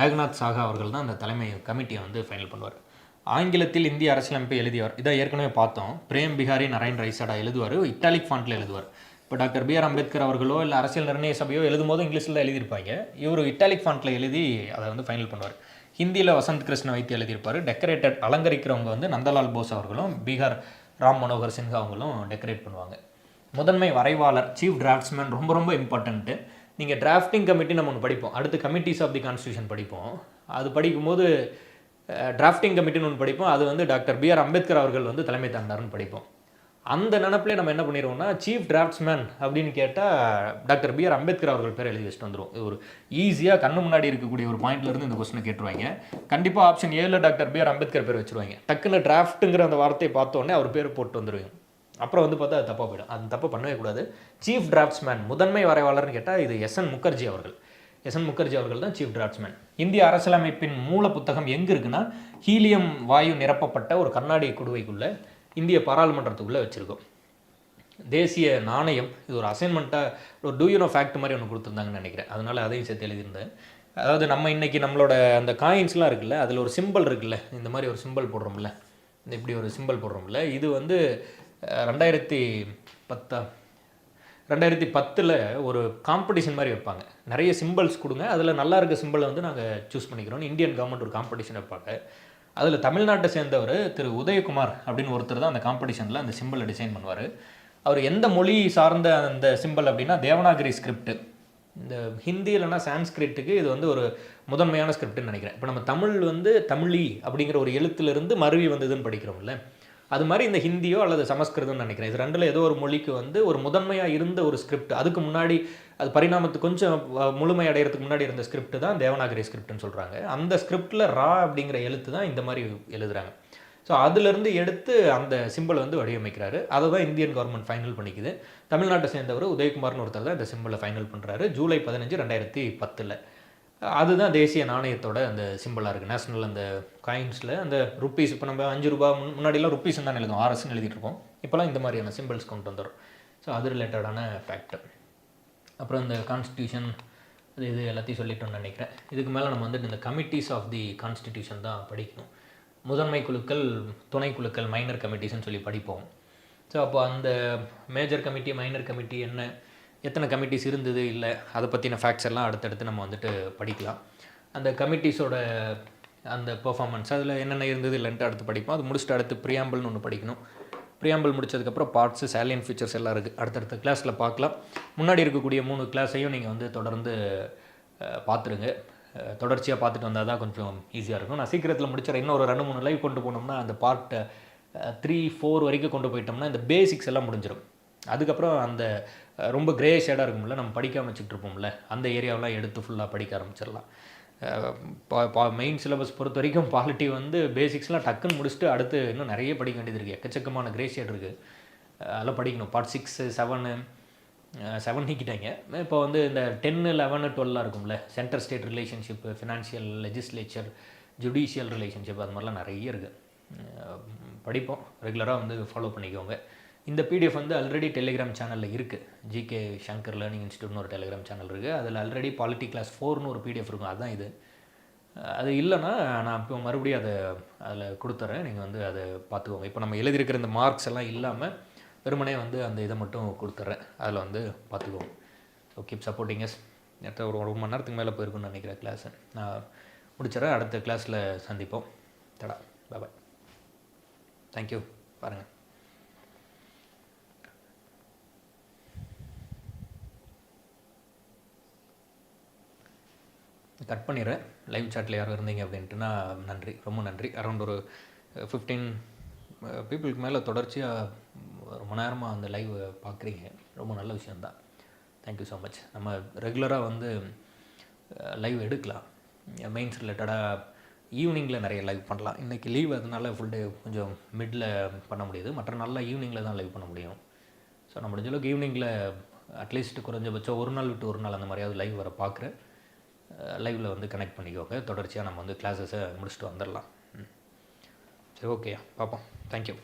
மேகநாத் சாகா அவர்கள் தான் அந்த தலைமை கமிட்டியை வந்து ஃபைனல் பண்ணுவார். ஆங்கிலத்தில் இந்திய அரசியலமைப்பை எழுதியவர். இதை ஏற்கனவே பார்த்தோம். பிரேம் பிஹாரி நரேன் ரைசாடா எழுதுவார். இட்டாலிக் ஃபாண்ட்டில் எழுதுவார். இப்போ டாக்டர் B.R. அம்பேத்கர் அவர்களோ இல்லை அரசியல் நிர்ணய சபையோ எழுதும் போது இங்கிலீஷில் எழுதியிருப்பாங்க. இவர் இட்டாலிக் ஃபாண்ட்டில் எழுதி அதை வந்து ஃபைனல் பண்ணுவார். ஹிந்தியில் வசந்த் கிருஷ்ண வைத்திய எழுதியிருப்பார். டெக்கரேட்டட் அலங்கரிக்கிறவங்க வந்து நந்தலால் போஸ் அவர்களும் பீகார் ராம் மனோகர் சின்ஹா அவங்களும் டெக்கரேட் பண்ணுவாங்க. முதன்மை வரைவாளர், சீஃப் டிராஃப்ட்ஸ்மேன் ரொம்ப ரொம்ப இம்பார்ட்டன்ட்டு. நீங்கள் டிராஃப்டிங் கமிட்டி நம்ம ஒன்று படிப்போம், அடுத்து கமிட்டிஸ் ஆஃப் தி கான்ஸ்டியூஷன் படிப்போம். அது படிக்கும்போது டிராஃப்டிங் கமிட்டின்னு ஒன்று படிப்போம். அது வந்து டாக்டர் B.R. அம்பேத்கர் அவர்கள் வந்து தலைமை தாண்டாருன்னு படிப்போம். அந்த நினப்பிலே நம்ம என்ன பண்ணிடுவோம்னா சீஃப் டிராஃப்ட்ஸ்மேன் அப்படின்னு கேட்டால் டாக்டர் B.R. அம்பேத்கர் அவர்கள் பேர் எழுதி வச்சுட்டு வந்துடும். ஒரு ஈஸியாக கண்ணு முன்னாடி இருக்கக்கூடிய ஒரு பாயிண்ட்லேருந்து இந்த கொஸ்டினை கேட்டுருவாங்க. கண்டிப்பாக ஆப்ஷன் ஏல டாக்டர் B.R. அம்பேத்கர் பேர் வச்சுருவாங்க. டக்குன்னு டிராஃப்ட்டுங்கிற அந்த வார்த்தையை பார்த்தோன்னே அவர் பேர் போட்டு வந்துடுவாங்க. அப்புறம் வந்து பார்த்தா அது தப்பாக போயிடும். அது தப்பாக பண்ணவே கூடாது. சீஃப் டிராஃப்ட்ஸ்மேன் முதன்மை வரைவாளர்னு கேட்டால் இது S.N. முகர்ஜி அவர்கள். S.N. முகர்ஜி அவர்கள் தான் சீஃப் டிராஃப்ட்ஸ்மேன். இந்திய அரசியலமைப்பின் மூல புத்தகம் எங்கே இருக்குன்னா ஹீலியம் வாயு நிரப்பப்பட்ட ஒரு கண்ணாடி குடுவைக்குள்ளே இந்திய பாராளுமன்றத்துக்குள்ளே வச்சுருக்கோம். தேசிய நாணயம் இது ஒரு அசைன்மெண்ட்டாக ஒரு டூ யூ நோ ஃபேக்ட் மாதிரி ஒன்று கொடுத்துருந்தாங்கன்னு நினைக்கிறேன். அதனால் அதையும் சேர்த்து எழுதியிருந்தேன். அதாவது நம்ம இன்றைக்கி நம்மளோட அந்த காயின்ஸ்லாம் இருக்குல்ல, அதில் ஒரு சிம்பிள் இருக்குல்ல, இந்த மாதிரி ஒரு சிம்பிள் போடுறோம்ல, இந்த இப்படி ஒரு சிம்பிள் போடுறோம்ல, இது வந்து 2010 ஒரு காம்படிஷன் மாதிரி வைப்பாங்க. நிறைய சிம்பிள்ஸ் கொடுங்க, அதில் நல்லா இருக்க சிம்பிளை வந்து நாங்கள் சூஸ் பண்ணிக்கிறோம். இந்தியன் கவர்மெண்ட் ஒரு காம்படிஷன் வைப்பாங்க. அதில் தமிழ்நாட்டை சேர்ந்தவர் திரு உதயகுமார் அப்படின்னு ஒருத்தர் தான் அந்த காம்படிஷனில் அந்த சிம்பிளை டிசைன் பண்ணுவார். அவர் எந்த மொழி சார்ந்த அந்த சிம்பிள் அப்படின்னா தேவநாகரி ஸ்கிரிப்ட். இந்த ஹிந்தி இல்லைனா சான்ஸ்கிரிட்டுக்கு இது வந்து ஒரு முதன்மையான ஸ்கிரிப்ட்னு நினைக்கிறேன். இப்போ நம்ம தமிழ் வந்து தமிழி அப்படிங்கிற ஒரு எழுத்துலேருந்து மருவி வந்ததுன்னு படிக்கிறோம்ல, அது மாதிரி இந்த ஹிந்தியோ அல்லது சமஸ்கிருதம்னு நினைக்கிறேன். இது ரெண்டில் ஏதோ ஒரு மொழிக்கு வந்து ஒரு முதன்மையாக இருந்த ஒரு ஸ்கிரிப்ட். அதுக்கு முன்னாடி அது பரிணாமத்துக்கு கொஞ்சம் முழுமை அடைகிறதுக்கு முன்னாடி இருந்த ஸ்கிரிப்ட் தான் தேவநாகரி ஸ்கிரிப்ட்னு சொல்கிறாங்க. அந்த ஸ்கிரிப்டில் ரா அப்படிங்கிற எழுத்து தான் இந்த மாதிரி எழுதுகிறாங்க. ஸோ அதிலிருந்து எடுத்து அந்த சிம்பிளை வந்து வடிவமைக்கிறாரு. அதை தான் இந்தியன் கவர்மெண்ட் ஃபைனல் பண்ணிக்குது. தமிழ்நாட்டை சேர்ந்தவர் உதயகுமார்னு ஒருத்தர் தான் இந்த சிம்பிளை ஃபைனல் பண்ணுறாரு ஜூலை 15, 2010. அதுதான் தேசிய நாணயத்தோட அந்த சிம்பிளாக இருக்குது. நேஷனல் அந்த காயின்ஸில் அந்த ருப்பீஸ், இப்போ நம்ம 5 ரூபா முன்னாடிலாம் ருப்பீஸ் தான் எழுதும், RSன்னு எழுதிட்டு இருக்கோம். இப்போலாம் இந்த மாதிரியான சிம்பிள்ஸ் கொண்டு வந்துடும். ஸோ அது ரிலேட்டடான ஃபேக்டர். அப்புறம் இந்த கான்ஸ்டியூஷன் இது எல்லாத்தையும் சொல்லிட்டோம்னு நினைக்கிறேன். இதுக்கு மேலே நம்ம வந்துட்டு இந்த கமிட்டிஸ் ஆஃப் தி கான்ஸ்டிடியூஷன் தான் படிக்கணும். முதன்மை குழுக்கள், துணை குழுக்கள், மைனர் கமிட்டிஸ்ன்னு சொல்லி படிப்போம். ஸோ அப்போ அந்த மேஜர் கமிட்டி, மைனர் கமிட்டி என்ன, எத்தனை கமிட்டிஸ் இருந்தது இல்லை, அதை பற்றின ஃபேக்ட்ஸ் எல்லாம் அடுத்தடுத்து நம்ம வந்துட்டு படிக்கலாம். அந்த கமிட்டிஸோட அந்த பெர்ஃபார்மன்ஸ் அதில் என்னென்ன இருந்தது இல்லைன்ட்டு அடுத்து படிப்போம். அது முடிச்சுட்டு அடுத்து ப்ரியாம்பிள்னு ஒன்று படிக்கணும். ப்ரியாம்பிள் முடிச்சதுக்கப்புறம் பார்ட்ஸு, சேலியன் ஃபீச்சர்ஸ் எல்லாம் இருக்குது. அடுத்தடுத்த கிளாஸில் பார்க்கலாம். முன்னாடி இருக்கக்கூடிய 3 கிளாஸையும் நீங்கள் வந்து தொடர்ந்து பார்த்துருங்க. தொடர்ச்சியாக பார்த்துட்டு வந்தால் தான் கொஞ்சம் ஈஸியாக இருக்கும். நான் சீக்கிரத்தில் முடிச்சிடறேன். இன்னும் ஒரு 2-3 லைவ் கொண்டு போனோம்னா அந்த பார்ட் 3-4 வரைக்கும் கொண்டு போயிட்டோம்னா இந்த பேசிக்ஸ் எல்லாம் முடிஞ்சிடும். அதுக்கப்புறம் அந்த ரொம்ப கிரே ஷேடாக இருக்கும்ல, நம்ம படிக்காமல் வச்சுக்கிட்டு இருப்போம்ல, அந்த ஏரியாவெலாம் எடுத்து ஃபுல்லாக படிக்க ஆரம்பிச்சிடலாம். மெயின் சிலபஸ் பொறுத்த வரைக்கும் பாலிட்டி வந்து பேசிக்ஸ்லாம் டக்குன்னு முடிச்சுட்டு அடுத்து இன்னும் நிறைய படிக்க வேண்டியது இருக்குது. எக்கச்சக்கமான கிரே ஷேட் இருக்குது, அதெல்லாம் படிக்கணும். பார்ட் 6, 7 நீக்கிட்டாங்க. இப்போ வந்து இந்த 10, 11, 12 இருக்கும்ல, centre state relationship, financial, legislature, judicial relationship, அது மாதிரிலாம் நிறைய இருக்குது. படிப்போம், ரெகுலராக வந்து ஃபாலோ பண்ணிக்கோங்க. இந்த பிடிஎஃப் வந்து ஆல்ரெடி டெலிகிராம் சேனலில் இருக்குது. ஜிகே சங்கர் லேர்னிங் இன்ஸ்டியூட்னு ஒரு டெலிகிராம் சேனல் இருக்குது. அதில் ஆல்ரெடி பாலிட்டி கிளாஸ் 4ன்னு ஒரு பிடிஎஃப் இருக்கும். அதுதான் இது. அது இல்லைன்னா நான் இப்போ மறுபடியும் அதில் கொடுத்துட்றேன். நீங்கள் வந்து அதை பார்த்துக்கோங்க. இப்போ நம்ம எழுதியிருக்கிற இந்த மார்க்ஸ் எல்லாம் இல்லாமல் வெறுமனே வந்து அந்த இதை மட்டும் கொடுத்துட்றேன். அதில் வந்து பார்த்துக்கோங்க. So keep supporting us. நேற்று ஒரு 1 மணி நேரத்துக்கு மேலே போயிருக்குன்னு நினைக்கிறேன் கிளாஸு. நான் முடிச்சிடறேன். அடுத்த கிளாஸில் சந்திப்போம். தடா, பாய். தேங்க்யூ. பாருங்கள். கட் பண்ணிடுறேன். லைவ் சாட்டில் யாரும் இருந்தீங்க அப்படின்ட்டுனா நன்றி, ரொம்ப நன்றி. அரௌண்ட் ஒரு 15 பீப்புளுக்கு மேலே தொடர்ச்சியாக ரொம்ப நேரமாக அந்த லைவ் பார்க்குறீங்க. ரொம்ப நல்ல விஷயந்தான். Thank you so much. நம்ம ரெகுலராக வந்து லைவ் எடுக்கலாம். மெயின்ஸ் ரிலேட்டடாக ஈவினிங்கில் நிறைய லைவ் பண்ணலாம். இன்றைக்கி லீவ் அதனால ஃபுல் டே கொஞ்சம் மிடில் பண்ண முடியுது. மற்ற நாளில் ஈவினிங்கில் தான் லைவ் பண்ண முடியும். ஸோ நான் முடிஞ்ச அளவுக்கு ஈவினிங்கில் அட்லீஸ்ட் குறைஞ்சபட்சம் ஒரு நாள் விட்டு ஒரு நாள் அந்த மாதிரியாவது லைவ் வர பார்க்குறேன். லைவில் வந்து கனெக்ட் பண்ணிக்கோங்க. தொடர்ச்சியாக நம்ம வந்து கிளாஸஸை முடிச்சுட்டு வந்துடலாம். சரி, ஓகே, பார்ப்போம். தேங்க்யூ.